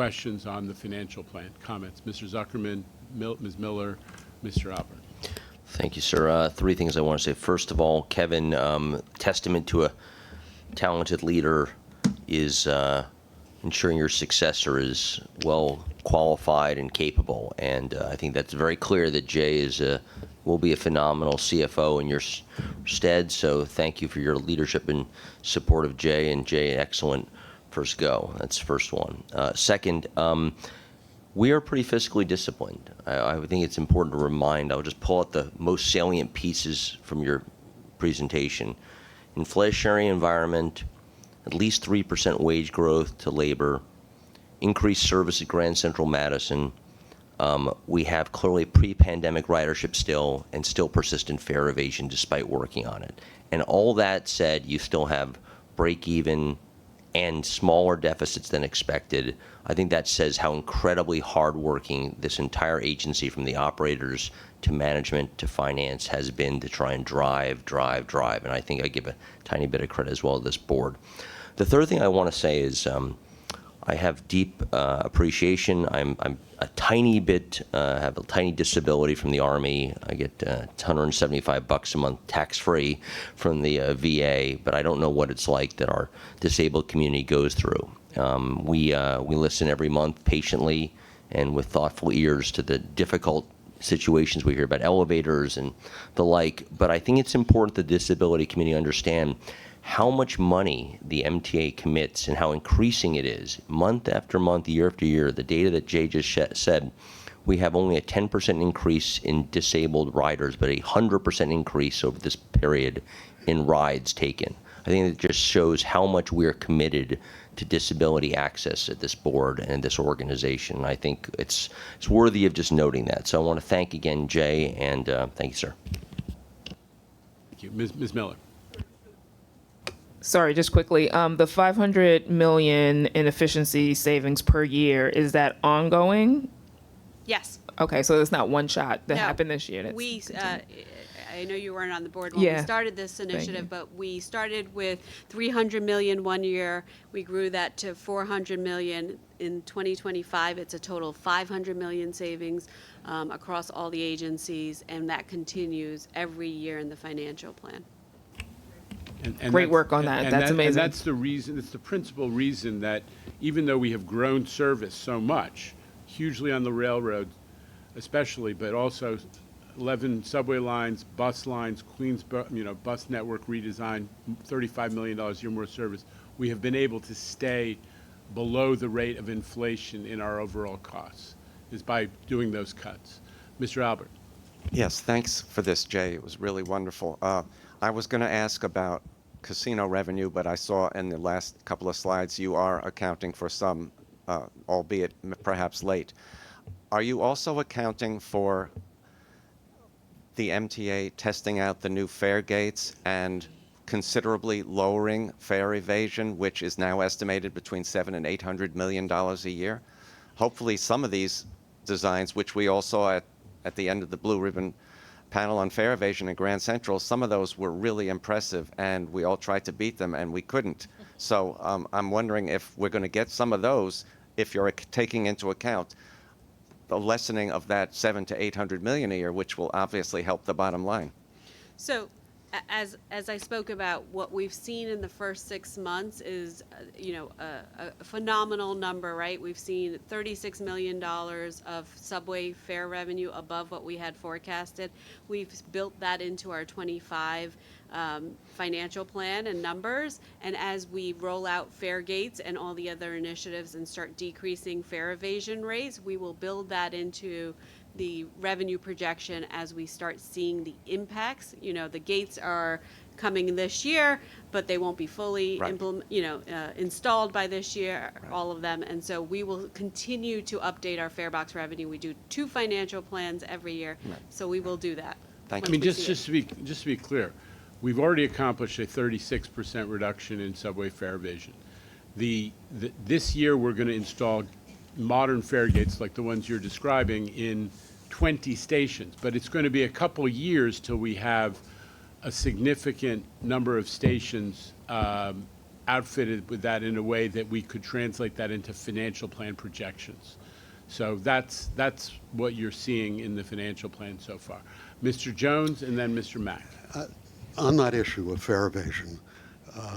questions on the financial plan. Comments? Mr. Zuckerman, Ms. Miller, Mr. Albert. Thank you, sir. Three things I want to say. First of all, Kevin, testament to a talented leader is ensuring your successor is well qualified and capable. And I think that's very clear that Jay will be a phenomenal CFO in your stead. So thank you for your leadership and support of Jay. And Jay, excellent first go. That's the first one. Second, we are pretty fiscally disciplined. I think it's important to remind, I'll just pull out the most salient pieces from your presentation. Inflationary environment, at least 3% wage growth to labor, increased service at Grand Central Madison. We have clearly pre-pandemic ridership still, and still persistent fare evasion despite working on it. And all that said, you still have break-even and smaller deficits than expected. I think that says how incredibly hardworking this entire agency, from the operators to management to finance, has been to try and drive. And I think I give a tiny bit of credit as well to this board. The third thing I want to say is I have deep appreciation. I'm a tiny bit, have a tiny disability from the Army. I get $175 a month tax-free from the VA, but I don't know what it's like that our disabled community goes through. We listen every month patiently and with thoughtful ears to the difficult situations we hear about, elevators and the like. But I think it's important the disability community understand how much money the MTA commits and how increasing it is month after month, year after year. The data that Jay just said, we have only a 10% increase in disabled riders, but a 100% increase over this period in rides taken. I think it just shows how much we are committed to disability access at this board and this organization. I think it's worthy of just noting that. So I want to thank again Jay, and thank you, sir. Thank you. Ms. Miller. Sorry, just quickly, the $500 million in efficiency savings per year, is that ongoing? Yes. Okay, so it's not one shot that No. happened this year. That's We, continued. I know you weren't on the board when we Yeah. started this Thank initiative, you. but we started with $300 million one year. We grew that to $400 million. In 2025, it's a total of $500 million savings across all the agencies, and that continues every year in the financial plan. And Great that's- work on that. That's amazing. And that's the reason, it's the principal reason that even though we have grown service so much, hugely on the railroad especially, but also 11 subway lines, bus lines, Queens, bus network redesign, $35 million a year more service, we have been able to stay below the rate of inflation in our overall costs, is by doing those cuts. Mr. Albert. Yes, thanks for this, Jay. It was really wonderful. I was going to ask about casino revenue, but I saw in the last couple of slides you are accounting for some, albeit perhaps late. Are you also accounting for the MTA testing out the new fare gates and considerably lowering fare evasion, which is now estimated between $700 and $800 million a year? Hopefully some of these designs, which we all saw at the end of the Blue Ribbon panel on fare evasion in Grand Central, some of those were really impressive, and we all tried to beat them, and we couldn't. So I'm wondering if we're going to get some of those, if you're taking into account the lessening of that $700 to $800 million a year, which will obviously help the bottom line. So, as I spoke about, what we've seen in the first 6 months is, a phenomenal number, right? We've seen $36 million of subway fare revenue above what we had forecasted. We've built that into our 25 financial plan and numbers. And as we roll out fare gates and all the other initiatives and start decreasing fare evasion rates, we will build that into the revenue projection as we start seeing the impacts. The gates are coming this year, but they won't be fully installed by this year, all of them. And so we will continue to update our fare box revenue. We do 2 financial plans every year, so we will do that. I mean, just to be clear, we've already accomplished a 36% reduction in subway fare evasion. This year we're going to install modern fare gates like the ones you're describing in 20 stations, but it's going to be a couple years till we have a significant number of stations outfitted with that in a way that we could translate that into financial plan projections. So that's what you're seeing in the financial plan so far. Mr. Jones and then Mr. Mack. On that issue of fare evasion,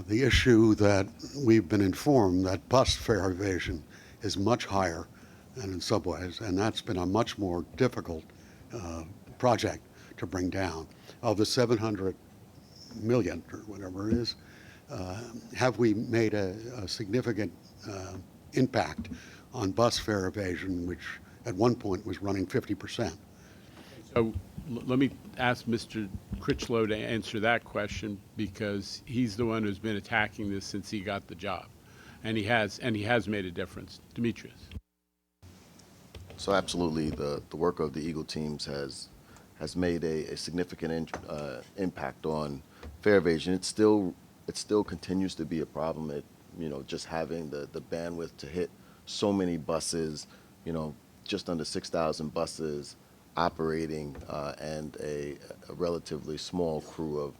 the issue that we've been informed that bus fare evasion is much higher than in subways, and that's been a much more difficult project to bring down. Of the 700 million or whatever it is, have we made a significant impact on bus fare evasion, which at one point was running 50%? So let me ask Mr. Critchlow to answer that question, because he's the one who's been attacking this since he got the job, and he has made a difference. Demetrius. So absolutely, the work of the Eagle teams has made a significant impact on fare evasion. It still continues to be a problem. Just having the bandwidth to hit so many buses, just under 6,000 buses operating, and a relatively small crew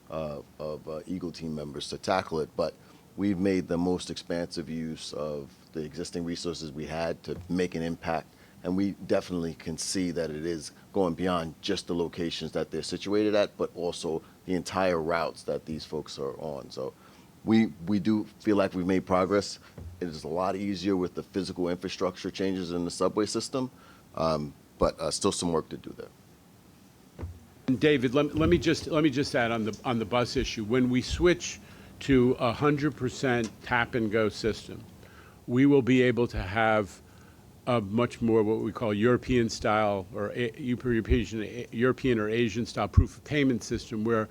of Eagle team members to tackle it. But we've made the most expansive use of the existing resources we had to make an impact. And we definitely can see that it is going beyond just the locations that they're situated at, but also the entire routes that these folks are on. So we do feel like we've made progress. It is a lot easier with the physical infrastructure changes in the subway system, but still some work to do there. And David, let me just add on the bus issue. When we switch to 100% tap and go system, we will be able to have a much more what we call European style or European or Asian style proof of payment system, where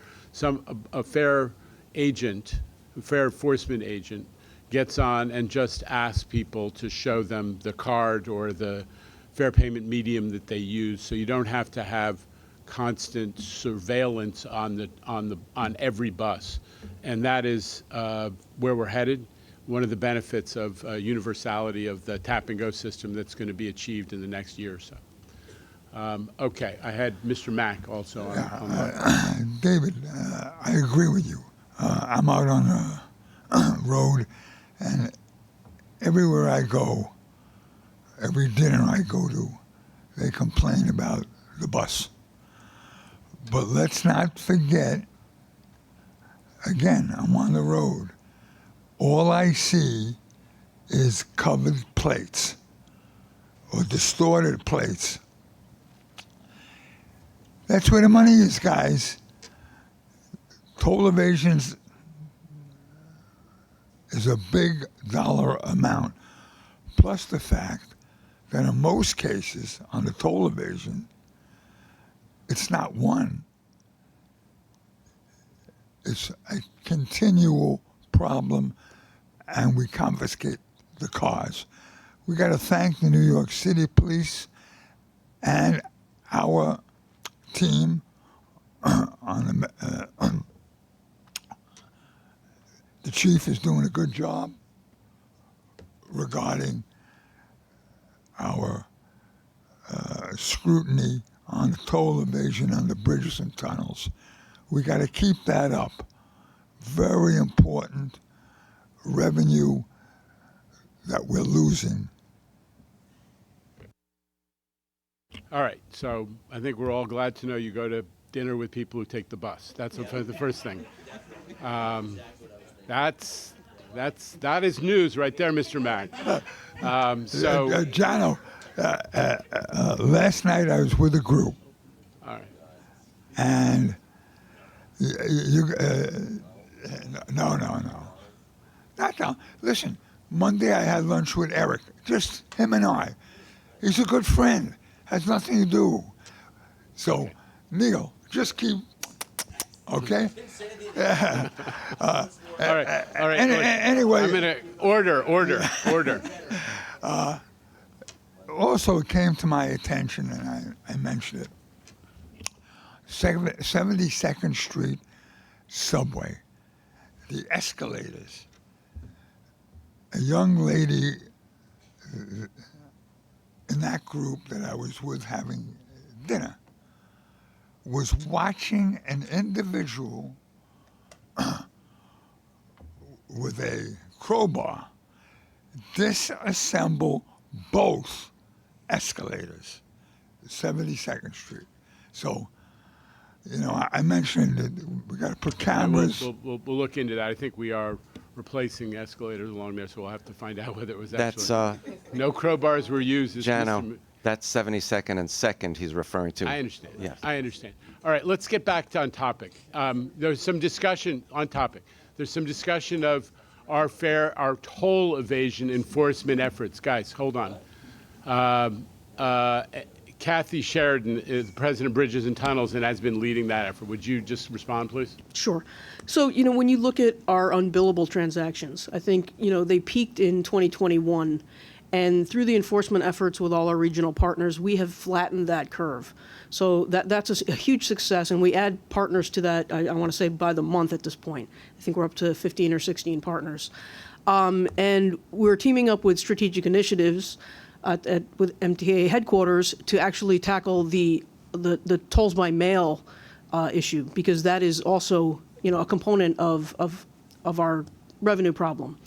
a fare enforcement agent gets on and just asks people to show them the card or the fare payment medium that they use, so you don't have to have constant surveillance on every bus. And that is where we're headed. One of the benefits of universality of the tap and go system that's going to be achieved in the next year or so. Okay, I had Mr. Mack also on that. David, I agree with you. I'm out on the road, and everywhere I go, every dinner I go to, they complain about the bus. But let's not forget, again, I'm on the road. All I see is covered plates or distorted plates. That's where the money is, guys. Toll evasion is a big dollar amount, plus the fact that in most cases on the toll evasion, it's not one. It's a continual problem, and we confiscate the cars. We got to thank the New York City Police and our team on the chief is doing a good job regarding our scrutiny on the toll evasion on the bridges and tunnels. We got to keep that up. Very important revenue that we're losing. All right, so I think we're all glad to know you go to dinner with people who take the bus. That's the first thing. That is news right there, Mr. Mack. Jono, last night I was with a group. All right. And no. Listen, Monday I had lunch with Eric, just him and I. He's a good friend, has nothing to do. So, Neil, just keep, okay? All right. Anyway. I'm going to order. Also, it came to my attention, and I mentioned it. 72nd Street subway, the escalators. A young lady in that group that I was with having dinner was watching an individual with a crowbar disassemble both escalators, 72nd Street. So, you know, I mentioned that we got to put cameras. We'll look into that. I think we are replacing escalators along there, so we'll have to find out whether it was That's, actually. No crowbars were used. It's Jano, Mr. that's 72nd and 2nd he's referring to. I understand. Yes. I understand. All right, let's get back to on topic. There's some discussion on topic. There's some discussion of our toll evasion enforcement efforts. Guys, hold on. Kathy Sheridan is President of Bridges and Tunnels and has been leading that effort. Would you just respond, please? Sure. So, you know, when you look at our unbillable transactions, I think, you know, they peaked in 2021. And through the enforcement efforts with all our regional partners, we have flattened that curve. So that's a huge success. And we add partners to that, I want to say, by the month at this point. I think we're up to 15 or 16 partners. And we're teaming up with strategic initiatives with MTA headquarters to actually tackle the tolls by mail issue, because that is also, you know, a component of our revenue problem.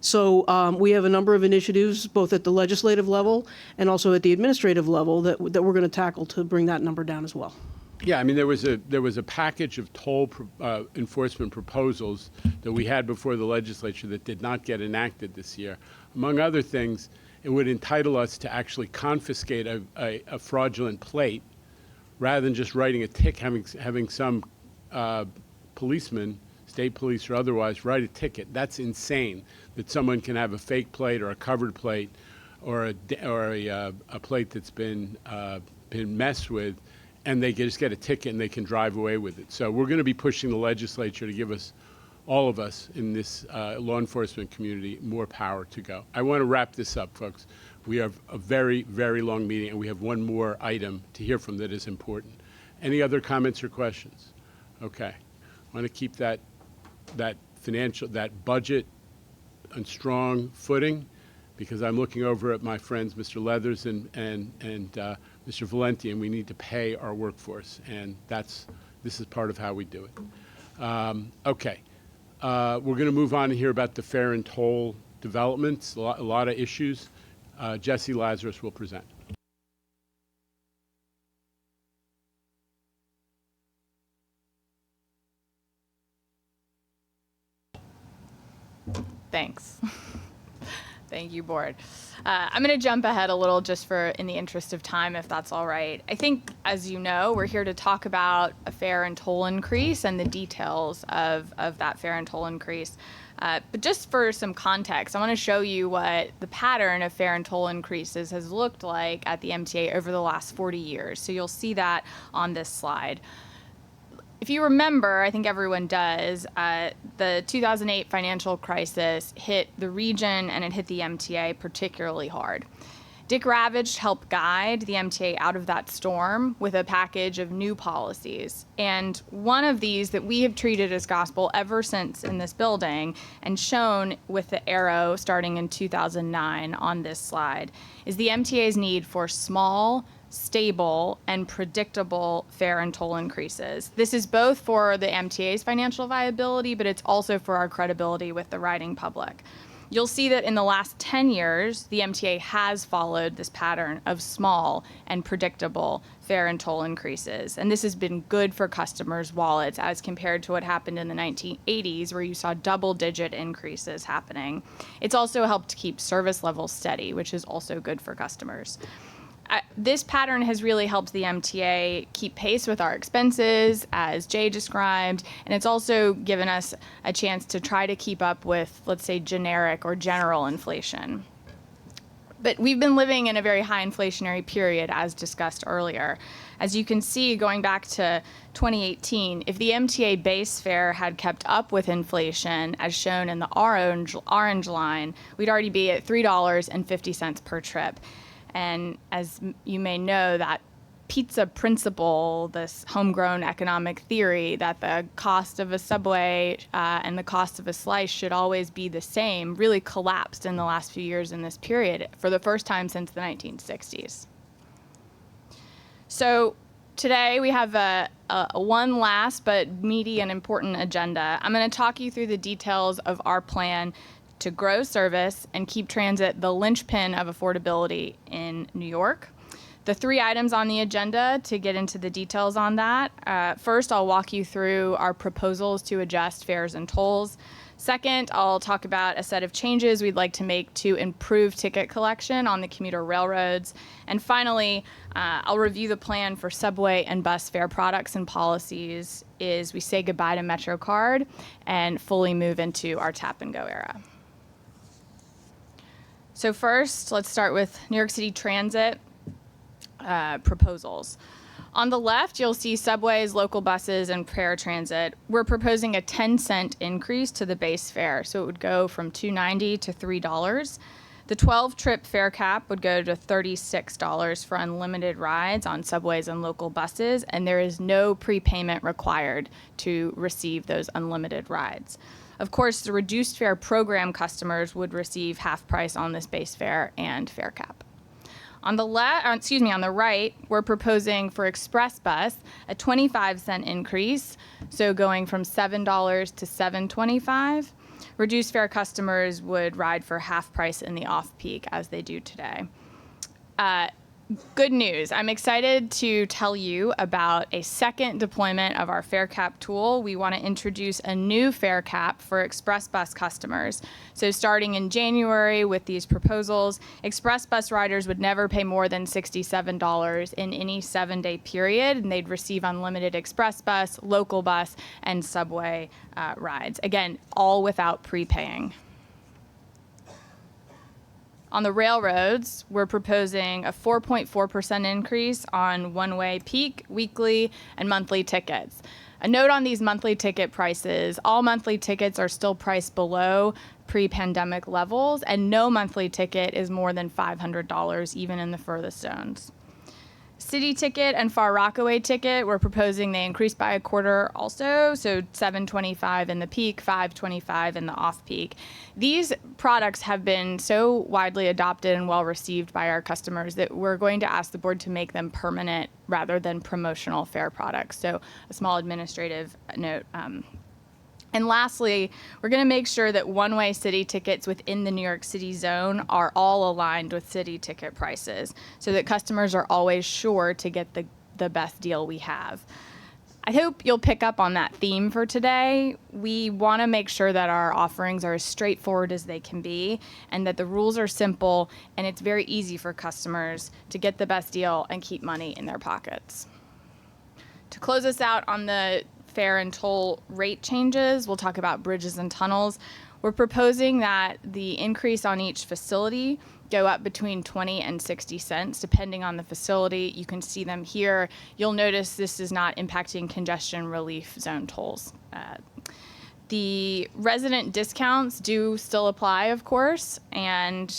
So we have a number of initiatives, both at the legislative level and also at the administrative level, that we're going to tackle to bring that number down as well. Yeah, I mean, there was a package of toll enforcement proposals that we had before the legislature that did not get enacted this year. Among other things, it would entitle us to actually confiscate a fraudulent plate rather than just writing a ticket, having some policeman, state police or otherwise, write a ticket. That's insane that someone can have a fake plate or a covered plate or a plate that's been messed with, and they just get a ticket and they can drive away with it. So we're going to be pushing the legislature to give us, all of us in this law enforcement community, more power to go. I want to wrap this up, folks. We have a very, very long meeting, and we have one more item to hear from that is important. Any other comments or questions? Okay. I want to keep that budget on strong footing, because I'm looking over at my friends, Mr. Leathers and Mr. Valenti, and we need to pay our workforce, and this is part of how we do it. Okay. We're going to move on and hear about the fare and toll developments, a lot of issues. Jesse Lazarus will present. Thanks. Thank you, Board. I'm going to jump ahead a little just in the interest of time, if that's all right. I think, as you know, we're here to talk about a fare and toll increase and the details of that fare and toll increase. But just for some context, I want to show you what the pattern of fare and toll increases has looked like at the MTA over the last 40 years. So you'll see that on this slide. If you remember, I think everyone does, the 2008 financial crisis hit the region and it hit the MTA particularly hard. Dick Ravage helped guide the MTA out of that storm with a package of new policies. And one of these that we have treated as gospel ever since in this building, and shown with the arrow starting in 2009 on this slide, is the MTA's need for small, stable, and predictable fare and toll increases. This is both for the MTA's financial viability, but it's also for our credibility with the riding public. You'll see that in the last 10 years, the MTA has followed this pattern of small and predictable fare and toll increases. And this has been good for customers' wallets as compared to what happened in the 1980s, where you saw double-digit increases happening. It's also helped keep service levels steady, which is also good for customers. This pattern has really helped the MTA keep pace with our expenses, as Jay described, and it's also given us a chance to try to keep up with, let's say, generic or general inflation. But we've been living in a very high inflationary period, as discussed earlier. As you can see, going back to 2018, if the MTA base fare had kept up with inflation, as shown in the orange line, we'd already be at $3.50 per trip. And as you may know, that pizza principle, this homegrown economic theory that the cost of a Subway and the cost of a slice should always be the same, really collapsed in the last few years in this period for the first time since the 1960s. So today we have one last but meaty and important agenda. I'm going to talk you through the details of our plan to grow service and keep transit the linchpin of affordability in New York. The 3 items on the agenda to get into the details on that. First, I'll walk you through our proposals to adjust fares and tolls. Second, I'll talk about a set of changes we'd like to make to improve ticket collection on the commuter railroads. And finally, I'll review the plan for subway and bus fare products and policies as we say goodbye to MetroCard and fully move into our tap and go era. So first, let's start with New York City Transit proposals. On the left, you'll see subways, local buses, and paratransit. We're proposing a 10-cent increase to the base fare, so it would go from $2.90 to $3. The 12-trip fare cap would go to $36 for unlimited rides on subways and local buses, and there is no prepayment required to receive those unlimited rides. Of course, the reduced fare program customers would receive half price on this base fare and fare cap. On the on the right, we're proposing for Express Bus a 25-cent increase, so going from $7 to $7.25. Reduced fare customers would ride for half price in the off-peak as they do today. Good news. I'm excited to tell you about a second deployment of our fare cap tool. We want to introduce a new fare cap for Express Bus customers. So starting in January with these proposals, Express Bus riders would never pay more than $67 in any 7-day period, and they'd receive unlimited Express Bus, local bus, and subway rides. Again, all without prepaying. On the railroads, we're proposing a 4.4% increase on one-way peak, weekly, and monthly tickets. A note on these monthly ticket prices, all monthly tickets are still priced below pre-pandemic levels, and no monthly ticket is more than $500, even in the furthest zones. City ticket and Far Rockaway ticket, we're proposing they increase by a quarter also, so $7.25 in the peak, $5.25 in the off-peak. These products have been so widely adopted and well received by our customers that we're going to ask the board to make them permanent rather than promotional fare products. So a small administrative note. And lastly, we're going to make sure that one-way city tickets within the New York City zone are all aligned with city ticket prices so that customers are always sure to get the best deal we have. I hope you'll pick up on that theme for today. We want to make sure that our offerings are as straightforward as they can be and that the rules are simple and it's very easy for customers to get the best deal and keep money in their pockets. To close us out on the fare and toll rate changes, we'll talk about bridges and tunnels. We're proposing that the increase on each facility go up between 20 and 60 cents, depending on the facility. You can see them here. You'll notice this is not impacting congestion relief zone tolls. The resident discounts do still apply, of course, and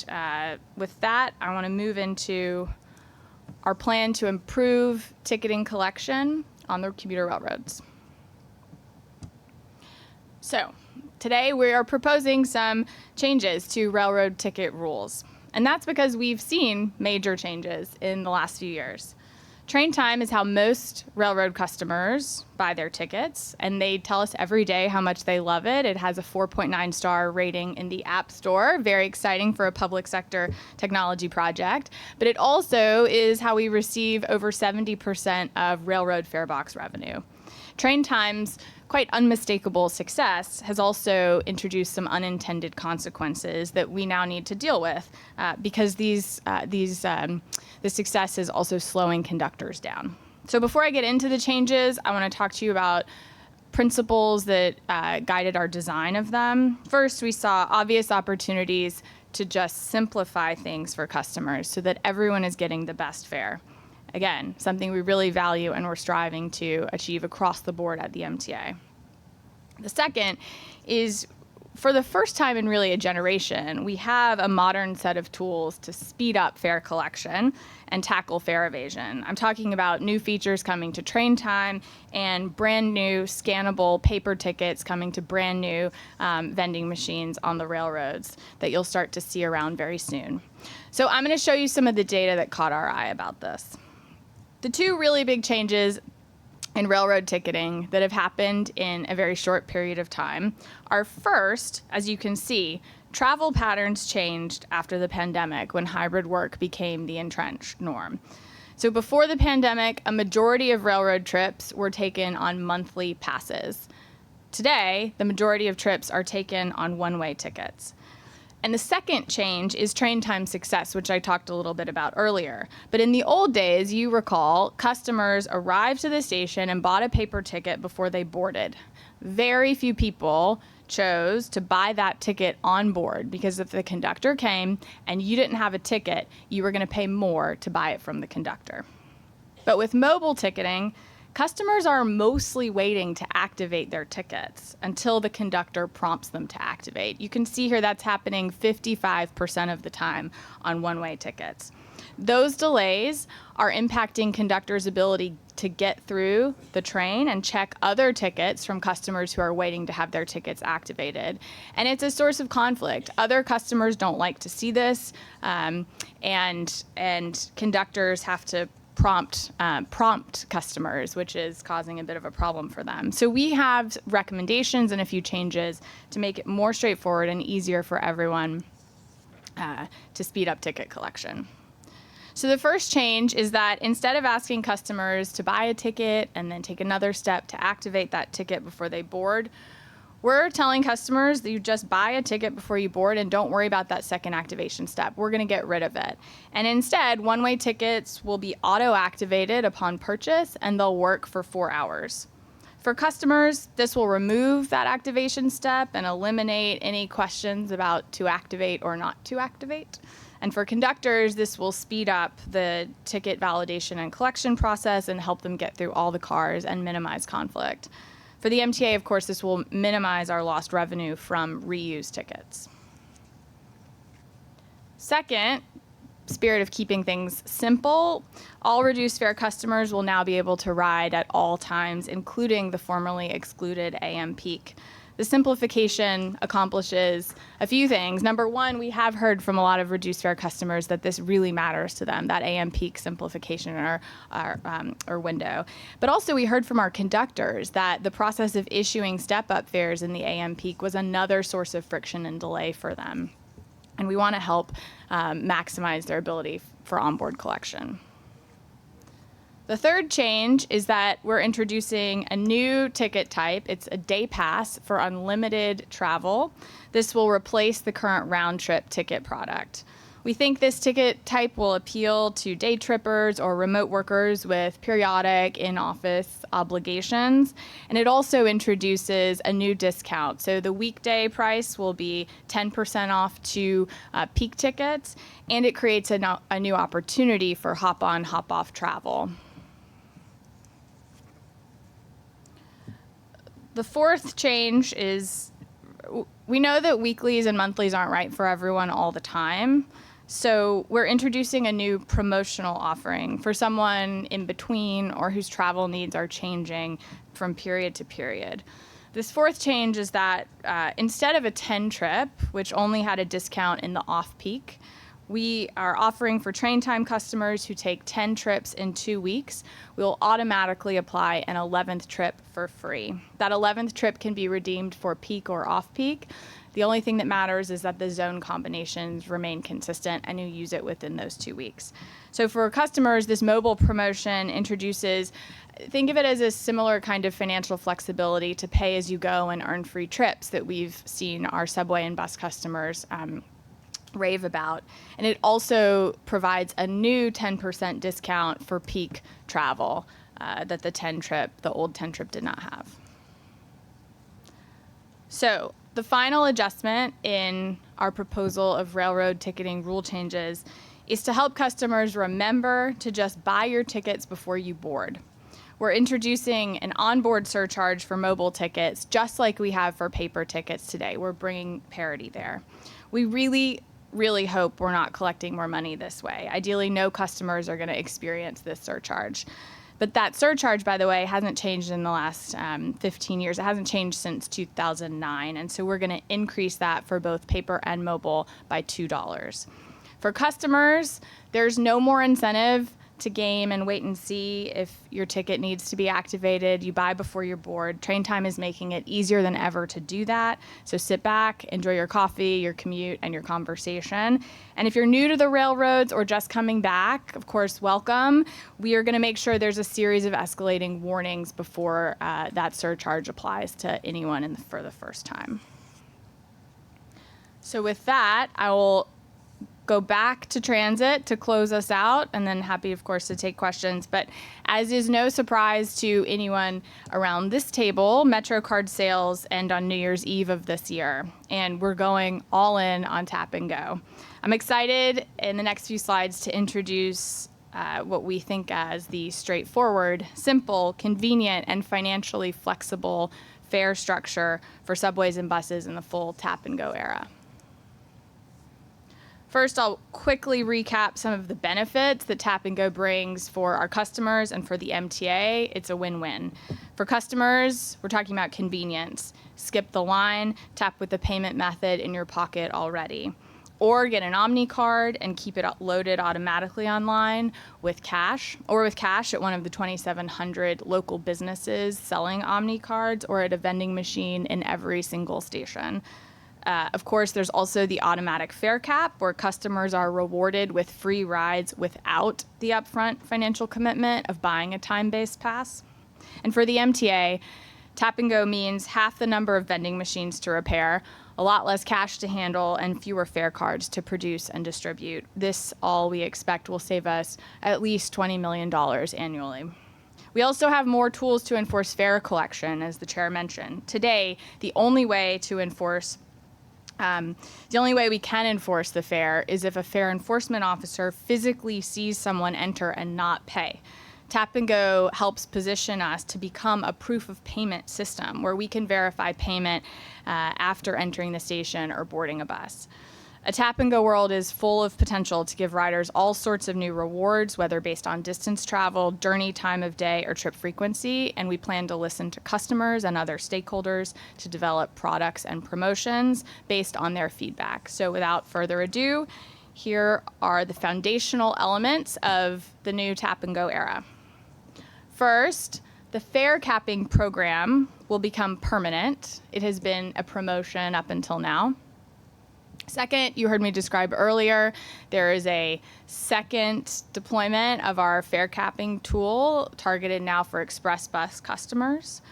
with that, I want to move into our plan to improve ticketing collection on the commuter railroads. So today we are proposing some changes to railroad ticket rules. And that's because we've seen major changes in the last few years. Train time is how most railroad customers buy their tickets, and they tell us every day how much they love it. It has a 4.9 star rating in the App Store, very exciting for a public sector technology project. But it also is how we receive over 70% of railroad fare box revenue. Train time's quite unmistakable success has also introduced some unintended consequences that we now need to deal with because the success is also slowing conductors down. So before I get into the changes, I want to talk to you about principles that guided our design of them. First, we saw obvious opportunities to just simplify things for customers so that everyone is getting the best fare. Again, something we really value and we're striving to achieve across the board at the MTA. The second is, for the first time in really a generation, we have a modern set of tools to speed up fare collection and tackle fare evasion. I'm talking about new features coming to train time and brand new scannable paper tickets coming to brand new vending machines on the railroads that you'll start to see around very soon. So I'm going to show you some of the data that caught our eye about this. The two really big changes in railroad ticketing that have happened in a very short period of time are first, as you can see, travel patterns changed after the pandemic when hybrid work became the entrenched norm. So before the pandemic, a majority of railroad trips were taken on monthly passes. Today, the majority of trips are taken on one-way tickets. And the second change is train time success, which I talked a little bit about earlier. But in the old days, you recall, customers arrived to the station and bought a paper ticket before they boarded. Very few people chose to buy that ticket on board because if the conductor came and you didn't have a ticket, you were going to pay more to buy it from the conductor. But with mobile ticketing, customers are mostly waiting to activate their tickets until the conductor prompts them to activate. You can see here that's happening 55% of the time on one-way tickets. Those delays are impacting conductors' ability to get through the train and check other tickets from customers who are waiting to have their tickets activated. And it's a source of conflict. Other customers don't like to see this, and conductors have to prompt customers, which is causing a bit of a problem for them. So we have recommendations and a few changes to make it more straightforward and easier for everyone to speed up ticket collection. So the first change is that instead of asking customers to buy a ticket and then take another step to activate that ticket before they board, we're telling customers that you just buy a ticket before you board and don't worry about that second activation step. We're going to get rid of it. And instead, one-way tickets will be auto-activated upon purchase and they'll work for 4 hours. For customers, this will remove that activation step and eliminate any questions about to activate or not to activate. And for conductors, this will speed up the ticket validation and collection process and help them get through all the cars and minimize conflict. For the MTA, of course, this will minimize our lost revenue from reused tickets. Second, spirit of keeping things simple, all reduced fare customers will now be able to ride at all times, including the formerly excluded AM peak. The simplification accomplishes a few things. Number one, we have heard from a lot of reduced fare customers that this really matters to them, that AM peak simplification in our window. But also we heard from our conductors that the process of issuing step-up fares in the AM peak was another source of friction and delay for them. And we want to help maximize their ability for onboard collection. The third change is that we're introducing a new ticket type. It's a day pass for unlimited travel. This will replace the current round trip ticket product. We think this ticket type will appeal to day trippers or remote workers with periodic in-office obligations. And it also introduces a new discount. So the weekday price will be 10% off to peak tickets, and it creates a new opportunity for hop-on, hop-off travel. The fourth change is we know that weeklies and monthlies aren't right for everyone all the time. So we're introducing a new promotional offering for someone in between or whose travel needs are changing from period to period. This fourth change is that instead of a 10 trip, which only had a discount in the off-peak, we are offering for train time customers who take 10 trips in 2 weeks, we'll automatically apply an 11th trip for free. That 11th trip can be redeemed for peak or off-peak. The only thing that matters is that the zone combinations remain consistent and you use it within those 2 weeks. So for customers, this mobile promotion introduces, think of it as a similar kind of financial flexibility to pay as you go and earn free trips that we've seen our subway and bus customers rave about. And it also provides a new 10% discount for peak travel that the old 10 trip did not have. So the final adjustment in our proposal of railroad ticketing rule changes is to help customers remember to just buy your tickets before you board. We're introducing an onboard surcharge for mobile tickets, just like we have for paper tickets today. We're bringing parity there. We really hope we're not collecting more money this way. Ideally, no customers are going to experience this surcharge. But that surcharge, by the way, hasn't changed in the last 15 years. It hasn't changed since 2009. And so we're going to increase that for both paper and mobile by $2. For customers, there's no more incentive to game and wait and see if your ticket needs to be activated. You buy before you're bored. Train time is making it easier than ever to do that. So sit back, enjoy your coffee, your commute, and your conversation. And if you're new to the railroads or just coming back, of course, welcome. We are going to make sure there's a series of escalating warnings before that surcharge applies to anyone for the first time. So with that, I will go back to transit to close us out, and then happy, of course, to take questions. But as is no surprise to anyone around this table, MetroCard sales end on New Year's Eve of this year, and we're going all in on Tap and Go. I'm excited in the next few slides to introduce what we think as the straightforward, simple, convenient, and financially flexible fare structure for subways and buses in the full Tap and Go era. First, I'll quickly recap some of the benefits that Tap and Go brings for our customers and for the MTA. It's a win-win. For customers, we're talking about convenience. Skip the line, tap with the payment method in your pocket already. Or get an Omni card and keep it loaded automatically online with cash, or with cash at one of the 2,700 local businesses selling Omni cards, or at a vending machine in every single station. Of course, there's also the automatic fare cap, where customers are rewarded with free rides without the upfront financial commitment of buying a time-based pass. And for the MTA, Tap and Go means half the number of vending machines to repair, a lot less cash to handle, and fewer fare cards to produce and distribute. This all we expect will save us at least $20 million annually. We also have more tools to enforce fare collection, as the chair mentioned. Today, the only way we can enforce the fare is if a fare enforcement officer physically sees someone enter and not pay. Tap and Go helps position us to become a proof of payment system where we can verify payment after entering the station or boarding a bus. A Tap and Go world is full of potential to give riders all sorts of new rewards, whether based on distance traveled, journey time of day, or trip frequency, and we plan to listen to customers and other stakeholders to develop products and promotions based on their feedback. So without further ado, here are the foundational elements of the new Tap and Go era. First, the fare capping program will become permanent. It has been a promotion up until now. Second, you heard me describe earlier, there is a second deployment of our fare capping tool targeted now for express bus customers.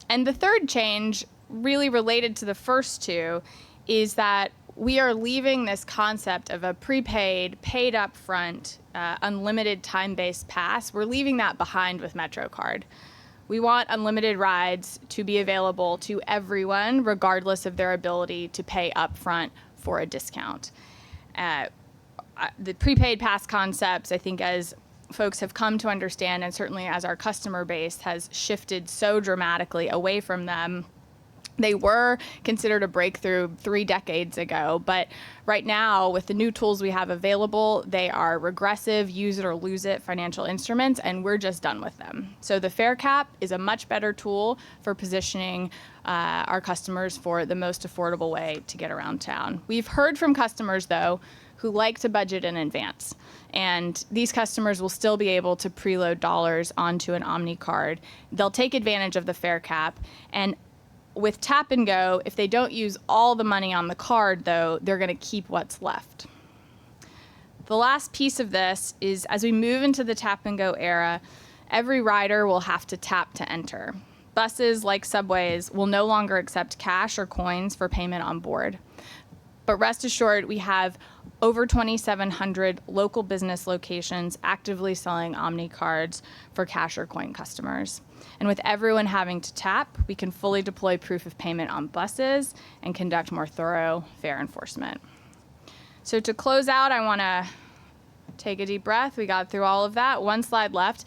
And the third change, really related to the first two, is that we are leaving this concept of a prepaid, paid upfront, unlimited time-based pass. We're leaving that behind with MetroCard. We want unlimited rides to be available to everyone, regardless of their ability to pay upfront for a discount. The prepaid pass concepts, I think, as folks have come to understand, and certainly as our customer base has shifted so dramatically away from them, they were considered a breakthrough 3 decades ago, but right now, with the new tools we have available, they are regressive, use it or lose it financial instruments, and we're just done with them. So the fare cap is a much better tool for positioning our customers for the most affordable way to get around town. We've heard from customers, though, who like to budget in advance, and these customers will still be able to preload dollars onto an Omni card. They'll take advantage of the fare cap, and with Tap and Go, if they don't use all the money on the card, though, they're going to keep what's left. The last piece of this is, as we move into the Tap and Go era, every rider will have to tap to enter. Buses, like subways, will no longer accept cash or coins for payment on board. But rest assured, we have over 2,700 local business locations actively selling Omni cards for cash or coin customers. And with everyone having to tap, we can fully deploy proof of payment on buses and conduct more thorough fare enforcement. So to close out, I want to take a deep breath. We got through all of that. One slide left.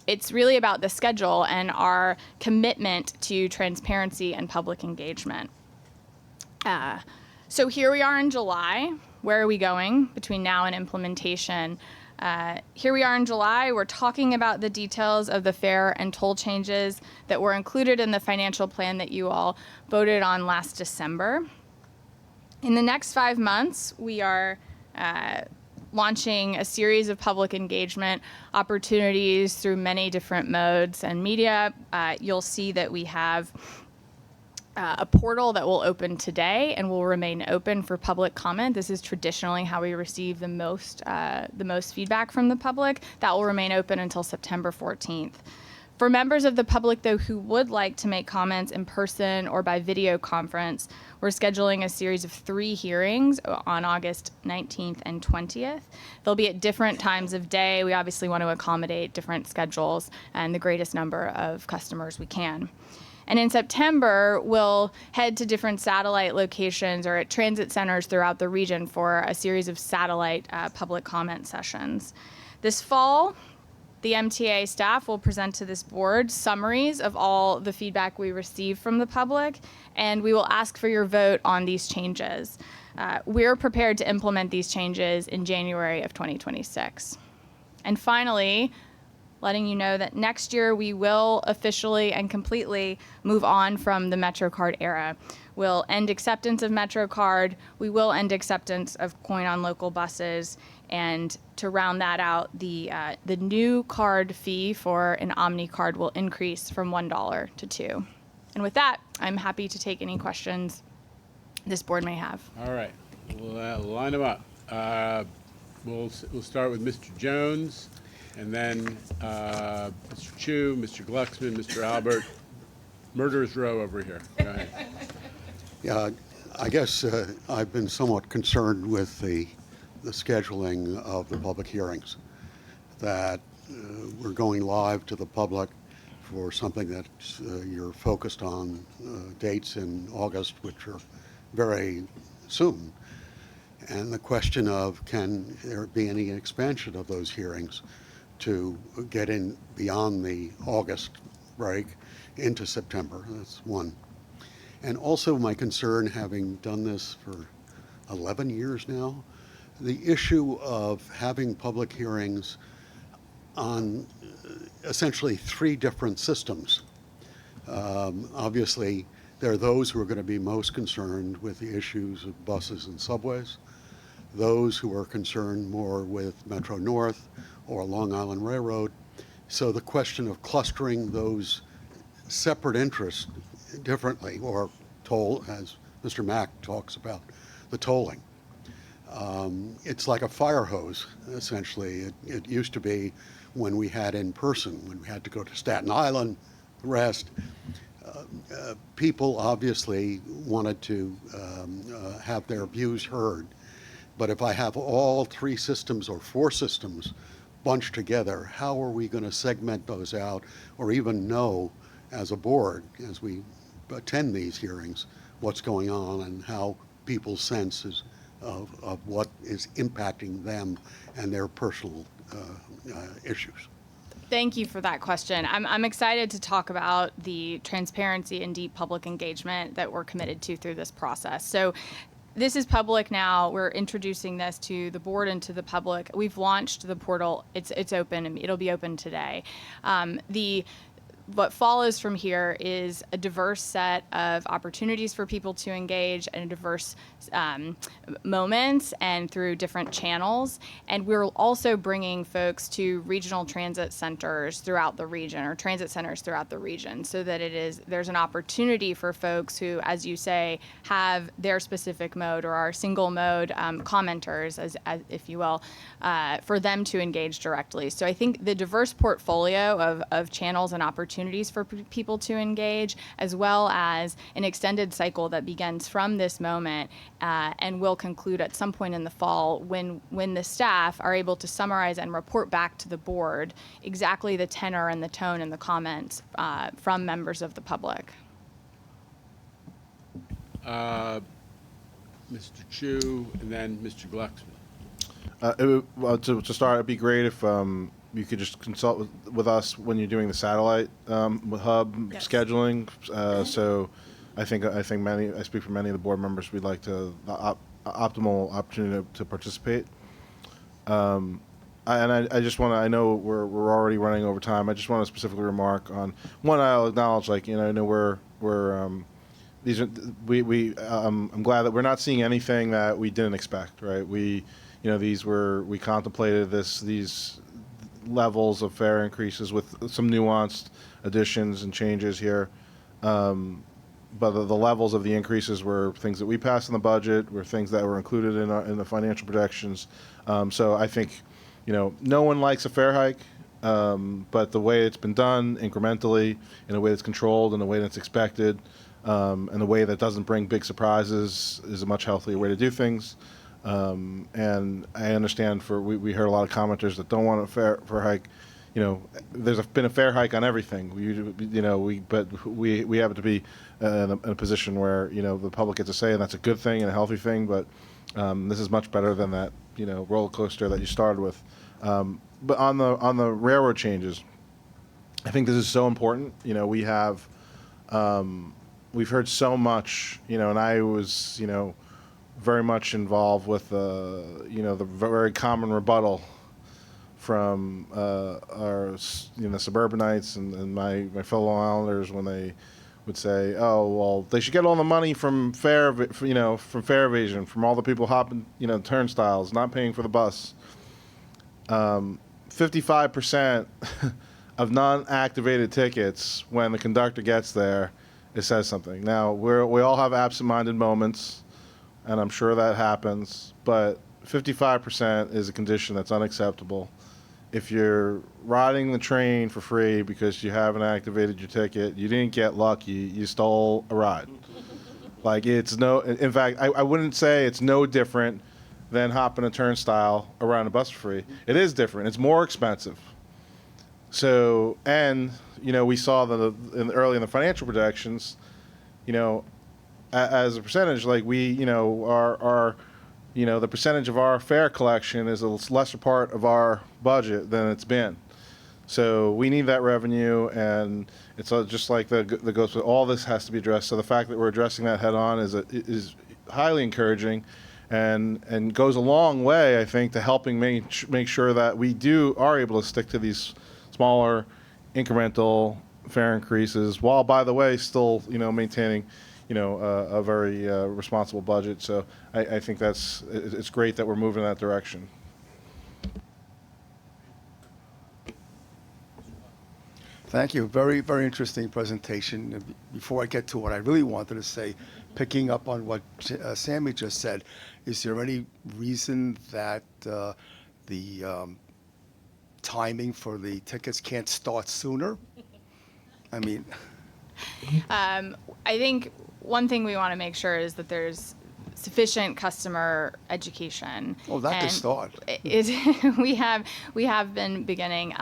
It's really about the schedule and our commitment to transparency and public engagement. So here we are in July. Where are we going between now and implementation? Here we are in July. We're talking about the details of the fare and toll changes that were included in the financial plan that you all voted on last December. In the next 5 months, we are launching a series of public engagement opportunities through many different modes and media. You'll see that we have a portal that will open today and will remain open for public comment. This is traditionally how we receive the most feedback from the public. That will remain open until September 14th. For members of the public, though, who would like to make comments in person or by video conference, we're scheduling a series of 3 hearings on August 19th and 20th. They'll be at different times of day. We obviously want to accommodate different schedules and the greatest number of customers we can. And in September, we'll head to different satellite locations or at transit centers throughout the region for a series of satellite public comment sessions. This fall, the MTA staff will present to this board summaries of all the feedback we receive from the public, and we will ask for your vote on these changes. We're prepared to implement these changes in January of 2026. And finally, letting you know that next year we will officially and completely move on from the MetroCard era. We'll end acceptance of MetroCard, we will end acceptance of coin on local buses, and to round that out, the new card fee for an Omni card will increase from $1 to $2. And with that, I'm happy to take any questions this board may have. All right, we'll line them up. We'll start with Mr. Jones, and then Mr. Chu, Mr. Glucksman, Mr. Albert. Murderer's row over here. Go ahead. Yeah, I guess I've been somewhat concerned with the scheduling of the public hearings, that we're going live to the public for something that you're focused on dates in August, which are very soon. And the question of, can there be any expansion of those hearings to get in beyond the August break into September? That's one. And also my concern, having done this for 11 years now, the issue of having public hearings on essentially 3 different systems. Obviously, there are those who are going to be most concerned with the issues of buses and subways, those who are concerned more with Metro North or Long Island Railroad. So the question of clustering those separate interests differently, or toll, as Mr. Mack talks about, the tolling. It's like a fire hose, essentially. It used to be when we had in person, when we had to go to Staten Island, the rest. People obviously wanted to have their views heard. But if I have all 3 systems or 4 systems bunched together, how are we going to segment those out, or even know as a board, as we attend these hearings, what's going on and how people's senses of what is impacting them and their personal issues? Thank you for that question. I'm excited to talk about the transparency and deep public engagement that we're committed to through this process. So this is public now. We're introducing this to the board and to the public. We've launched the portal. It's open. It'll be open today. What follows from here is a diverse set of opportunities for people to engage in diverse moments and through different channels. And we're also bringing folks to regional transit centers throughout the region, or transit centers throughout the region, so that there's an opportunity for folks who, as you say, have their specific mode or are single mode commenters, as if you will, for them to engage directly. So I think the diverse portfolio of channels and opportunities for people to engage, as well as an extended cycle that begins from this moment and will conclude at some point in the fall when the staff are able to summarize and report back to the board exactly the tenor and the tone and the comments from members of the public. Mr. Chu, and then Mr. Glucksman. To start, it'd be great if you could just consult with us when you're doing the satellite hub scheduling. So I think I speak for many of the board members. We'd like the optimal opportunity to participate. And I just want to, I know we're already running over time. I just want to specifically remark on one. I'll acknowledge, I'm glad that we're not seeing anything that we didn't expect, right? we contemplated these levels of fare increases with some nuanced additions and changes here. But the levels of the increases were things that we passed in the budget, were things that were included in the financial projections. So I think, no one likes a fare hike, but the way it's been done incrementally, in a way that's controlled, in a way that's expected, and a way that doesn't bring big surprises is a much healthier way to do things. And I understand we heard a lot of commenters that don't want a fare hike. There's been a fare hike on everything. But we happen to be in a position where the public gets a say, and that's a good thing and a healthy thing. But this is much better than that roller coaster that you started with. But on the railroad changes, I think this is so important. We've heard so much. And I was very much involved with the very common rebuttal from our suburbanites and my fellow islanders when they would say, "Oh, well, they should get all the money from fare evasion, from all the people hopping turnstiles, not paying for the bus." 55% of non-activated tickets when the conductor gets there, it says something. Now we all have absent-minded moments, and I'm sure that happens, but 55% is a condition that's unacceptable. If you're riding the train for free because you haven't activated your ticket, you didn't get lucky, you stole a ride. In fact, I wouldn't say it's no different than hopping a turnstile around a bus for free. It is different. It's more expensive. So, and, we saw early in the financial projections, as a percentage, the percentage of our fare collection is a lesser part of our budget than it's been. So we need that revenue, and it's just like the goes with all this has to be addressed. So the fact that we're addressing that head on is highly encouraging, and goes a long way, I think, to helping make sure that we are able to stick to these smaller, incremental fare increases, while, by the way, still maintaining a very responsible budget. So I think it's great that we're moving in that direction. Thank you. Very, very interesting presentation. Before I get to what I really wanted to say, picking up on what Sammy just said, is there any reason that the timing for the tickets can't start sooner? I mean... I think one thing we want to make sure is that there's sufficient customer education. Well, that could start. We have been beginning.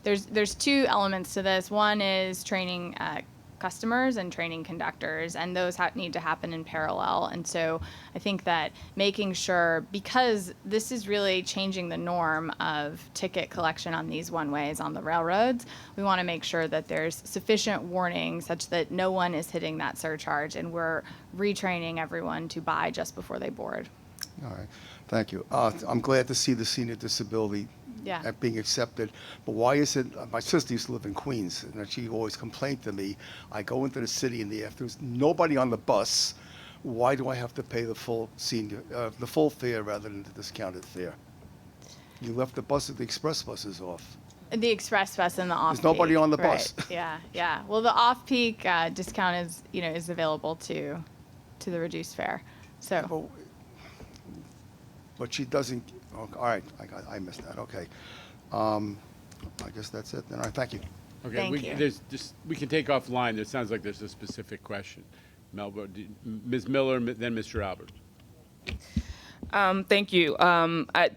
There's two elements to this. One is training customers and training conductors, and those need to happen in parallel. And so I think that making sure, because this is really changing the norm of ticket collection on these one-ways on the railroads, we want to make sure that there's sufficient warning such that no one is hitting that surcharge, and we're retraining everyone to buy just before they board. All right. Thank you. I'm glad to see the senior disability being accepted. But why is it, my sister used to live in Queens, and she always complained to me, I go into the city and if there's nobody on the bus, why do I have to pay the full fare rather than the discounted fare? You left the express buses off. The express bus and the off-peak. There's nobody on the bus. Yeah. Well, the off-peak discount is available to the reduced fare. So. But she doesn't. Oh, all right, I missed that. Okay, I guess that's it. Then, all right, thank you. Okay, Thank you. We can take offline. It sounds like there's a specific question. Ms. Miller, then Mr. Albert. Thank you.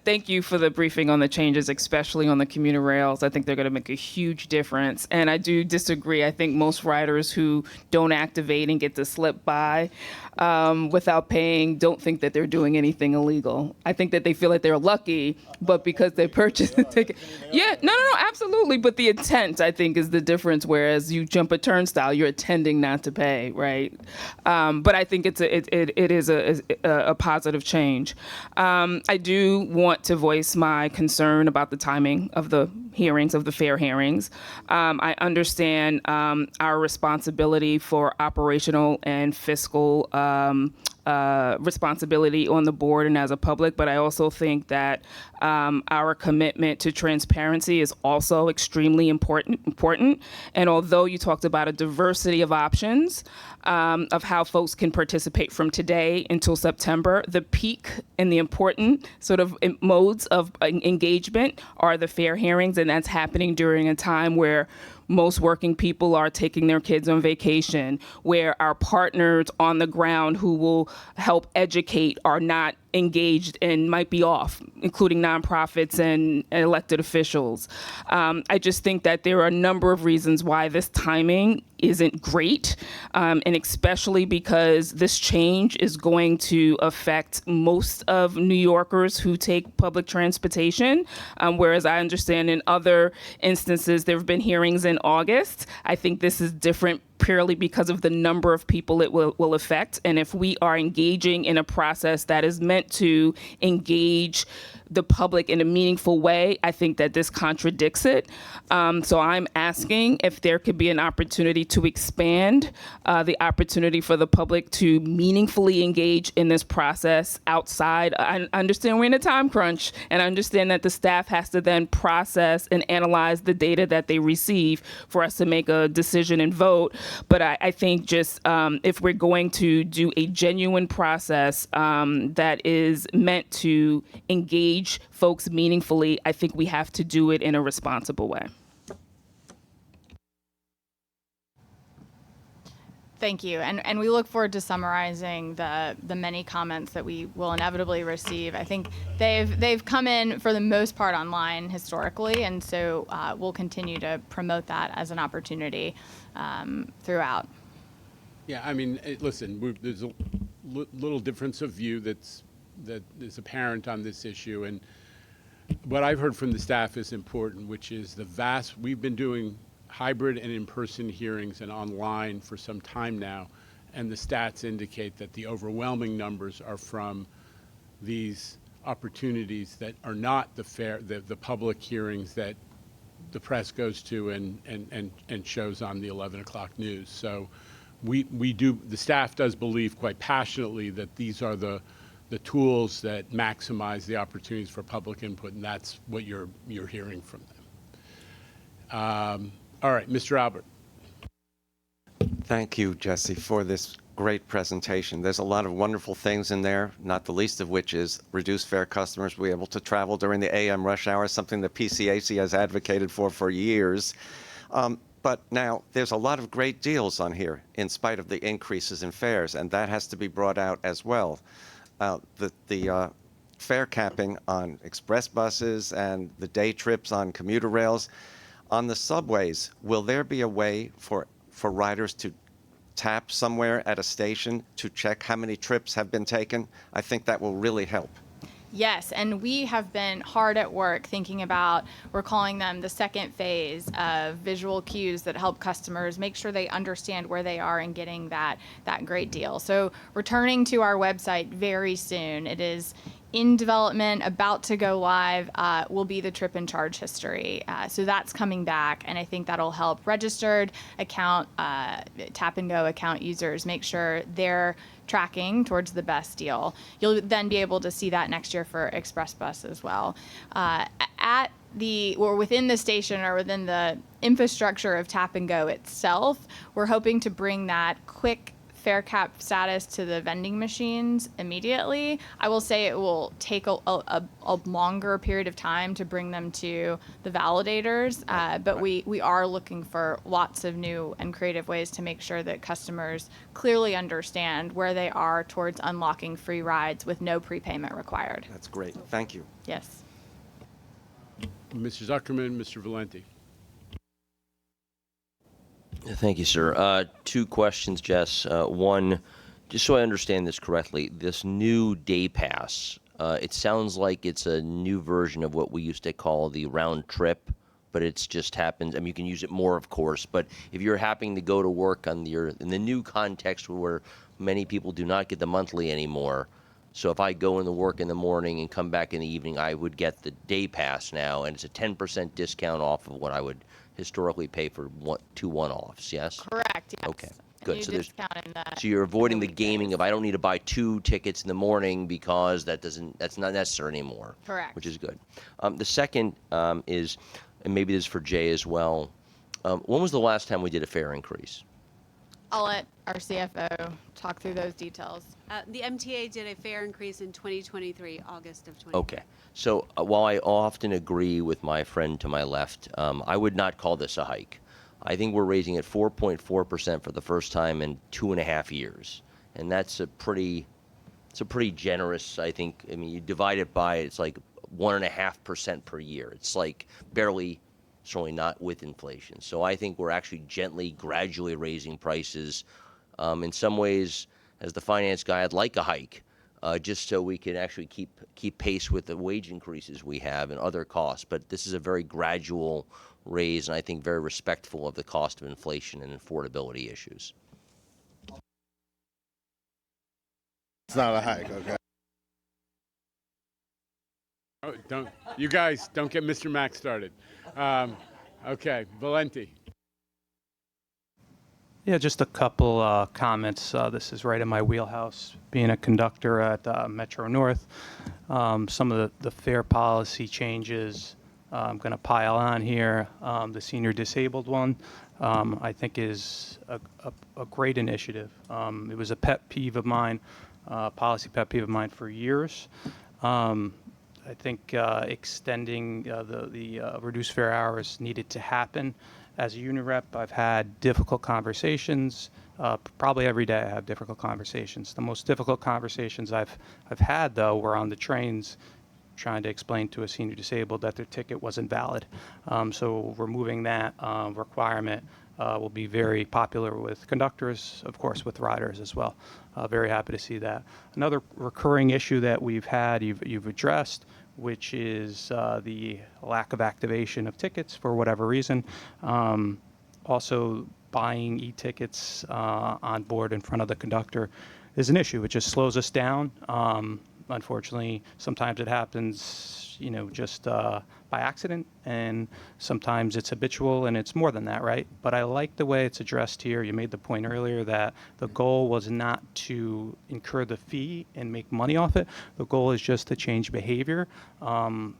Thank you for the briefing on the changes, especially on the commuter rails. I think they're going to make a huge difference. And I do disagree. I think most riders who don't activate and get to slip by without paying don't think that they're doing anything illegal. I think that they feel like they're lucky, but because they purchased the ticket. Yeah, no, absolutely. But the intent, I think, is the difference. Whereas you jump a turnstile, you're intending not to pay, right? But I think it is a positive change. I do want to voice my concern about the timing of the hearings, of the fair hearings. I understand our responsibility for operational and fiscal responsibility on the board and as a public, but I also think that our commitment to transparency is also extremely important. And although you talked about a diversity of options of how folks can participate from today until September, the peak and the important sort of modes of engagement are the fair hearings, and that's happening during a time where most working people are taking their kids on vacation, where our partners on the ground who will help educate are not engaged and might be off, including nonprofits and elected officials. I just think that there are a number of reasons why this timing isn't great, and especially because this change is going to affect most of New Yorkers who take public transportation, whereas I understand in other instances there have been hearings in August. I think this is different purely because of the number of people it will affect. And if we are engaging in a process that is meant to engage the public in a meaningful way, I think that this contradicts it. So I'm asking if there could be an opportunity to expand the opportunity for the public to meaningfully engage in this process outside. I understand we're in a time crunch, and I understand that the staff has to then process and analyze the data that they receive for us to make a decision and vote. But I think just if we're going to do a genuine process that is meant to engage folks meaningfully, I think we have to do it in a responsible way. Thank you, and we look forward to summarizing the many comments that we will inevitably receive. I think they've come in for the most part online historically, and so we'll continue to promote that as an opportunity throughout. Yeah, I mean, listen, there's a little difference of view that is apparent on this issue, and what I've heard from the staff is important, which is we've been doing hybrid and in-person hearings and online for some time now, and the stats indicate that the overwhelming numbers are from these opportunities that are not the public hearings that the press goes to and shows on the 11 o'clock news. So the staff does believe quite passionately that these are the tools that maximize the opportunities for public input, and that's what you're hearing from them. All right, Mr. Albert. Thank you, Jesse, for this great presentation. There's a lot of wonderful things in there, not the least of which is reduced fare customers be able to travel during the AM rush hour, something the PCAC has advocated for years. But now there's a lot of great deals on here in spite of the increases in fares, and that has to be brought out as well. The fare capping on express buses and the day trips on commuter rails. On the subways, will there be a way for riders to tap somewhere at a station to check how many trips have been taken? I think that will really help. Yes, and we have been hard at work thinking about, we're calling them the second phase of visual cues that help customers make sure they understand where they are and getting that great deal. So returning to our website very soon, it is in development, about to go live, will be the trip and charge history. So that's coming back, and I think that'll help registered account, tap and go account users make sure they're tracking towards the best deal. You'll then be able to see that next year for Express Bus as well. Within the station or within the infrastructure of tap and go itself, we're hoping to bring that quick fare cap status to the vending machines immediately. I will say it will take a longer period of time to bring them to the validators, but we are looking for lots of new and creative ways to make sure that customers clearly understand where they are towards unlocking free rides with no prepayment required. That's great. Thank you. Yes. Mr. Zuckerman, Mr. Valenti. Thank you, sir. Two questions, Jess. One, just so I understand this correctly, this new day pass, it sounds like it's a new version of what we used to call the round trip, but it's just happens. I mean, you can use it more, of course, but if you're happening to go to work in the new context where many people do not get the monthly anymore, so if I go into work in the morning and come back in the evening, I would get the day pass now, and it's a 10% discount off of what I would historically pay for two one-offs, yes? Correct, yes. Okay. Good. You So there's discounting that. so you're avoiding the gaming of I don't need to buy 2 tickets in the morning because that's not necessary anymore. Correct. Which is good. The second is, and maybe this is for Jay as well. When was the last time we did a fare increase? I'll let our CFO talk through those details. The MTA did a fare increase in 2023, August of 2023. Okay. So while I often agree with my friend to my left, I would not call this a hike. I think we're raising it 4.4% for the first time in 2.5 years, and that's a pretty generous. I think. I mean, you divide it by it's like 1.5% per year. It's like barely, certainly not with inflation. So I think we're actually gently, gradually raising prices. In some ways, as the finance guy, I'd like a hike, just so we can actually keep pace with the wage increases we have and other costs. But this is a very gradual raise, and I think very respectful of the cost of inflation and affordability issues. It's not a hike, okay? Oh, you guys don't get Mr. Mack started. Okay, Valenti. Yeah, just a couple comments. This is right in my wheelhouse, being a conductor at Metro North. Some of the fare policy changes I'm going to pile on here. The senior disabled one, I think, is a great initiative. It was a pet peeve of mine, policy pet peeve of mine for years. I think extending the reduced fare hours needed to happen. As a union rep, I've had difficult conversations. Probably every day I have difficult conversations. The most difficult conversations I've had, though, were on the trains, trying to explain to a senior disabled that their ticket wasn't valid. So removing that requirement will be very popular with conductors, of course, with riders as well. Very happy to see that. Another recurring issue that we've had, you've addressed, which is the lack of activation of tickets for whatever reason. Also, buying e-tickets on board in front of the conductor is an issue. It just slows us down. Unfortunately, sometimes it happens, just by accident, and sometimes it's habitual, and it's more than that, right? But I like the way it's addressed here. You made the point earlier that the goal was not to incur the fee and make money off it. The goal is just to change behavior. I'm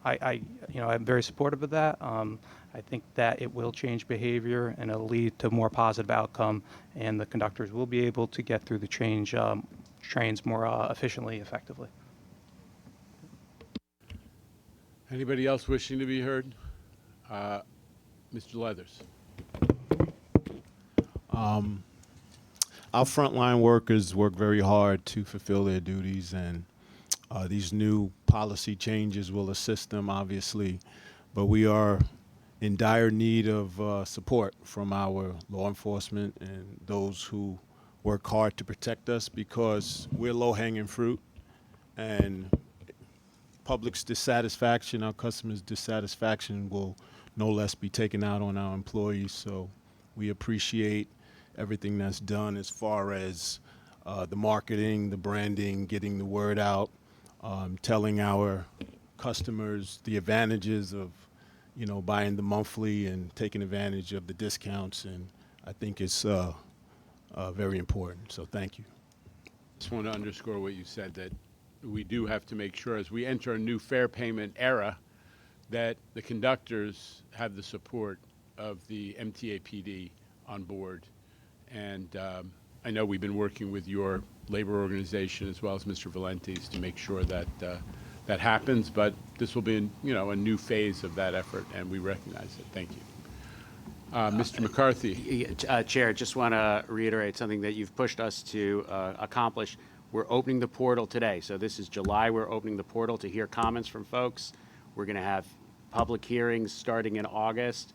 very supportive of that. I think that it will change behavior, and it'll lead to more positive outcome, and the conductors will be able to get through the trains more efficiently, effectively. Anybody else wishing to be heard? Mr. Leathers. Our frontline workers work very hard to fulfill their duties, and these new policy changes will assist them, obviously. But we are in dire need of support from our law enforcement and those who work hard to protect us, because we're low-hanging fruit, and public's dissatisfaction, our customers' dissatisfaction will no less be taken out on our employees. So we appreciate everything that's done as far as the marketing, the branding, getting the word out, telling our customers the advantages of, buying the monthly and taking advantage of the discounts. And I think it's very important. So thank you. Just want to underscore what you said, that we do have to make sure as we enter a new fare payment era that the conductors have the support of the MTA PD on board. And I know we've been working with your labor organization as well as Mr. Valenti's to make sure that that happens, but this will be a new phase of that effort, and we recognize it. Thank you. Mr. McCarthy. Chair, just want to reiterate something that you've pushed us to accomplish. We're opening the portal today. So this is July. We're opening the portal to hear comments from folks. We're going to have public hearings starting in August.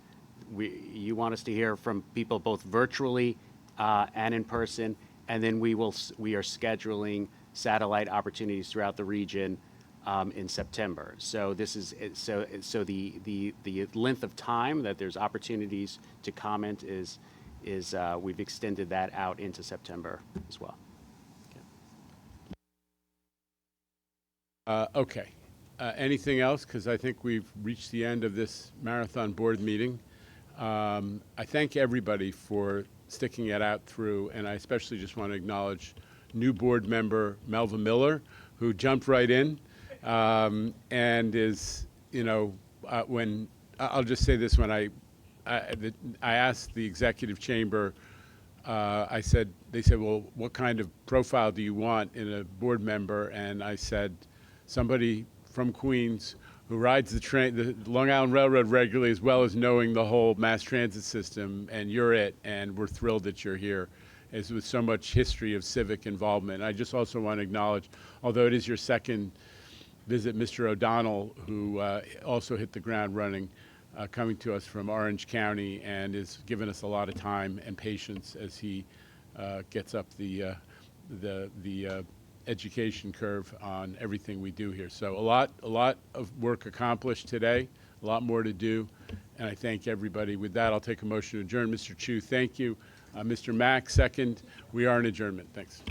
You want us to hear from people both virtually and in person. And then we are scheduling satellite opportunities throughout the region in September. So this is so the length of time that there's opportunities to comment is we've extended that out into September as well. Okay. Anything else? Because I think we've reached the end of this marathon board meeting. I thank everybody for sticking it out through. And I especially just want to acknowledge new board member Melva Miller, who jumped right in and is, when I'll just say this: when I asked the executive chamber, they said, well, what kind of profile do you want in a board member? And I said, somebody from Queens who rides the Long Island Railroad regularly, as well as knowing the whole mass transit system, and you're it, and we're thrilled that you're here. As with so much history of civic involvement. I just also want to acknowledge, although it is your second visit, Mr. O'Donnell, who also hit the ground running, coming to us from Orange County, and has given us a lot of time and patience as he gets up the education curve on everything we do here. So a lot of work accomplished today, a lot more to do, and I thank everybody. With that, I'll take a motion to adjourn. Mr. Chu, thank you. Mr. Mack, second. We are in adjournment. Thanks.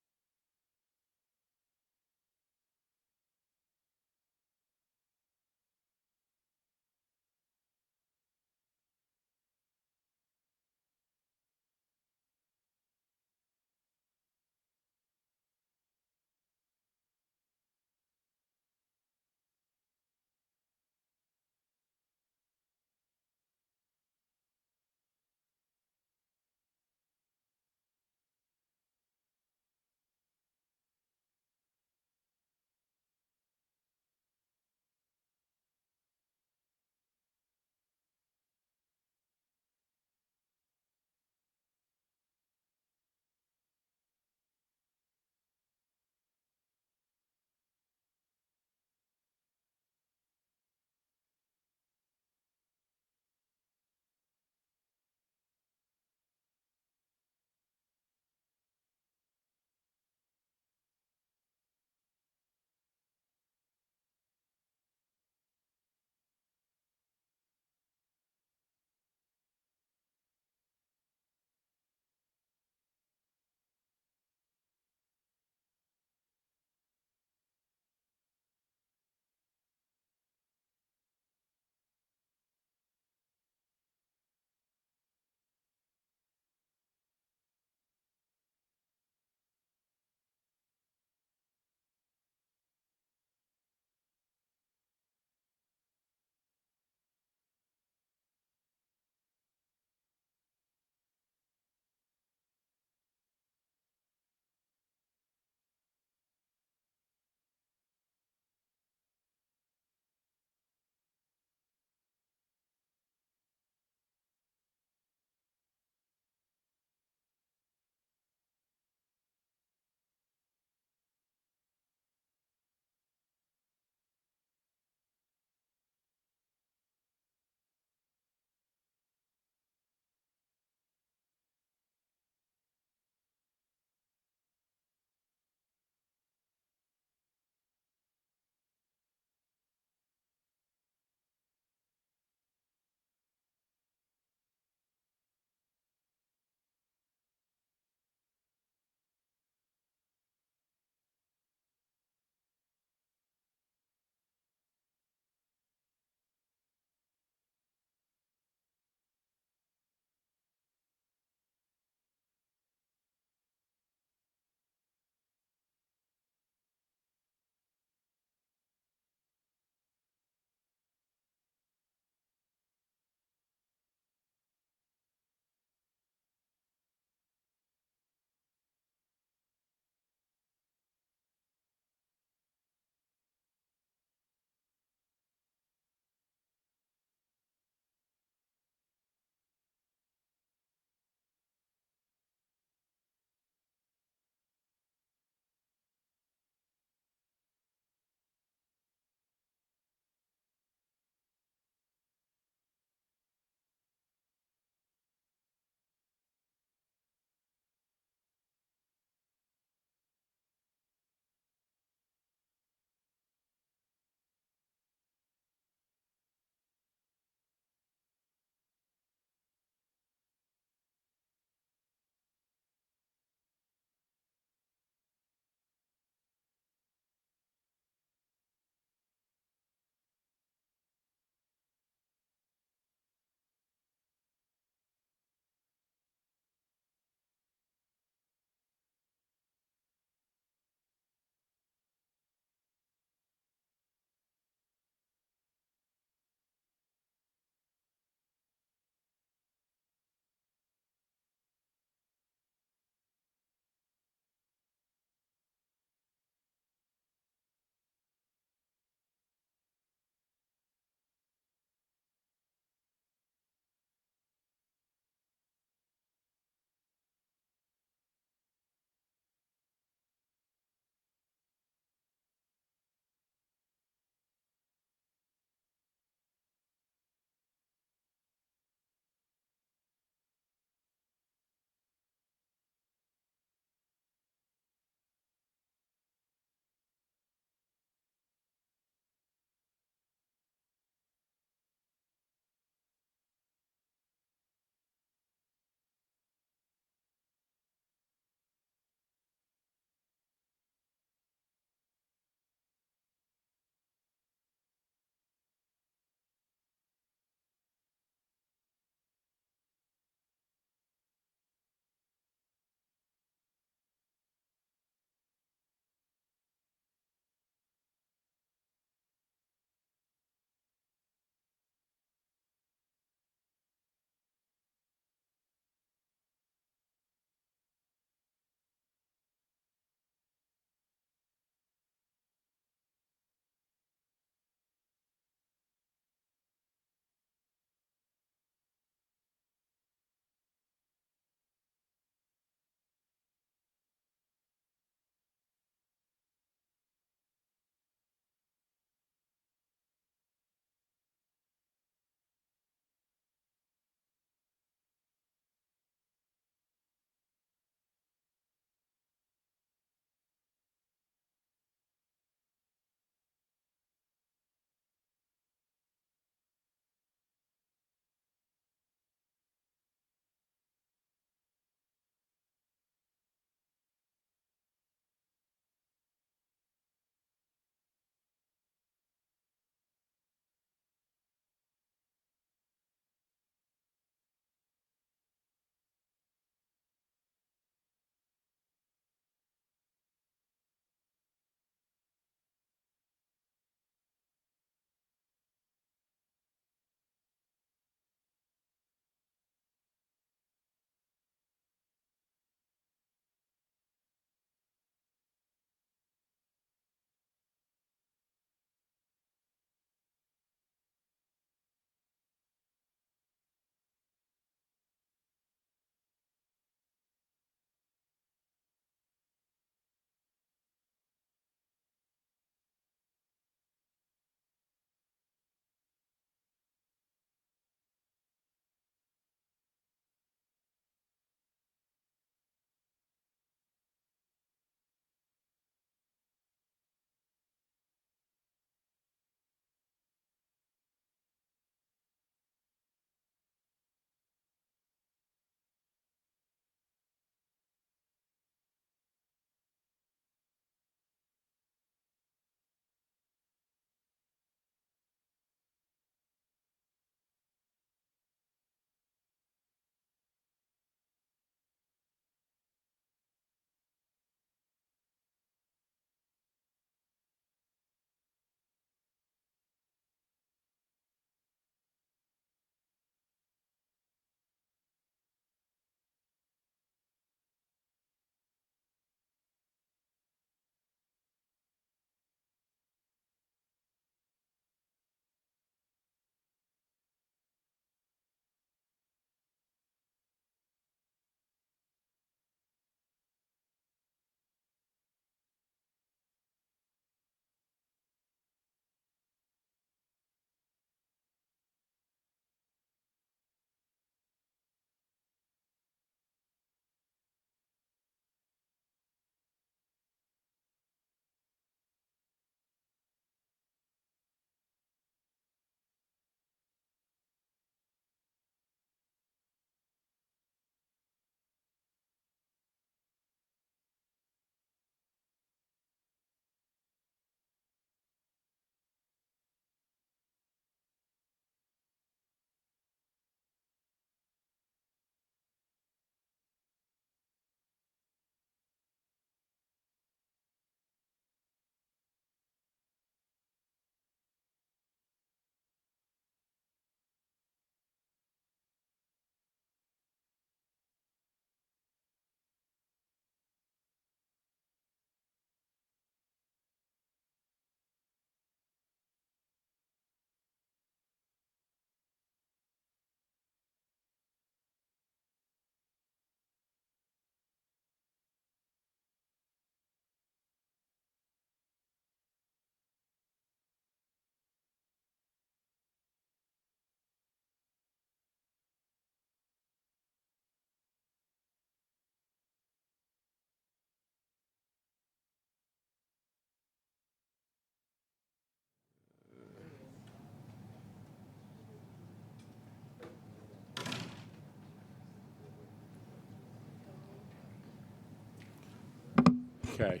Okay.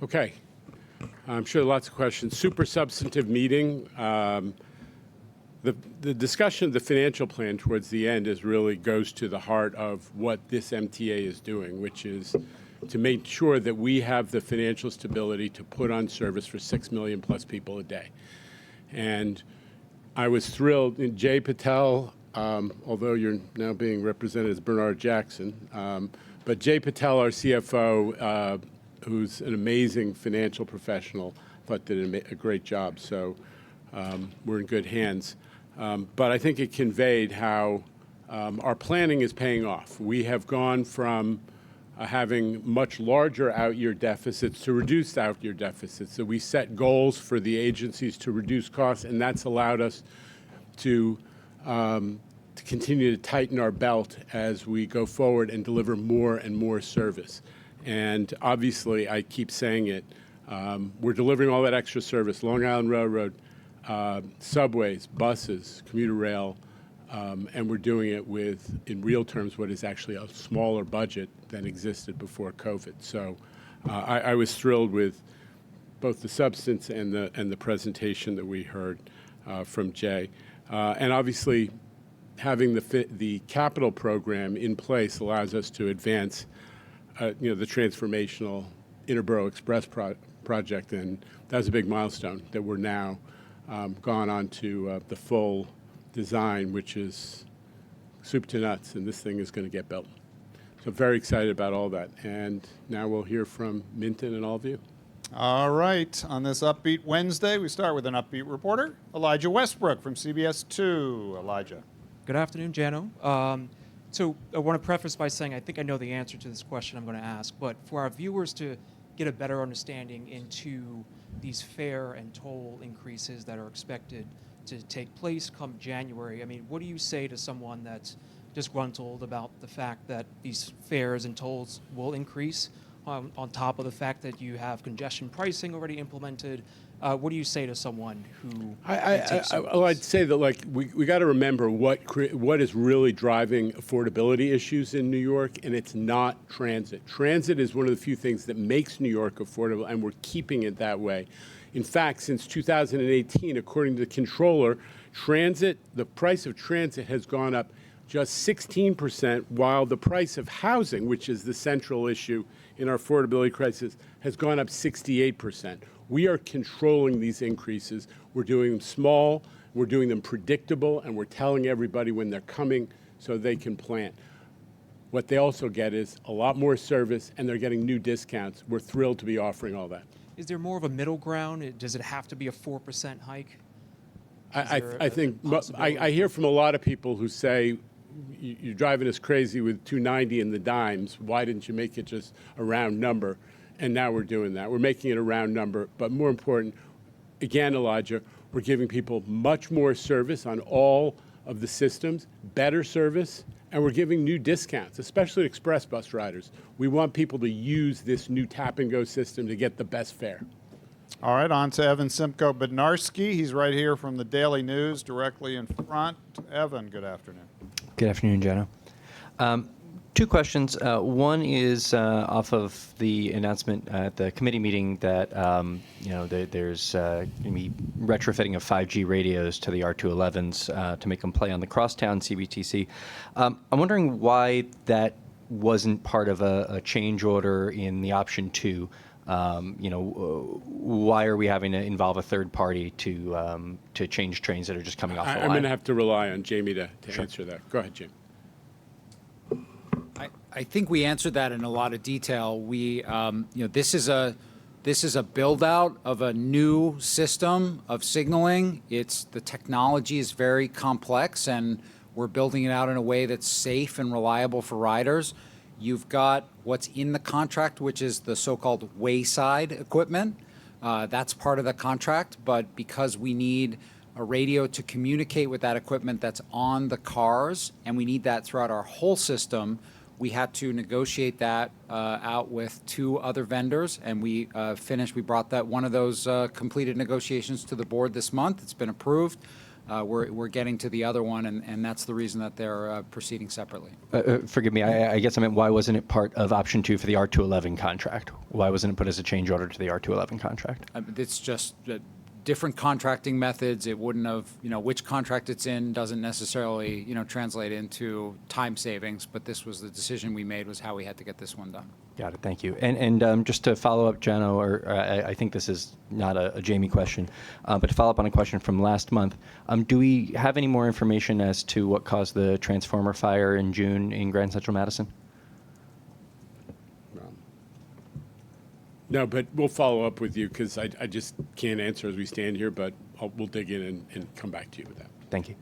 Okay. I'm sure lots of questions. Super substantive meeting. The discussion of the financial plan towards the end really goes to the heart of what this MTA is doing, which is to make sure that we have the financial stability to put on service for 6 million plus people a day. And I was thrilled. And Jay Patel, although you're now being represented as Bernard Jackson, but Jay Patel, our CFO, who's an amazing financial professional, thought did a great job. So we're in good hands. But I think it conveyed how our planning is paying off. We have gone from having much larger out-year deficits to reduced out-year deficits. So we set goals for the agencies to reduce costs, and that's allowed us to continue to tighten our belt as we go forward and deliver more and more service. And obviously, I keep saying it, we're delivering all that extra service, Long Island Railroad, subways, buses, commuter rail, and we're doing it with, in real terms, what is actually a smaller budget than existed before COVID. So I was thrilled with both the substance and the presentation that we heard from Jay. And obviously, having the capital program in place allows us to advance the transformational Interborough Express project, and that was a big milestone that we're now gone on to the full design, which is soup to nuts, and this thing is going to get built. So very excited about all that. And now we'll hear from Minton and all of you. All right. On this Upbeat Wednesday, we start with an upbeat reporter, Elijah Westbrook from CBS 2. Elijah. Good afternoon, Jano. So I want to preface by saying I think I know the answer to this question I'm going to ask, but for our viewers to get a better understanding into these fare and toll increases that are expected to take place come January, I mean, what do you say to someone that's disgruntled about the fact that these fares and tolls will increase on top of the fact that you have congestion pricing already implemented? What do you say to someone who I'd say that we got to remember what is really driving affordability issues in New York, and it's not transit. Transit is one of the few things that makes New York affordable, and we're keeping it that way. In fact, since 2018, according to the controller, the price of transit has gone up just 16%, while the price of housing, which is the central issue in our affordability crisis, has gone up 68%. We are controlling these increases. We're doing them small, we're doing them predictable, and we're telling everybody when they're coming so they can plan. What they also get is a lot more service, and they're getting new discounts. We're thrilled to be offering all that. Is there more of a middle ground? Does it have to be a 4% hike? I think I hear from a lot of people who say, you're driving us crazy with 290 and the dimes. Why didn't you make it just a round number? And now we're doing that. We're making it a round number. But more important, again, Elijah, we're giving people much more service on all of the systems, better service, and we're giving new discounts, especially express bus riders. We want people to use this new tap-and-go system to get the best fare. All right, on to Evan Simcoe Bednarski. He's right here from the Daily News, directly in front. Evan, good afternoon. Good afternoon, Jenna. Two questions. One is off of the announcement at the committee meeting that there's going to be retrofitting of 5G radios to the R211s to make them play on the crosstown CBTC. I'm wondering why that wasn't part of a change order in the option 2. Why are we having to involve a third party to change trains that are just coming off the line? I'm going to have to rely on Jamie to answer that. Go ahead, Jamie. I think we answered that in a lot of detail. We, this is a build out of a new system of signaling. The technology is very complex, and we're building it out in a way that's safe and reliable for riders. You've got what's in the contract, which is the so-called wayside equipment. That's part of the contract, but because we need a radio to communicate with that equipment that's on the cars, and we need that throughout our whole system, we had to negotiate that out with 2 other vendors, and we brought that one of those completed negotiations to the board this month. It's been approved. we're getting to the other one, and that's the reason that they're proceeding separately. Forgive me, I guess I meant why wasn't it part of option 2 for the R211 contract? Why wasn't it put as a change order to the R211 contract? It's just different contracting methods. It wouldn't have, which contract it's in doesn't necessarily, translate into time savings, but this was the decision we made, was how we had to get this one done. Got it, thank you. And just to follow up, Jano, or I think this is not a Jamie question, but to follow up on a question from last month, do we have any more information as to what caused the transformer fire in June in Grand Central Madison? No, but we'll follow up with you because I just can't answer as we stand here, but we'll dig in and come back to you with that. Thank you.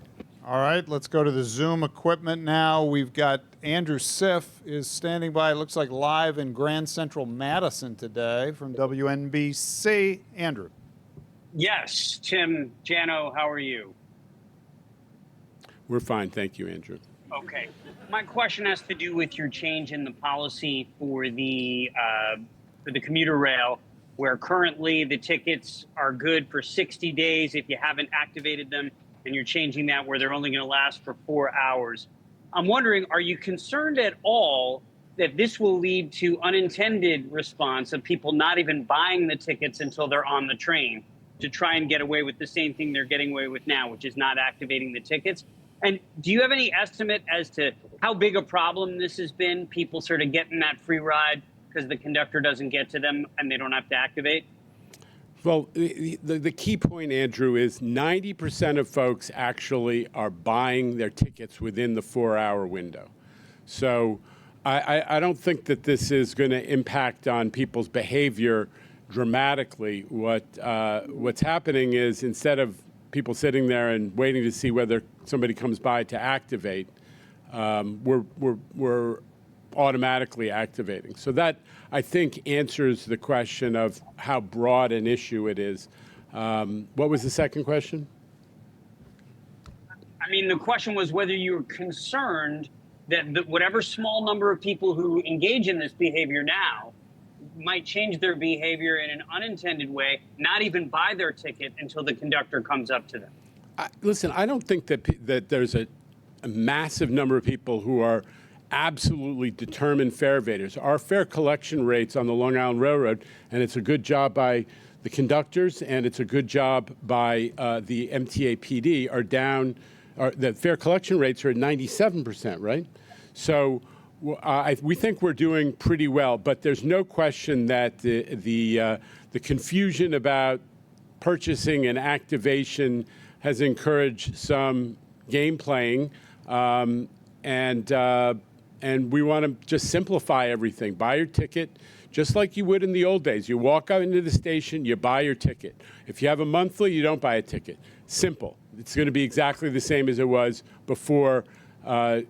All right, let's go to the Zoom equipment now. We've got Andrew Siff is standing by, it looks like live in Grand Central Madison today from WNBC. Andrew. Yes, Tim, Jano, how are you? We're fine, thank you, Andrew. Okay. My question has to do with your change in the policy for the commuter rail, where currently the tickets are good for 60 days if you haven't activated them, and you're changing that where they're only going to last for 4 hours. I'm wondering, are you concerned at all that this will lead to unintended response of people not even buying the tickets until they're on the train to try and get away with the same thing they're getting away with now, which is not activating the tickets? And do you have any estimate as to how big a problem this has been, people sort of getting that free ride because the conductor doesn't get to them and they don't have to activate? Well, the key point, Andrew, is 90% of folks actually are buying their tickets within the 4-hour window. So I don't think that this is going to impact on people's behavior dramatically. What's happening is, instead of people sitting there and waiting to see whether somebody comes by to activate, we're automatically activating. So that, I think, answers the question of how broad an issue it is. What was the second question? I mean, the question was whether you were concerned that whatever small number of people who engage in this behavior now might change their behavior in an unintended way, not even buy their ticket until the conductor comes up to them. Listen, I don't think that there's a massive number of people who are absolutely determined fare evaders. Our fare collection rates on the Long Island Railroad, and it's a good job by the conductors and it's a good job by the MTA PD, are down. The fare collection rates are at 97%, right? So we think we're doing pretty well, but there's no question that the confusion about purchasing and activation has encouraged some game playing, and we want to just simplify everything. Buy your ticket, just like you would in the old days. You walk out into the station, you buy your ticket. If you have a monthly, you don't buy a ticket. Simple. It's going to be exactly the same as it was before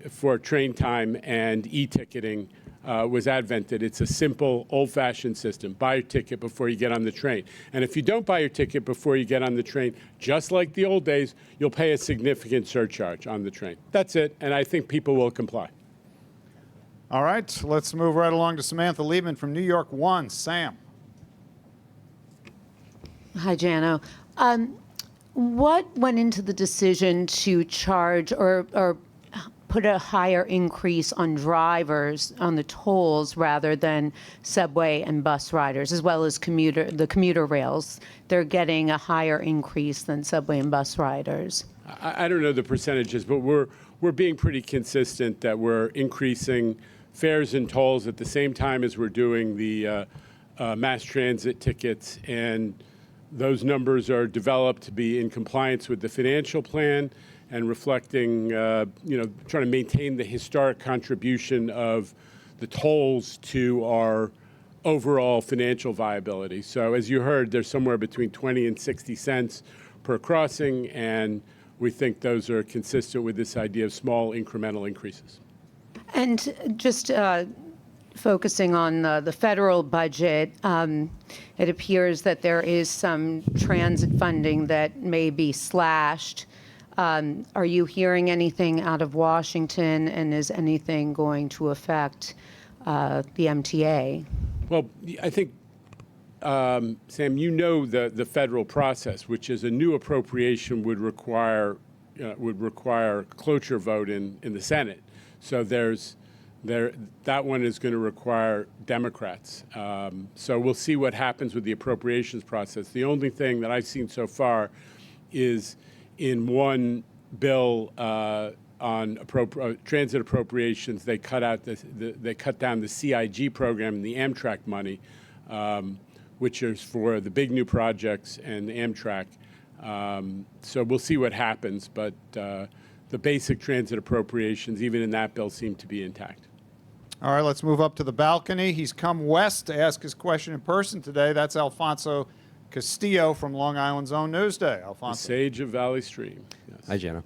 for train time and e-ticketing was advented. It's a simple, old-fashioned system. Buy your ticket before you get on the train. And if you don't buy your ticket before you get on the train, just like the old days, you'll pay a significant surcharge on the train. That's it, and I think people will comply. All right, let's move right along to Samantha Liebman from New York One. Sam. Hi, Jano. What went into the decision to charge or put a higher increase on drivers on the tolls rather than subway and bus riders, as well as the commuter rails? They're getting a higher increase than subway and bus riders. I don't know the percentages, but we're being pretty consistent that we're increasing fares and tolls at the same time as we're doing the mass transit tickets, and those numbers are developed to be in compliance with the financial plan and reflecting, trying to maintain the historic contribution of the tolls to our overall financial viability. So as you heard, there's somewhere between 20 and 60 cents per crossing, and we think those are consistent with this idea of small incremental increases. And just focusing on the federal budget, it appears that there is some transit funding that may be slashed. Are you hearing anything out of Washington, and is anything going to affect the MTA? Well, I think Sam, you know the federal process, which is a new appropriation would require cloture vote in the Senate. So that one is going to require Democrats. So we'll see what happens with the appropriations process. The only thing that I've seen so far is in one bill on transit appropriations, they cut down the CIG program and the Amtrak money, which is for the big new projects and Amtrak. So we'll see what happens, but the basic transit appropriations, even in that bill, seem to be intact. All right, let's move up to the balcony. He's come west to ask his question in person today. That's Alfonso Castillo from Long Island's own Newsday. Alfonso. The sage of Valley Stream. Yes. Hi, Jana.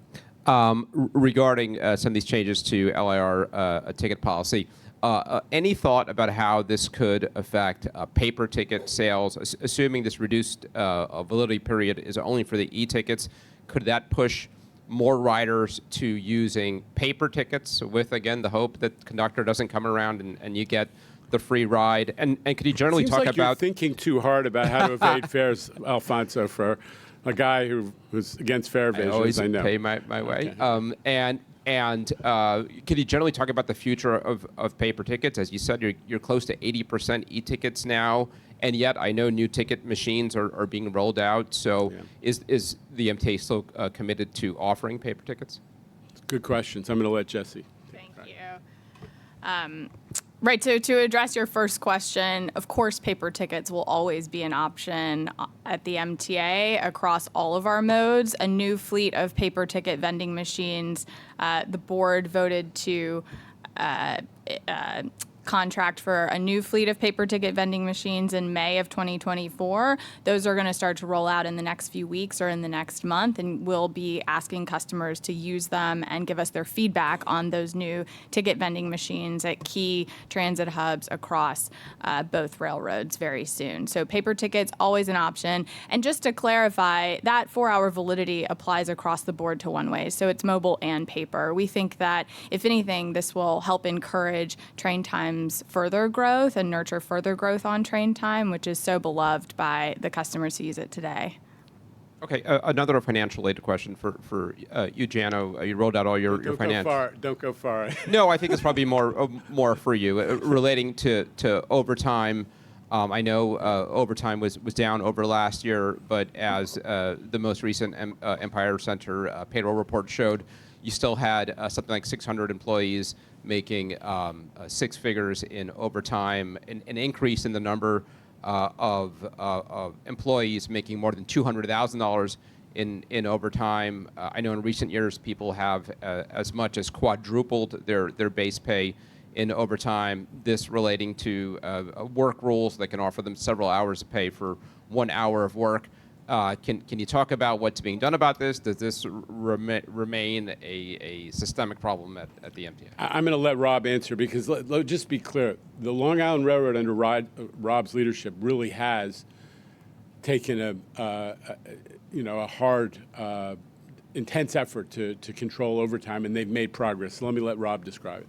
Regarding some of these changes to LIR ticket policy, any thought about how this could affect paper ticket sales, assuming this reduced validity period is only for the e-tickets? Could that push more riders to using paper tickets with, again, the hope that the conductor doesn't come around and you get the free ride? And could you generally Seems talk like about... you're thinking too hard about how to evade fares, Alfonso, for a guy who's against fare evasion, I always I know. pay my way. Okay. Could you generally talk about the future of paper tickets? As you said, you're close to 80% e-tickets now, and yet I know new ticket machines are being rolled out. So is the MTA still committed to offering paper tickets? Good questions. I'm going to let Jesse. Thank you. Right, so to address your first question, of course paper tickets will always be an option at the MTA across all of our modes. A new fleet of paper ticket vending machines, the board voted to contract for a new fleet of paper ticket vending machines in May of 2024. Those are going to start to roll out in the next few weeks or in the next month, and we'll be asking customers to use them and give us their feedback on those new ticket vending machines at key transit hubs across both railroads very soon. So paper tickets, always an option. And just to clarify, that 4-hour validity applies across the board to one-ways, so it's mobile and paper. We think that, if anything, this will help encourage train time further growth and nurture further growth on train time, which is so beloved by the customers who use it today. Okay, another financial-related question for you, Jano. You rolled out all your financial. Don't go far. No, I think it's probably more for you relating to overtime. I know overtime was down over last year, but as the most recent Empire Center payroll report showed, you still had something like 600 employees making 6 figures in overtime, an increase in the number of employees making more than $200,000 in overtime. I know in recent years people have as much as quadrupled their base pay in overtime, this relating to work rules that can offer them several hours of pay for 1 hour of work. Can you talk about what's being done about this? Does this remain a systemic problem at the MTA? I'm going to let Rob answer, because let's just be clear. The Long Island Railroad under Rob's leadership really has taken a hard, intense effort to control overtime, and they've made progress. So let me let Rob describe it.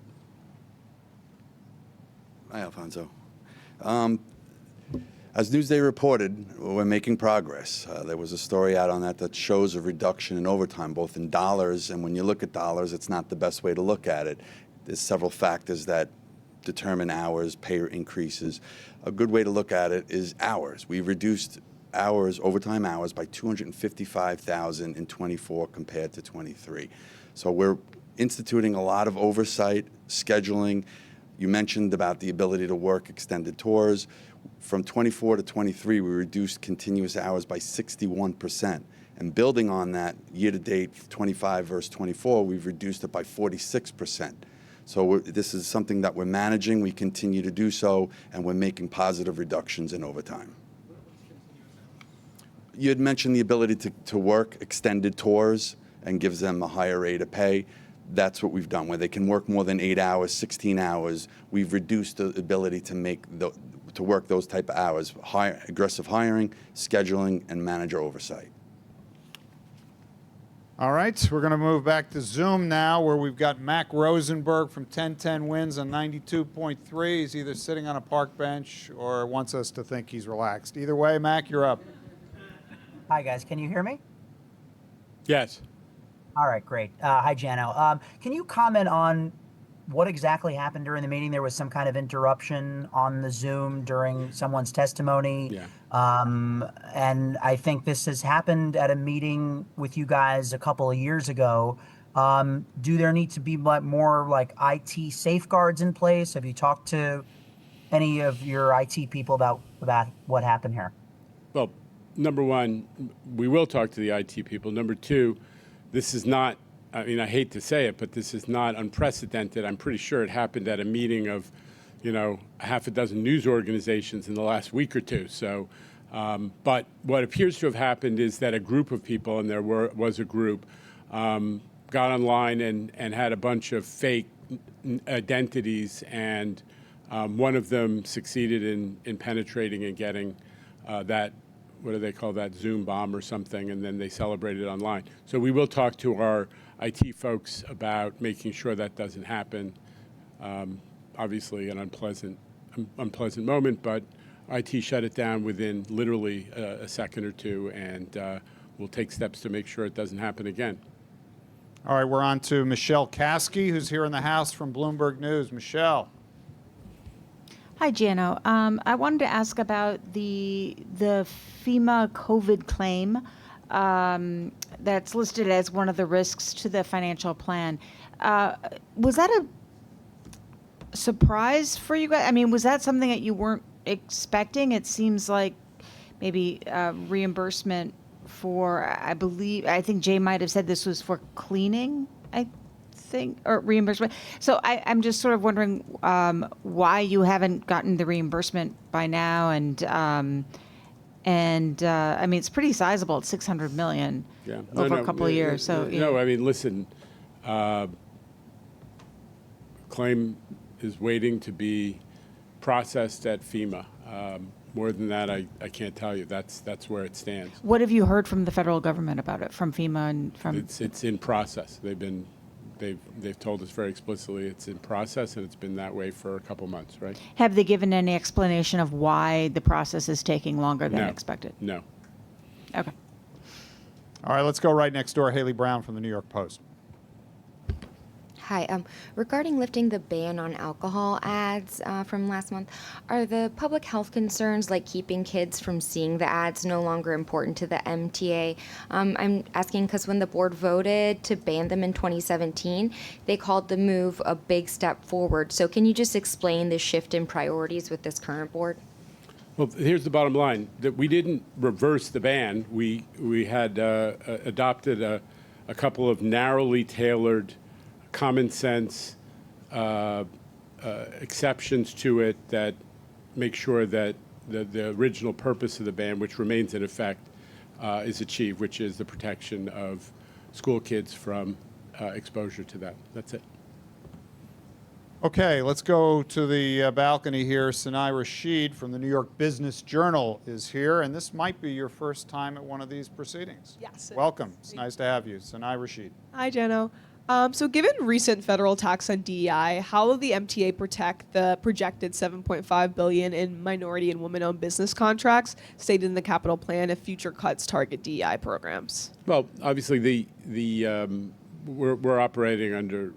Hi, Alfonso. As Newsday reported, we're making progress. There was a story out on that shows a reduction in overtime, both in dollars, and when you look at dollars, it's not the best way to look at it. There's several factors that determine hours, pay increases. A good way to look at it is hours. We've reduced hours, overtime hours, by 255,000 in 24 compared to 23. So we're instituting a lot of oversight, scheduling. You mentioned about the ability to work extended tours. From 24 to 23, we reduced continuous hours by 61%. And building on that, year-to-date, 25 versus 24, we've reduced it by 46%. So this is something that we're managing. We continue to do so, and we're making positive reductions in overtime. You had mentioned the ability to work extended tours and gives them a higher rate of pay. That's what we've done, where they can work more than 8 hours, 16 hours. We've reduced the ability to work those type of hours, aggressive hiring, scheduling, and manager oversight. All right, we're going to move back to Zoom now, where we've got Mac Rosenberg from 1010 Wins on 92.3. He's either sitting on a park bench or wants us to think he's relaxed. Either way, Mac, you're up. Hi, guys. Can you hear me? Yes. All right, great. Hi, Jano. Can you comment on what exactly happened during the meeting? There was some kind of interruption on the Zoom during someone's testimony. Yeah. And I think this has happened at a meeting with you guys a couple of years ago. Do there need to be more like IT safeguards in place? Have you talked to any of your IT people about what happened here? Well, number one, we will talk to the IT people. Number two, this is not, I mean, I hate to say it, but this is not unprecedented. I'm pretty sure it happened at a meeting of, a half a dozen news organizations in the last week or two. So, but what appears to have happened is that a group of people, and there was a group, got online and had a bunch of fake identities, and one of them succeeded in penetrating and getting that, what do they call that, Zoom bomb or something, and then they celebrated online. So we will talk to our IT folks about making sure that doesn't happen. Obviously an unpleasant moment, but IT shut it down within literally a second or two, and we'll take steps to make sure it doesn't happen again. All right, we're on to Michelle Caskey, who's here in the house from Bloomberg News. Michelle. Hi, Jano. I wanted to ask about the FEMA COVID claim that's listed as one of the risks to the financial plan. Was that a surprise for you guys? I mean, was that something that you weren't expecting? It seems like maybe reimbursement for, I think Jay might have said this was for cleaning, I think, or reimbursement. So I'm just sort of wondering why you haven't gotten the reimbursement by now, and I mean, it's pretty sizable. It's $600 million over a couple of years. So no, I mean, listen, claim is waiting to be processed at FEMA. More than that, I can't tell you. That's where it stands. What have you heard from the federal government about it, from FEMA and from? It's in process. They've told us very explicitly it's in process, and it's been that way for a couple months, right? Have they given any explanation of why the process is taking longer than expected? No. Okay. All right, let's go right next door. Haley Brown from the New York Post. Hi. Regarding lifting the ban on alcohol ads from last month, are the public health concerns like keeping kids from seeing the ads no longer important to the MTA? I'm asking because when the board voted to ban them in 2017, they called the move a big step forward. So can you just explain the shift in priorities with this current board? Well, here's the bottom line: that we didn't reverse the ban. We had adopted a couple of narrowly tailored, common sense exceptions to it that make sure that the original purpose of the ban, which remains in effect, is achieved, which is the protection of school kids from exposure to that. That's it. Okay, let's go to the balcony here. Sinai Rashid from the New York Business Journal is here, and this might be your first time at one of these proceedings. Yes. Welcome. It's nice to have you. Sinai Rashid. Hi, Jano. So given recent federal attacks on DEI, how will the MTA protect the projected $7.5 billion in minority and women-owned business contracts stated in the capital plan if future cuts target DEI programs? Well, obviously, we're operating under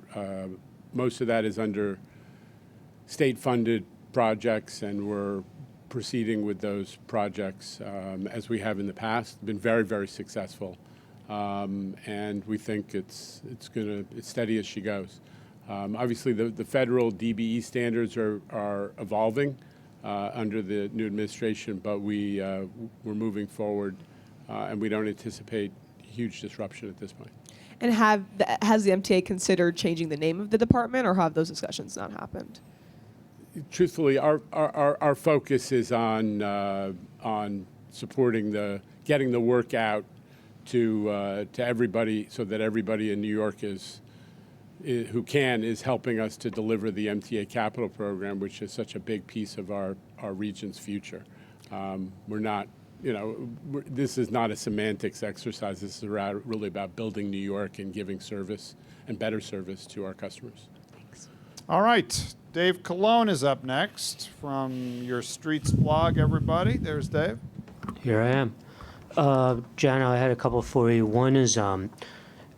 most of that is under state-funded projects, and we're proceeding with those projects as we have in the past. Been very, very successful. And we think it's steady as she goes. Obviously, the federal DBE standards are evolving under the new administration, but we're moving forward, and we don't anticipate huge disruption at this point. And has the MTA considered changing the name of the department, or have those discussions not happened? Truthfully, our focus is on supporting getting the work out to everybody, so that everybody in New York who is helping us to deliver the MTA Capital Program, which is such a big piece of our region's future. We're not this is not a semantics exercise. This is really about building New York and giving service and better service to our customers. All right. Dave Colon is up next from your Streets blog, everybody. There's Dave. Here I am. Jana, I had a couple for you. One is there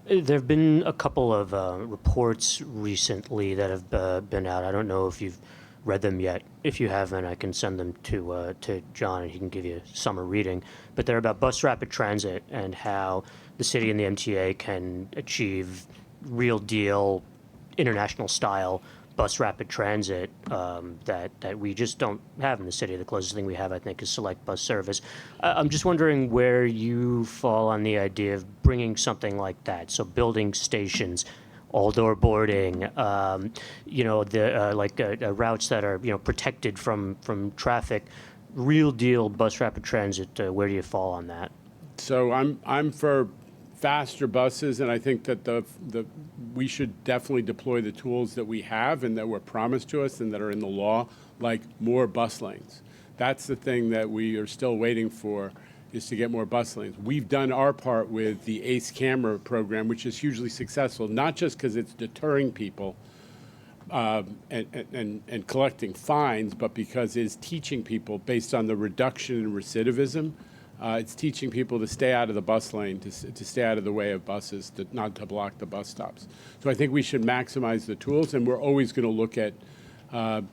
have been a couple of reports recently that have been out. I don't know if you've read them yet. If you haven't, I can send them to John and he can give you a summer reading. But they're about bus rapid transit and how the city and the MTA can achieve real deal, international style bus rapid transit that we just don't have in the city. The closest thing we have, I think, is select bus service. I'm just wondering where you fall on the idea of bringing something like that. So building stations, all-door boarding, routes that are protected from traffic, real deal bus rapid transit. Where do you fall on that? So I'm for faster buses, and I think that we should definitely deploy the tools that we have and that were promised to us and that are in the law, like more bus lanes. That's the thing that we are still waiting for, is to get more bus lanes. We've done our part with the ACE camera program, which is hugely successful, not just because it's deterring people and collecting fines, but because it's teaching people based on the reduction in recidivism. It's teaching people to stay out of the bus lane, to stay out of the way of buses, not to block the bus stops. So I think we should maximize the tools, and we're always going to look at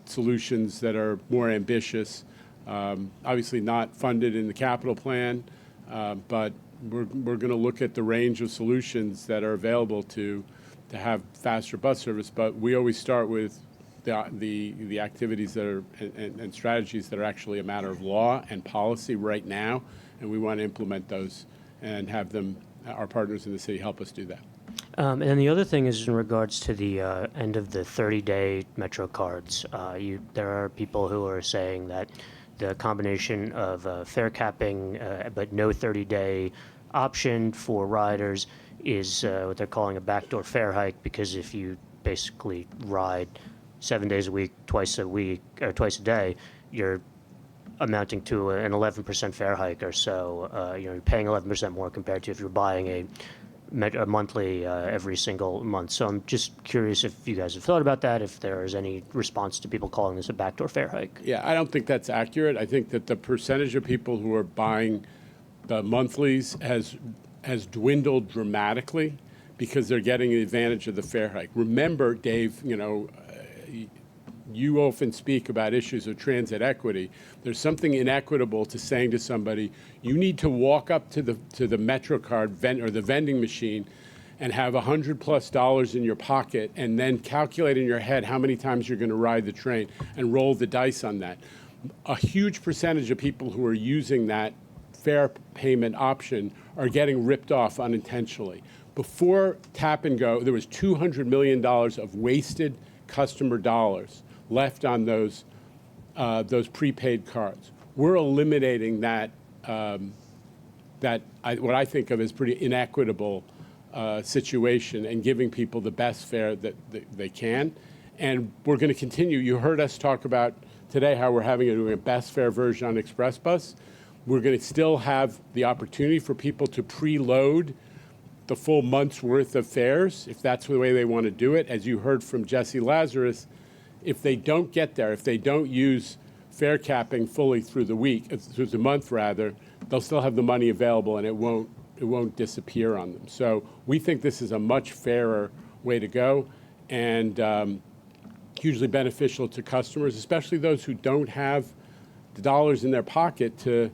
solutions that are more ambitious. Obviously not funded in the capital plan, but we're going to look at the range of solutions that are available to have faster bus service. But we always start with the activities that are and strategies that are actually a matter of law and policy right now, and we want to implement those and have them, our partners in the city, help us do that. And then the other thing is in regards to the end of the 30-day Metro cards. There are people who are saying that the combination of fare capping but no 30-day option for riders is what they're calling a backdoor fare hike, because if you basically ride 7 days a week, twice a day, you're amounting to an 11% fare hike or so. You're paying 11% more compared to if you're buying a monthly every single month. So I'm just curious if you guys have thought about that, if there is any response to people calling this a backdoor fare hike. Yeah, I don't think that's accurate. I think that the percentage of people who are buying the monthlies has dwindled dramatically because they're getting the advantage of the fare hike. Remember, Dave, you often speak about issues of transit equity. There's something inequitable to saying to somebody, you need to walk up to the MetroCard or the vending machine and have $100+ in your pocket and then calculate in your head how many times you're going to ride the train and roll the dice on that. A huge percentage of people who are using that fare payment option are getting ripped off unintentionally. Before Tap and Go, there was $200 million of wasted customer dollars left on those prepaid cards. We're eliminating that what I think of as pretty inequitable situation and giving people the best fare that they can. And we're going to continue. You heard us talk about today how we're having a best fare version on Express Bus. We're going to still have the opportunity for people to preload the full month's worth of fares, if that's the way they want to do it. As you heard from Jesse Lazarus, if they don't get there, if they don't use fare capping fully through the month rather, they'll still have the money available and it won't disappear on them. So we think this is a much fairer way to go and hugely beneficial to customers, especially those who don't have the dollars in their pocket to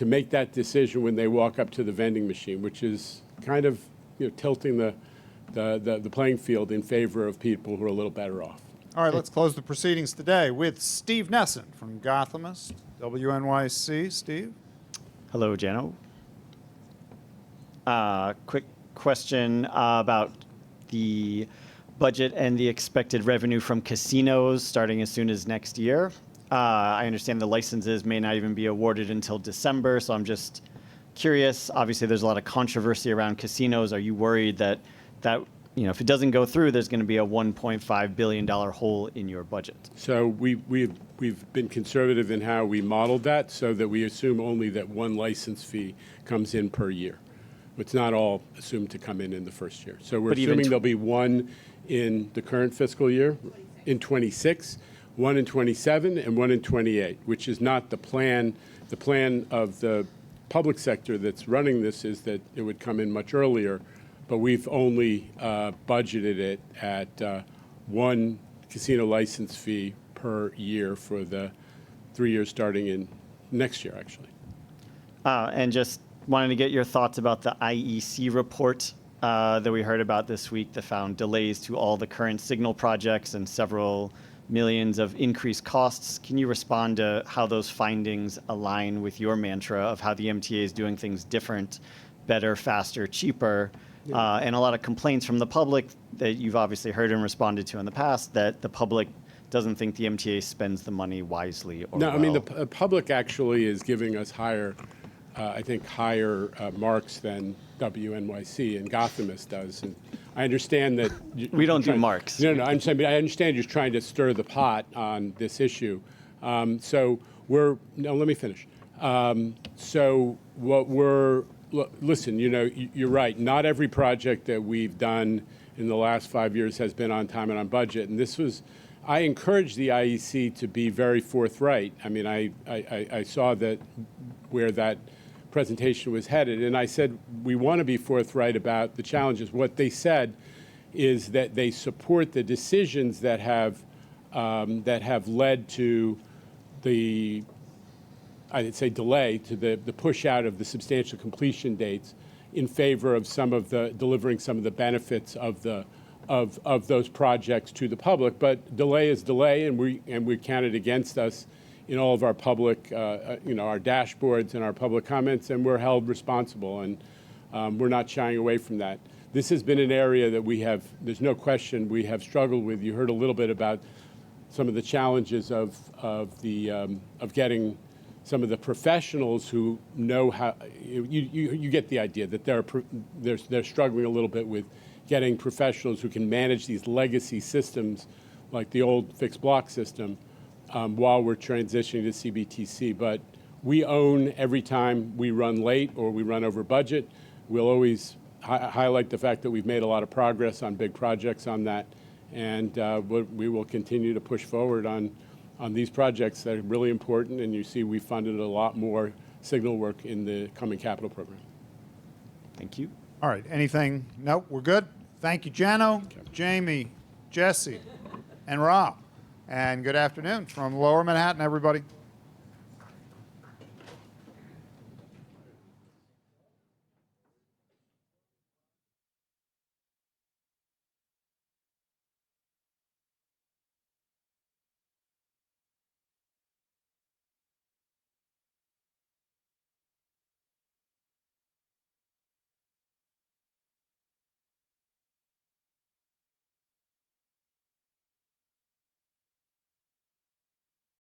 make that decision when they walk up to the vending machine, which is kind of tilting the playing field in favor of people who are a little better off. All right, let's close the proceedings today with Steve Nesson from Gothamist, WNYC. Steve? Hello, Jano. Quick question about the budget and the expected revenue from casinos starting as soon as next year. I understand the licenses may not even be awarded until December, so I'm just curious. Obviously, there's a lot of controversy around casinos. Are you worried that if it doesn't go through, there's going to be a $1.5 billion hole in your budget. So we've been conservative in how we modeled that, so that we assume only that one license fee comes in per year. It's not all assumed to come in the first year. So we're But even assuming there'll be one in the current fiscal year, in 26, one in 27, and one in 28, which is not the plan. The plan of the public sector that's running this is that it would come in much earlier, but we've only budgeted it at one casino license fee per year for the 3 years starting in next year, actually. And just wanted to get your thoughts about the IEC report that we heard about this week that found delays to all the current signal projects and several millions of increased costs. Can you respond to how those findings align with your mantra of how the MTA is doing things different, better, faster, cheaper? And a lot of complaints from the public that you've obviously heard and responded to in the past, that the public doesn't think the MTA spends the money wisely or No, well. I mean, the public actually is giving us higher marks than WNYC and Gothamist does. And I understand that we don't do marks. No, I'm saying, but I understand you're trying to stir the pot on this issue. So let me finish. So what listen, you're right. Not every project that we've done in the last 5 years has been on time and on budget. And I encourage the IEC to be very forthright. I mean, I saw that where that presentation was headed, and I said we want to be forthright about the challenges. What they said is that they support the decisions that have led to the, I'd say, delay to the push out of the substantial completion dates in favor of delivering some of the benefits of those projects to the public. But delay is delay, and we count it against us in all of our public, our dashboards and our public comments, and we're held responsible, and we're not shying away from that. This has been an area that there's no question, we have struggled with. You heard a little bit about some of the challenges of getting some of the professionals who know how. You get the idea that they're struggling a little bit with getting professionals who can manage these legacy systems, like the old fixed block system, while we're transitioning to CBTC. But we own every time we run late or we run over budget. We'll always highlight the fact that we've made a lot of progress on big projects on that, and we will continue to push forward on these projects that are really important. And you see we funded a lot more signal work in the coming capital program. Thank you. All right, anything? Nope, we're good. Thank you, Jano, Jamie, Jesse, and Rob. And good afternoon from Lower Manhattan, everybody.